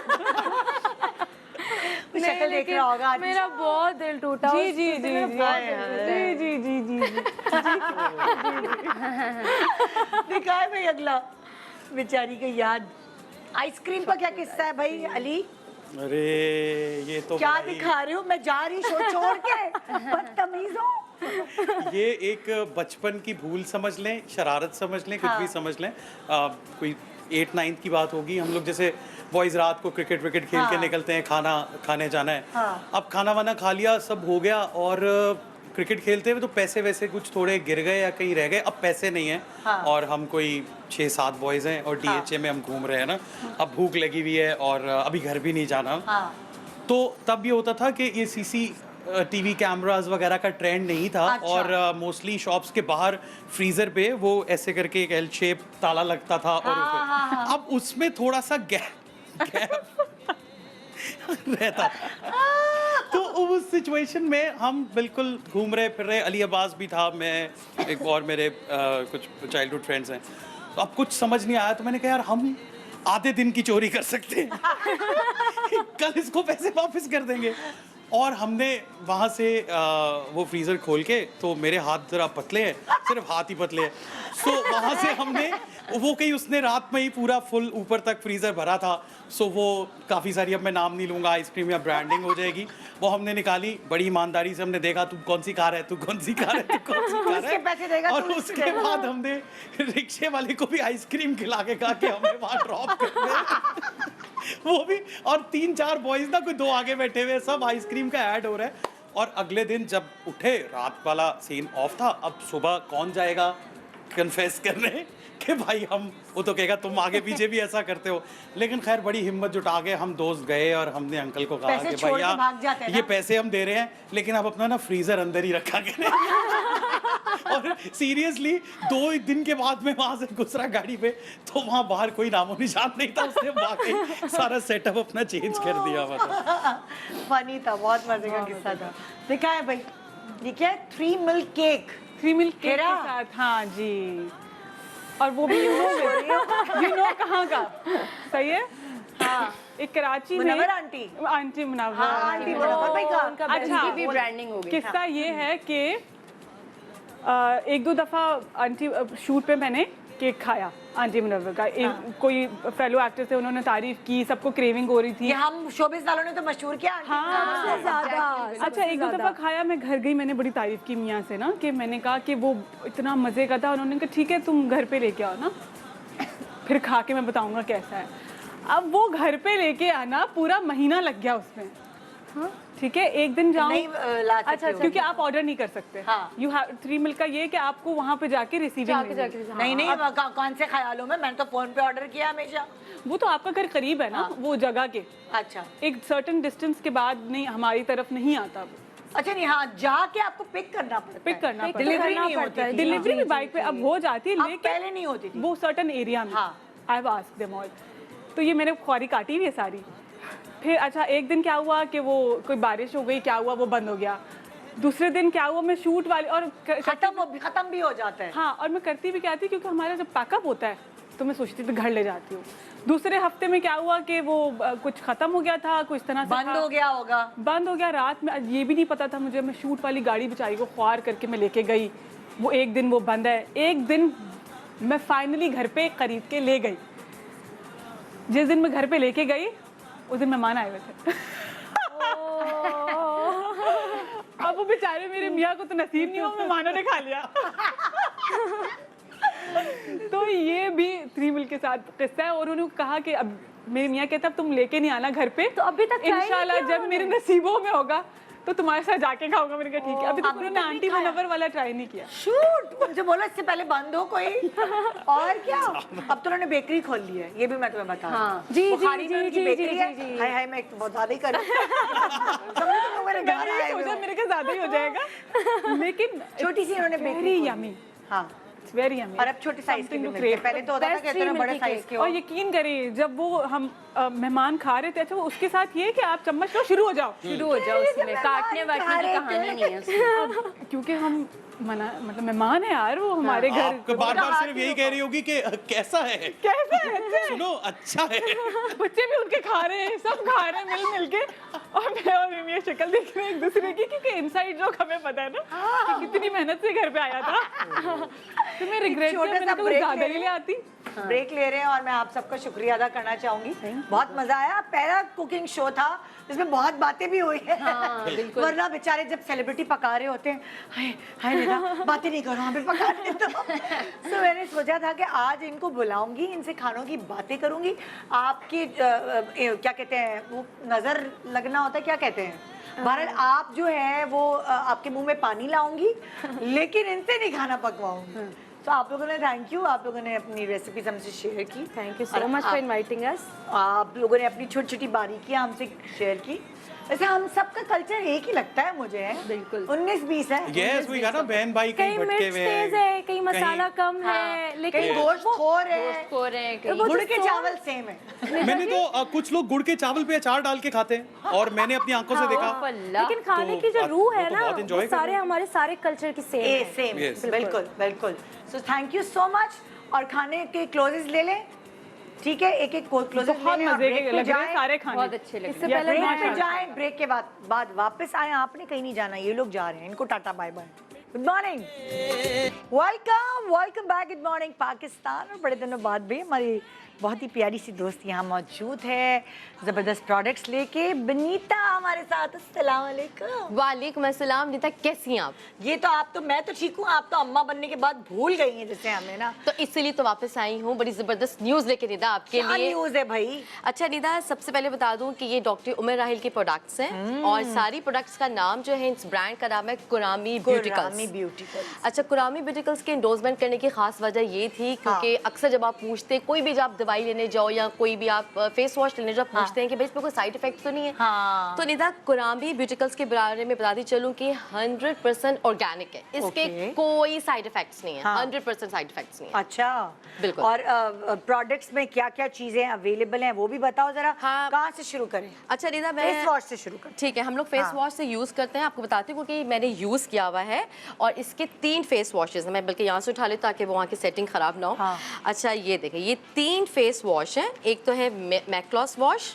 वो नहीं, शक्ल देख लेकिन रहा होगा। मेरा बहुत दिल टूटा जी उस जी दिन जी मेरा जी बहुत दिल टूटा। जी जी जी जी दिखाए भाई अगला, बेचारी की याद। आइसक्रीम का क्या किस्सा है भाई अली? अरे ये तो क्या बड़ा ही- दिखा रहे हो? मैं जा रही शो छोड़ के, बदतमीजों। ये एक बचपन की भूल समझ लें, शरारत समझ लें, कुछ भी समझ लें। कोई 8-9 की बात होगी। हम लोग जैसे बॉयज़ रात को क्रिकेट विकेट खेल के निकलते हैं, खाना खाने जाना है। अब खाना वाना खा लिया, सब हो गया, और क्रिकेट खेलते हुए तो पैसे वैसे कुछ थोड़े गिर गए या कहीं रह गए। अब पैसे नहीं हैं, और हम कोई 6-7 बॉयज़ हैं, और DHA में हम घूम रहे हैं ना। अब भूख लगी हुई है, और अभी घर भी नहीं जाना। तो तब ये होता था कि ये CCTV कैमरास वगैरह का ट्रेंड नहीं था। अच्छा। और मोस्टली शॉप्स के बाहर फ्रीजर पे वो ऐसे करके एक L शेप ताला लगता था, और अब उसमें थोड़ा सा गैप रहता था। तो उस सिचुएशन में हम बिल्कुल घूम रहे फिर रहे, अली अब्बास भी था, मैं एक और मेरे कुछ चाइल्डहुड फ्रेंड्स हैं। तो अब कुछ समझ नहीं आया, तो मैंने कहा यार हम आधे दिन की चोरी कर सकते हैं। कल इसको पैसे वापस कर देंगे। और हमने वहाँ से वो फ्रीज़र खोल के, तो मेरे हाथ ज़रा पतले हैं, सिर्फ हाथ ही पतले हैं। सो वहाँ से हमने वो कहीं उसने रात में ही पूरा फुल ऊपर तक फ्रीज़र भरा था। सो वो काफ़ी सारी, अब मैं नाम नहीं लूँगा, आइसक्रीम या ब्रांडिंग हो जाएगी, वो हमने निकाली। बड़ी ईमानदारी से हमने देखा, तू कौन सी कार है, तू कौन सी कार है, तू कौन सी कार उसके पैसे देगा, है। और तू उसके उसके देगा। बाद हमने रिक्शे वाले को भी आइसक्रीम खिला के कहा कि हमें वहाँ ड्रॉप कर दे। वो भी, और 3-4 बॉयज ना, कोई 2 आगे बैठे हुए, सब आइसक्रीम का ऐड हो रहा है। और अगले दिन जब उठे, रात वाला सीन ऑफ था। अब सुबह कौन जाएगा कन्फेस करने कि भाई हम, वो तो कहेगा तुम आगे पीछे भी ऐसा करते हो। लेकिन खैर बड़ी हिम्मत जुटा के हम दोस्त गए, और हमने अंकल को कहा पैसे कि छोड़ के भैया भाग जाते हैं ये ना। पैसे हम दे रहे हैं, लेकिन आप अपना ना फ्रीजर अंदर ही रखा करें। और सीरियसली 2 दिन के बाद में वहां से गुजरा गाड़ी पे, तो वहां बाहर कोई नामो निशान नहीं था। उसने वाकई सारा सेटअप अपना चेंज कर दिया। मतलब फनी था, बहुत मजे का किस्सा था। दिखाए भाई, ये क्या है? 3 मिल्क केक। 3 मिल्क केक केरा? के साथ, हाँ जी, और वो भी यू नो कहाँ का, सही है। हाँ, एक कराची में मुनव्वर आंटी। आंटी मुनव्वर, हाँ, आंटी मुनव्वर भाई का। अच्छा, उनकी भी ब्रांडिंग हो गई। किस्सा ये है कि 1-2 दफ़ा आंटी शूट पे मैंने केक खाया आंटी मुनव्वर का। कोई फेलो एक्टर थे, उन्होंने तारीफ की, सबको क्रेविंग हो रही थी। ये हम शोबिस वालों ने तो मशहूर किया हाँ, ज्यादा। अच्छा, एक दो दफ़ा खाया, मैं घर गई, मैंने बड़ी तारीफ की मियाँ से ना, कि मैंने कहा कि वो इतना मज़े का था। उन्होंने कहा ठीक है तुम घर पे लेके आओ ना, फिर खा के मैं बताऊँगा कैसा है। अब वो घर पे लेके आना, पूरा महीना लग गया उसमें। ठीक है, एक दिन जाऊँ, अच्छा, क्योंकि आप ऑर्डर नहीं कर सकते। यू हैव 3 मिल्क का ये है कि आपको वहाँ पे जाके रिसीविंग नहीं कौन से ख्यालों में, मैंने तो फोन पे ऑर्डर किया हमेशा। वो तो आपका घर करीब है ना, वो जगह के। अच्छा, एक सर्टेन डिस्टेंस के बाद नहीं, हमारी तरफ नहीं आता वो। अच्छा, नहीं, हाँ, जाके आपको पिक करना पड़ता है। पिक करना पड़ता है, डिलीवरी नहीं होती है। डिलीवरी भी बाइक पे अब हो जाती है, लेकिन पहले नहीं होती थी वो सर्टेन एरिया में। I have asked them all. तो ये मैंने ख्वारी काटी हुई है सारी। फिर अच्छा, एक दिन क्या हुआ कि वो कोई बारिश हो गई, क्या हुआ, वो बंद हो गया। दूसरे दिन क्या हुआ, मैं शूट वाली और खत्म भी हो जाता है। हाँ, और मैं करती भी क्या थी, क्योंकि हमारा जब पैकअप होता है तो मैं सोचती थी घर ले जाती हूँ। दूसरे हफ्ते में क्या हुआ कि वो कुछ खत्म हो गया था, कुछ तरह से बंद हो गया होगा। बंद हो गया रात में, ये भी नहीं पता था मुझे। मैं शूट वाली गाड़ी बेचारी को ख्वार करके मैं लेके गई, वो एक दिन वो बंद है। एक दिन मैं फाइनली घर पे खरीद के ले गई। जिस दिन मैं घर पे लेके गई उस दिन मेहमान आए हुए थे। अब वो बेचारे मेरे मियाँ को तो नसीब नहीं हुआ, मेहमानों ने खा लिया। तो ये भी 3 मिल्क के साथ किस्सा है। और उन्होंने कहा कि अब मेरे मियाँ कहते अब तुम लेके नहीं आना घर पे, तो अभी तक इंशाल्लाह जब मेरे नसीबों में होगा तो तुम्हारे साथ जाके खाऊंगा। मैंने कहा ठीक है। अभी तक उन्होंने आंटी मुनव्वर वाला ट्राई नहीं किया। शूट, मुझे बोला इससे पहले बंद हो कोई। और क्या, अब तो उन्होंने बेकरी खोल ली है, ये भी मैं तुम्हें बता रही हूँ। बुखारी में उनकी बेकरी है। हाय मैं बहुत ज्यादा ही कर मेरे के ज्यादा ही हो जाएगा, लेकिन छोटी सी उन्होंने बेकरी यमी। हाँ, वेरी यमी। और अब छोटे साइज के मिलते हैं, पहले तो होता था कि इतने बड़े साइज के हो। और यकीन करिए, जब वो हम मेहमान खा रहे थे, अच्छा वो उसके साथ ये कि आप चम्मच लो, शुरू हो जाओ उसमें काटने वाटने की कहानी नहीं है उसमें। क्योंकि हम मतलब मेहमान है यार, वो हमारे घर। आपको बार-बार सिर्फ यही कह रही होगी कि कैसा है, कैसा है, सुनो अच्छा है। बच्चे भी उनके खा रहे हैं, सब खा रहे हैं मिल के, और मैं और मिमी शक्ल देख रहे हैं एक दूसरे की, क्योंकि इनसाइड जोक हमें पता है ना कि कितनी मेहनत से घर पे आया था। तो मैं रिग्रेट किया, मैंने तो ज्यादा ही ले आती। ब्रेक ले रहे हैं और मैं आप सबका शुक्रिया अदा करना चाहूंगी। बहुत मजा आया। पहला कुकिंग शो था जिसमें बहुत बातें भी हुई है। वरना बेचारे जब सेलिब्रिटी पका रहे होते हैं, हाय हाय निदा बातें नहीं करो, हमें पका दे तो मैंने सोचा था कि आज इनको बुलाऊंगी, इनसे खानों की बातें करूंगी। आपकी क्या कहते हैं वो नजर लगना होता है, क्या कहते हैं, भारत आप जो है वो आपके मुंह में पानी लाऊंगी, लेकिन इनसे नहीं खाना पकवाऊंगी। तो आप लोगों ने थैंक यू, आप लोगों ने अपनी रेसिपीज हमसे शेयर की। Thank you so much for inviting us. आप लोगों ने अपनी छोटी छोटी बारीकियां हमसे शेयर की। वैसे हम सबका कल्चर एक ही लगता है मुझे, बिल्कुल 19-20 है। यस, वही ना, बहन भाई कहीं भटके हुए है, कहीं मसाला कम है, लेकिन गोश्त खोर है, गुड़ के चावल सेम है। मैंने तो कुछ लोग गुड़ के चावल पे अचार डाल के खाते हैं, और मैंने अपनी आंखों से देखा। लेकिन खाने की जो रूह है ना, वो सारे हमारे सारे कल्चर की सेम है। बिल्कुल बिल्कुल। So thank you so much. और खाने के क्लोजेस ले लें, ठीक है, एक एक क्लोजेस ले लें और ब्रेक पे जाएं। सारे खाने बहुत अच्छे लगे। इससे पहले ब्रेक पे जाएं, ब्रेक के बाद वापस आए। आपने कहीं नहीं जाना, ये लोग जा रहे हैं, इनको टाटा bye bye. Good morning, welcome back. Good morning Pakistan. और बड़े दिनों बाद भी हमारी बहुत ही प्यारी सी दोस्त यहाँ मौजूद है, ज़बरदस्त प्रोडक्ट्स लेके। बनीता हमारे साथ। अस्सलाम वालेकुम। वालेकुम अस्सलाम। नीता कैसी हैं आप? ये तो आप तो, मैं तो ठीक हूँ, आप तो अम्मा बनने के बाद भूल गई हैं जैसे हमें ना। तो इसलिए तो वापस आई हूँ, बड़ी जबरदस्त न्यूज़ लेके निदा आपके क्या लिए। न्यूज़ है भाई? अच्छा निदा, सबसे पहले बता दूं कि ये डॉक्टर उमर राहिल के प्रोडक्ट्स हैं, और सारी प्रोडक्ट्स का नाम जो है, इस ब्रांड का नाम है कुरामी ब्यूटिकल्स। अच्छा, कुरामी ब्यूटिकल्स के एंडोर्समेंट करने की खास वजह ये थी क्योंकि अक्सर जब आप पूछते, कोई भी जब आप दवाई लेने जाओ या कोई भी आप फेस वॉश लेने जब पूछते हैं कि भाई इसमें कोई साइड इफेक्ट तो नहीं है, तो निदा कुरामी ब्यूटिकल्स के बारे में बताती चलूं कि 100% ऑर्गेनिक है, इसके कोई साइड इफेक्ट्स नहीं है। 100% साइड इफेक्ट्स नहीं है। अच्छा, बिल्कुल। और प्रोडक्ट्स में क्या क्या चीजें अवेलेबल हैं वो भी बताओ जरा। हाँ। कहाँ से शुरू करें? अच्छा निदा, मैं फेस वॉश से शुरू करें। ठीक है, हम लोग फेस वॉश से यूज करते हैं। आपको बताती हूँ क्योंकि मैंने यूज किया हुआ है, और इसके 3 फेस वॉशेज हैं। मैं बल्कि यहाँ से उठा लेती ताकि वो वहाँ की सेटिंग खराब ना हो। अच्छा, ये देखें, ये 3 फेस वॉश हैं। एक तो है मैक्लॉस वॉश,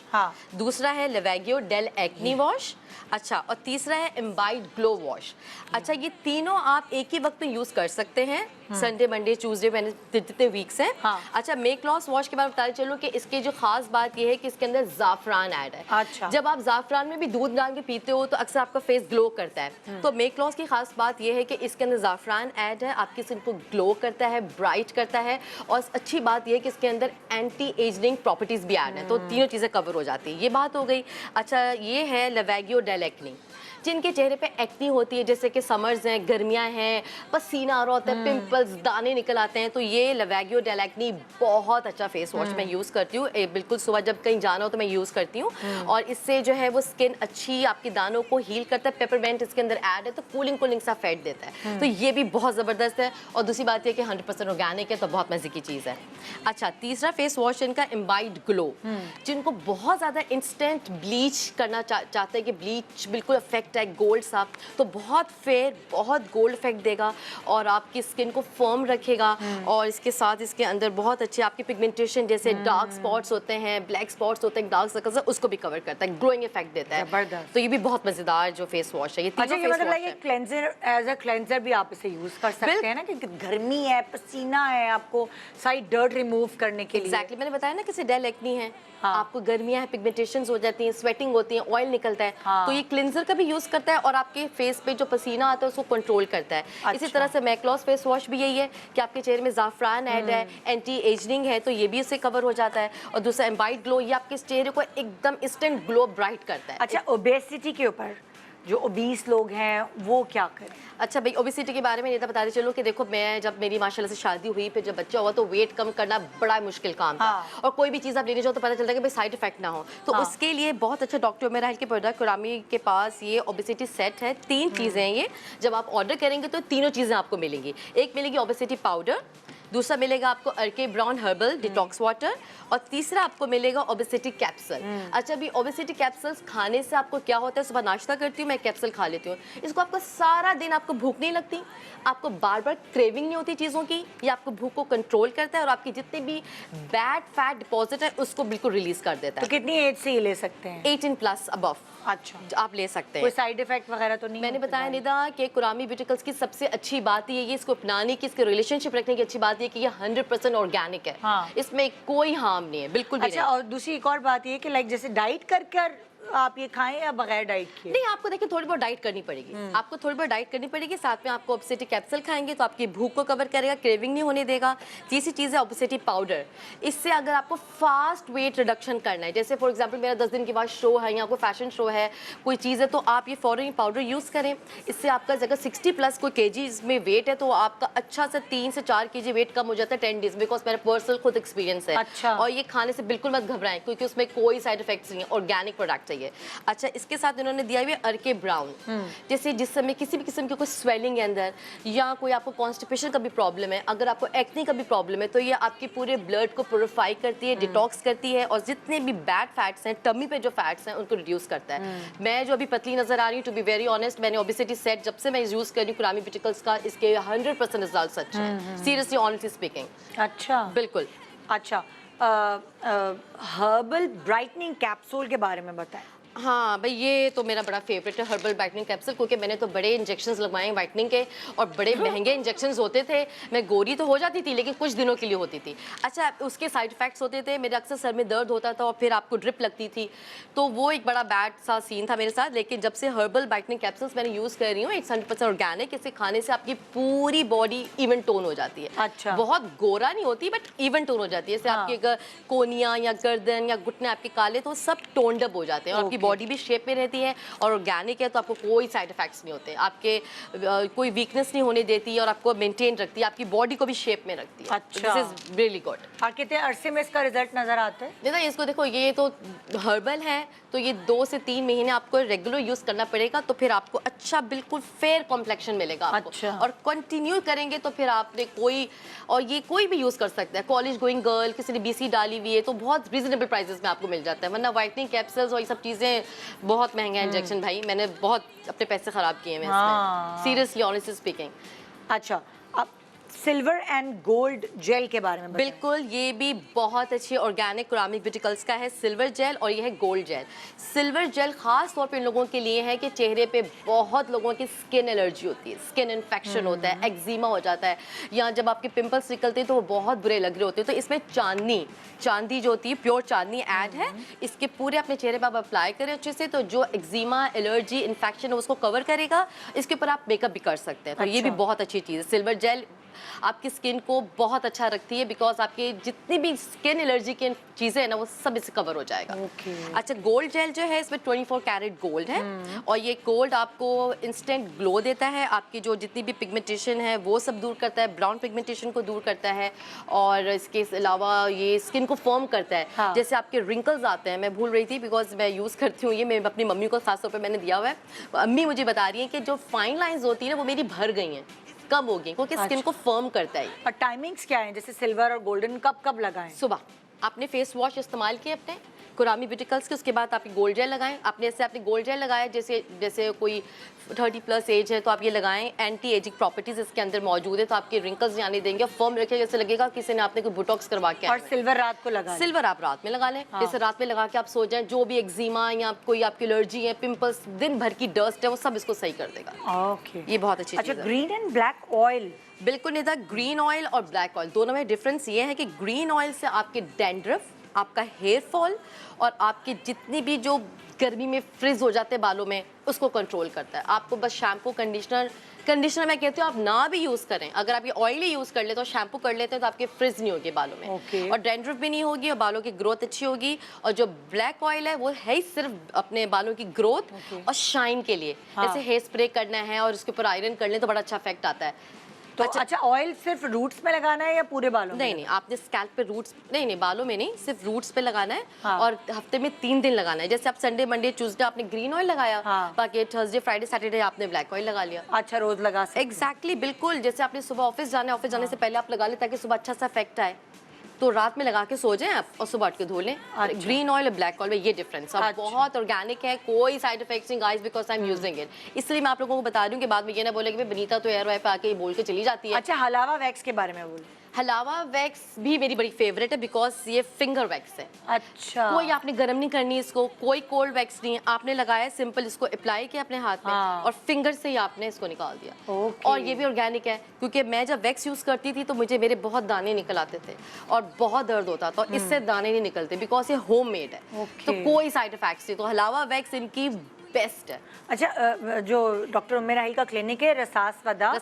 दूसरा है लेवेगियो डेल एक्नी वॉश, अच्छा, और तीसरा है इम्बाइड ग्लो वॉश। अच्छा, ये तीनों आप एक ही वक्त में यूज कर सकते हैं, संडे मंडे ट्यूसडे मैंने जितने वीक्स हैं। हाँ। अच्छा, मेक लॉस वॉश के बारे में बताते चलूँ कि इसकी जो खास बात ये है कि इसके अंदर ज़ाफ़रान ऐड है। अच्छा। जब आप ज़ाफ़रान में भी दूध डाल के पीते हो तो अक्सर आपका फेस ग्लो करता है। तो मेक लॉस की खास बात ये है कि इसके अंदर ज़ाफ़रान ऐड है, आपकी स्किन को ग्लो करता है, ब्राइट करता है, और अच्छी बात ये है कि इसके अंदर एंटी एजिंग प्रॉपर्टीज़ भी ऐड है, तो तीनों चीज़ें कवर हो जाती है। ये बात हो गई। अच्छा, ये है लवैगियो डेल एक्ने। जिनके चेहरे पे एक्नी होती है, जैसे कि समर्स हैं, गर्मियां हैं, पसीना आ रहा होता है, पिंपल्स, दाने निकल आते हैं, तो ये लवैगियो डेल एक्ने बहुत अच्छा फेस वॉश मैं यूज़ करती हूँ। बिल्कुल सुबह जब कहीं जाना हो तो मैं यूज़ करती हूँ, और इससे जो है वो स्किन अच्छी आपकी दानों को हील करता है। पेपरमेंट इसके अंदर ऐड है तो कूलिंग सा फेट देता है, तो ये भी बहुत ज़बरदस्त है। और दूसरी बात ये कि 100% ऑर्गेनिक है, तो बहुत मजे की चीज़ है। अच्छा, तीसरा फेस वॉश इनका इम्बाइड ग्लो, जिनको बहुत ज़्यादा इंस्टेंट ब्लीच करना चाहते हैं कि ब्लीच बिल्कुल इफेक्ट है गोल्ड सा, तो बहुत फेयर, बहुत गोल्ड इफेक्ट देगा और आपकी स्किन को फर्म रखेगा। और इसके साथ इसके अंदर बहुत अच्छे आपकी पिगमेंटेशन, जैसे डार्क स्पॉट्स होते हैं, ब्लैक स्पॉट्स होते हैं, डार्क सर्कल्स, उसको भी कवर करता है, ग्लोइंग इफेक्ट देता है। जबरदस्त। तो ये भी बहुत मजेदार जो फेस वॉश है। ये अच्छा, तीनों ये फेस मतलब वॉश लाइक है। एक क्लेंजर, एज अ क्लेंजर भी आप इसे यूज कर सकते हैं ना, क्योंकि गर्मी है, पसीना है, आपको सारी डर्ट रिमूव करने के लिए। एग्जैक्टली, मैंने बताया ना कि डेल एक्नी है, आपको गर्मियां हैं, पिगमेंटेशंस हो जाती हैं, स्वेटिंग होती है, ऑयल निकलता है, तो ये क्लिंजर का भी यूज करता है और आपके फेस पे जो पसीना आता है उसको कंट्रोल करता है। अच्छा। इसी तरह से मैक्लॉस फेस वॉश भी यही है कि आपके चेहरे में ज़ाफ़रान ऐड है, एंटी एजिंग है, तो ये भी इससे कवर हो जाता है। और दूसरा एम्बाइड ग्लो, ये आपके चेहरे को एकदम इंस्टेंट ग्लो ब्राइट करता है। अच्छा, ओबेसिटी के ऊपर जो ओबीस लोग हैं वो क्या करें? अच्छा भाई, ओबेसिटी के बारे में ये तो बताते चलो कि देखो, मैं जब मेरी माशाल्लाह से शादी हुई, फिर जब बच्चा हुआ तो वेट कम करना बड़ा मुश्किल काम था। और कोई भी चीज़ आप लेने जाओ तो पता चलता है कि भाई साइड इफेक्ट ना हो, तो उसके लिए बहुत अच्छा डॉक्टर मेरा हेल्थ के प्रोडक्ट कुरामी के पास ये ओबेसिटी सेट है। 3 चीज़ें हैं ये, जब आप ऑर्डर करेंगे तो तीनों चीज़ें आपको मिलेंगी। एक मिलेगी ओबेसिटी पाउडर, दूसरा मिलेगा आपको अर्के ब्राउन हर्बल डिटॉक्स वाटर, और तीसरा आपको मिलेगा ओबेसिटी कैप्सूल। अच्छा, अभी ओबेसिटी कैप्सूल्स खाने से आपको क्या होता है, सुबह नाश्ता करती हूँ मैं, कैप्सूल खा लेती हूँ, इसको आपको सारा दिन आपको भूख नहीं लगती, आपको बार बार क्रेविंग नहीं होती चीज़ों की, ये आपको भूख को कंट्रोल करता है और आपकी जितने भी बैड फैट डिपॉजिट है उसको बिल्कुल रिलीज कर देता है। तो कितनी एज से ये ले सकते हैं? 18+ अबव अच्छा, आप ले सकते हैं। कोई साइड इफेक्ट वगैरह तो नहीं? मैंने बताया निदा कि कुरामी ब्यूटिकल्स की सबसे अच्छी बात ये इसको अपनाने की, इसके रिलेशनशिप रखने की अच्छी बात ये कि ये 100% ऑर्गेनिक है। इसमें कोई हार्म नहीं है, बिल्कुल भी अच्छा, और दूसरी एक और बात ये कि लाइक जैसे डाइट कर आप ये खाएं या बगैर डाइट किए? नहीं, आपको देखिए थोड़ी बहुत डाइट करनी पड़ेगी, आपको थोड़ी बहुत डाइट करनी पड़ेगी, साथ में आपको ओबेसिटी कैप्सूल खाएंगे तो आपकी भूख को कवर करेगा, क्रेविंग नहीं होने देगा। तीसरी चीज़ है ओबेसिटी पाउडर, इससे अगर आपको फास्ट वेट रिडक्शन करना है, जैसे फॉर एग्जांपल मेरा 10 दिन के बाद शो है या कोई फैशन शो है, कोई चीज़ है, तो आप ये फॉरन पाउडर यूज़ करें। इससे आपका अगर 60+ कोई केजीज में वेट है तो आपका अच्छा से 3 से 4 केजी वेट कम हो जाता है 10 डेज, बिकॉज मेरा पर्सनल खुद एक्सपीरियंस है। अच्छा। और ये खाने से बिल्कुल मत घबराएं, क्योंकि उसमें कोई साइड इफेक्ट्स नहीं है, ऑर्गेनिक प्रोडक्ट चाहिए। अच्छा, इसके साथ इन्होंने दिया हुआ अर्के ब्राउन, जैसे जिस समय किसी भी किस्म की कोई स्वेलिंग है अंदर, या कोई आपको कॉन्स्टिपेशन का भी प्रॉब्लम है, अगर आपको एक्ने का भी प्रॉब्लम है, तो ये आपके पूरे ब्लड को प्योरीफाई करती है, डिटॉक्स करती है, और जितने भी बैड फैट्स हैं, टमी पे जो फैट्स हैं, उनको रिड्यूस करता है। मैं जो अभी पतली नजर आ रही हूँ, टू बी वेरी ऑनेस्ट, मैंने ओबेसिटी सेट जब से मैं यूज कर रही हूँ कुरामी ब्यूटिकल्स का, इसके 100% रिजल्ट अच्छे हैं, सीरियसली ऑनेस्टली स्पीकिंग। अच्छा, बिल्कुल। अच्छा, हर्बल ब्राइटनिंग कैप्सूल के बारे में बताएं। हाँ भाई, ये तो मेरा बड़ा फेवरेट है हर्बल ब्राइटनिंग कैप्सूल, क्योंकि मैंने तो बड़े इंजेक्शंस लगवाए हैं व्हाइटनिंग के, और बड़े महंगे इंजेक्शंस होते थे। मैं गोरी तो हो जाती थी लेकिन कुछ दिनों के लिए होती थी। अच्छा, उसके साइड इफेक्ट्स होते थे, मेरे अक्सर सर में दर्द होता था और फिर आपको ड्रिप लगती थी, तो वो एक बड़ा बैड सा सीन था मेरे साथ। लेकिन जब से हर्बल ब्राइटनिंग कैप्सूल्स मैंने यूज़ कर रही हूँ, 100% ऑर्गेनिक, इसे खाने से आपकी पूरी बॉडी इवन टोन हो जाती है। अच्छा, बहुत गोरा नहीं होती बट इवन टोन हो जाती है। जैसे आपकी अगर कोनियाँ या गर्दन या घुटने आपके काले, तो सब टोन्ड अप हो जाते हैं और आपकी बॉडी भी शेप में रहती है, और ऑर्गेनिक है तो आपको कोई साइड इफेक्ट्स नहीं होते, आपके कोई वीकनेस नहीं होने देती, और आपको मेंटेन रखती है, आपकी बॉडी को भी शेप में रखती है। अच्छा, दिस इज रियली गुड। और कितने अरसे में इसका रिजल्ट नजर आता है? देखो, इसको देखो, ये तो हर्बल है, तो ये 2 से 3 महीने आपको रेगुलर यूज करना पड़ेगा, तो फिर आपको अच्छा बिल्कुल फेयर कॉम्प्लेक्शन मिलेगा आपको। अच्छा। और कंटिन्यू करेंगे तो फिर आपने कोई, और ये कोई भी यूज कर सकता है, कॉलेज गोइंग गर्ल, किसी ने बीसी डाली हुई है, तो बहुत रीजनेबल प्राइसेस में आपको मिल जाता है। वरना व्हाइटनिंग कैप्सूल्स और ये सब चीजें बहुत महंगा इंजेक्शन, भाई मैंने बहुत अपने पैसे खराब किए हैं इसमें, सीरियसली ऑनेस्टली स्पीकिंग। अच्छा, अब सिल्वर एंड गोल्ड जेल के बारे में बताएं। बिल्कुल, ये भी बहुत अच्छी ऑर्गेनिक कुरामी ब्यूटिकल्स का है सिल्वर जेल, और ये है गोल्ड जेल। सिल्वर जेल खास तौर पे इन लोगों के लिए है कि चेहरे पे बहुत लोगों की स्किन एलर्जी होती है, स्किन इन्फेक्शन होता है, एक्जिमा हो जाता है, या जब आपके पिंपल्स निकलते हैं तो वो बहुत बुरे लग रहे होते हैं। तो इसमें चांदी जो होती है, प्योर चांदनी ऐड है। इसके पूरे अपने चेहरे पर आप अप्लाई करें अच्छे से, तो जो एक्जिमा, एलर्जी, इन्फेक्शन है उसको कवर करेगा। इसके ऊपर आप मेकअप भी कर सकते हैं, तो ये भी बहुत अच्छी चीज़ है। सिल्वर जेल आपकी स्किन को बहुत अच्छा रखती है, बिकॉज आपके जितनी भी स्किन एलर्जी की चीज़ें हैं ना वो सब इससे कवर हो जाएगा। अच्छा, गोल्ड जेल जो है इसमें 24 कैरेट गोल्ड है, और ये गोल्ड आपको इंस्टेंट ग्लो देता है, आपकी जो जितनी भी पिगमेंटेशन है वो सब दूर करता है, ब्राउन पिगमेंटेशन को दूर करता है, और इसके अलावा ये स्किन को फर्म करता है। हाँ। जैसे आपके रिंकल्स आते हैं, मैं भूल रही थी बिकॉज मैं यूज़ करती हूँ ये, मैं अपनी मम्मी को खास तौर पर मैंने दिया हुआ है। अम्मी मुझे बता रही है कि जो फाइन लाइन्स होती है ना वो मेरी भर गई हैं, कम हो गई, क्योंकि स्किन को फर्म करता है। और टाइमिंग्स क्या है, जैसे सिल्वर और गोल्डन कब लगाएं? सुबह आपने फेस वॉश इस्तेमाल किए अपने कुरामी ब्यूटिकल्स के, उसके बाद आप गोल्ड जेल लगाएं। आपने गोल्ड जेल लगाया, जैसे कोई 30+ एज है तो आप ये लगाएं। एंटी एजिंग प्रॉपर्टीज इसके अंदर मौजूद है, तो आपके रिंकल्स जाने देंगे, फर्म रखेगा, जैसे लगेगा किसी ने आपने कोई बोटॉक्स करवा के। और सिल्वर रात को लगा, सिल्वर आप रात में लगा लें। जैसे रात में लगा के आप सो जाएं, जो भी एक्जिमा या कोई आपकी एलर्जी है, पिंपल्स, दिन भर की डस्ट है, वो सब इसको सही कर देगा। ओके, ये बहुत अच्छी अच्छा, चीज़ है। Green and black oil. बिल्कुल नहीं था, ग्रीन ऑयल और ब्लैक ऑयल दोनों में डिफरेंस ये है कि ग्रीन ऑयल से आपके डैंड्रफ, आपका हेयर फॉल और आपके जितनी भी जो गर्मी में फ्रिज हो जाते हैं बालों में, उसको कंट्रोल करता है। आपको बस शैम्पू, कंडीशनर मैं कहती हूँ आप ना भी यूज़ करें, अगर आप ये ऑयली यूज़ कर लेते हो, शैम्पू कर लेते हैं, तो आपके फ्रिज नहीं होगी बालों में, और डैंड्रफ भी नहीं होगी, और बालों की ग्रोथ अच्छी होगी। और जो ब्लैक ऑयल है वो है ही सिर्फ अपने बालों की ग्रोथ और शाइन के लिए। जैसे हेयर स्प्रे करना है और उसके ऊपर आयरन कर लें तो बड़ा अच्छा इफेक्ट आता है। तो अच्छा, ऑयल सिर्फ रूट्स में लगाना है या पूरे बालों में? नहीं, आपने स्कैल्प पे रूट्स, नहीं बालों में नहीं, सिर्फ रूट्स पे लगाना है। और हफ्ते में 3 दिन लगाना है। जैसे आप संडे, मंडे, ट्यूसडे आपने ग्रीन ऑयल लगाया, बाकी थर्सडे, फ्राइडे, सैटरडे आपने ब्लैक ऑयल लगा लिया। अच्छा, रोज लगा सकते हैं। एग्जैक्टली, बिल्कुल। जैसे आपने सुबह ऑफिस जाना है, ऑफिस जाने से पहले आप लगा लें ताकि सुबह अच्छा सा इफेक्ट आए, तो रात में लगा के सो जाएं आप और सुबह उठ के धो लें। ग्रीन ऑयल और ब्लैक ऑयल में ये डिफरेंस है। बहुत ऑर्गेनिक है, कोई साइड इफेक्ट्स नहीं guys, because I am using it. इसलिए मैं आप लोगों को बता रही हूँ कि बाद में ये ना बोले कि बनीता तो एयर वाइप पे आके बोल के चली जाती है। अच्छा, हलावा वैक्स के बारे में बोलो। हलावा वैक्स भी मेरी बड़ी फेवरेट है, बिकॉज ये फिंगर वैक्स है। अच्छा, कोई आपने गर्म नहीं करनी इसको, कोई कोल्ड वैक्स नहीं है, आपने लगाया सिंपल, इसको अप्लाई किया अपने हाथ में और फिंगर से ही आपने इसको निकाल दिया। और ये भी ऑर्गेनिक है, क्योंकि मैं जब वैक्स यूज करती थी तो मुझे मेरे बहुत दाने निकल आते थे और बहुत दर्द होता था, इससे दाने नहीं निकलते बिकॉज ये होममेड है। तो कोई साइड इफेक्ट्स नहीं, तो हलावा वैक्स इनकी बेस्ट है। अच्छा, जो डॉक्टर उम्मे राहिल का क्लिनिक है रसासवदा,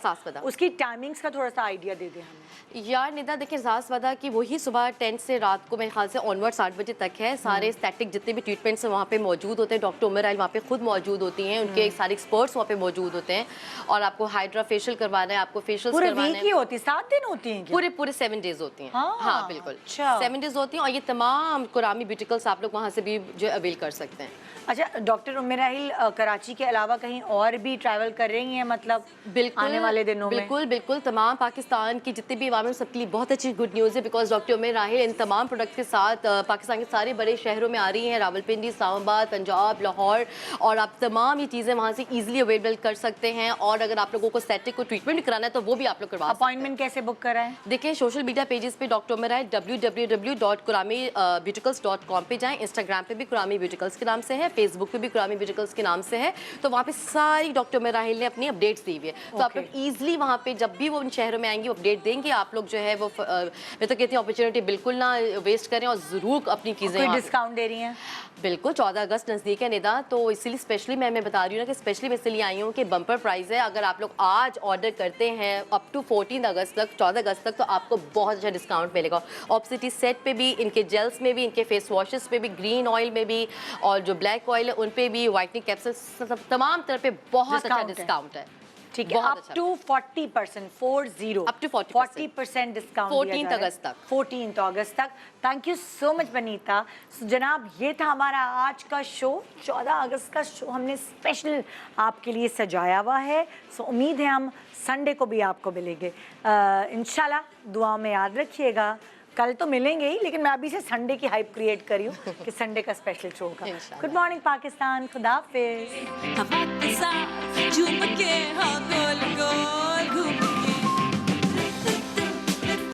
उसकी टाइमिंग्स का थोड़ा सा आइडिया दे दे हमें। यार निदा, देखिए रसासवदा की वही सुबह 10 से रात को मेरे ख्याल से ऑनवर्ड्स 8 बजे तक है। सारे स्टैटिक जितने भी ट्रीटमेंट्स हैं वहाँ पे मौजूद होते हैं। डॉक्टर उम्मे राहिल वहाँ पे खुद मौजूद होती हैं, उनके सारे एक्सपर्ट्स वहाँ पे मौजूद होते हैं। और आपको हाइड्रा फेशियल करवाना है, आपको फेशियल करवाना है। होती 7 दिन होती हैं? पूरे 7 डेज होती हैं। हाँ बिल्कुल, 7 डेज होती हैं। और ये तमाम कुरामी ब्यूटिकल्स आप लोग वहाँ से भी जो अवेल कर सकते हैं। अच्छा, डॉक्टर उम्मे राहिल कराची के अलावा कहीं और भी ट्रैवल कर रही हैं, मतलब बिल्कुल आने वाले दिनों में? बिल्कुल तमाम पाकिस्तान की जितने भी अवाम सबके लिए बहुत अच्छी गुड न्यूज़ है, बिकॉज डॉक्टर उम्मे राहिल इन तमाम प्रोडक्ट्स के साथ पाकिस्तान के सारे बड़े शहरों में आ रही हैं, रावलपिंडी, इस्लामाबाद, पंजाब, लाहौर, और आप तमाम ये चीज़ें वहाँ से ईजिली अवेलेबल कर सकते हैं। और अगर आप लोगों को स्टैटिक को ट्रीटमेंट कराना है तो वो भी आप लोग करवा सकते हैं। अपॉइंटमेंट कैसे बुक कराएं? देखिए, सोशल मीडिया पेजेस पे डॉक्टर उम्मे राहिल www.kuramibeauticals.com पे जाएं। इंस्टाग्राम पे भी कुरामी ब्यूटिकल्स के नाम से है, फेसबुक पे भी कुरामी ब्यूटिकल्स के नाम से है। तो वहाँ पे सारी डॉक्टर उम्मे राहिल ने अपनी अपडेट्स दी हुई है, तो आप लोग ईजिली वहाँ पे जब भी वो उन शहरों में आएंगे अपडेट देंगे। आप लोग जो है वो मैं तो कहती हूँ अपॉर्चुनिटी बिल्कुल ना वेस्ट करें और ज़रूर अपनी चीज़ें। डिस्काउंट दे रही हैं? बिल्कुल, 14 अगस्त नज़दीक है निदा, तो इसीलिए स्पेशली मैं बता रही हूँ ना कि स्पेशली मैं इसलिए आई हूँ कि बम्पर प्राइस है। अगर आप लोग आज ऑर्डर करते हैं अप टू 14 अगस्त तक, 14 अगस्त तक, तो आपको बहुत अच्छा डिस्काउंट मिलेगा। ऑप्सिटी सेट पे भी, इनके जेल्स में भी, इनके फेस वॉशेस पे भी, ग्रीन ऑयल में भी, और जो ब्लैक ऑयल है उन पे भी, वाइटनिंग कैप्सूल्स, तमाम तरह पे बहुत अच्छा डिस्काउंट है। ठीक है, up to 40%, 40 up to 40% discount 14 अगस्त तक। 14 अगस्त तक। Thank you so much Banita. जनाब, ये था हमारा आज का शो। 14 अगस्त का शो हमने स्पेशल आपके लिए सजाया हुआ है। सो उम्मीद है हम संडे को भी आपको मिलेंगे इंशाल्लाह। दुआ में याद रखिएगा, कल तो मिलेंगे ही, लेकिन मैं अभी से संडे की हाइप क्रिएट करी हूँ कि संडे का स्पेशल शो होगा। गुड मॉर्निंग पाकिस्तान, खुदा हाफिज़।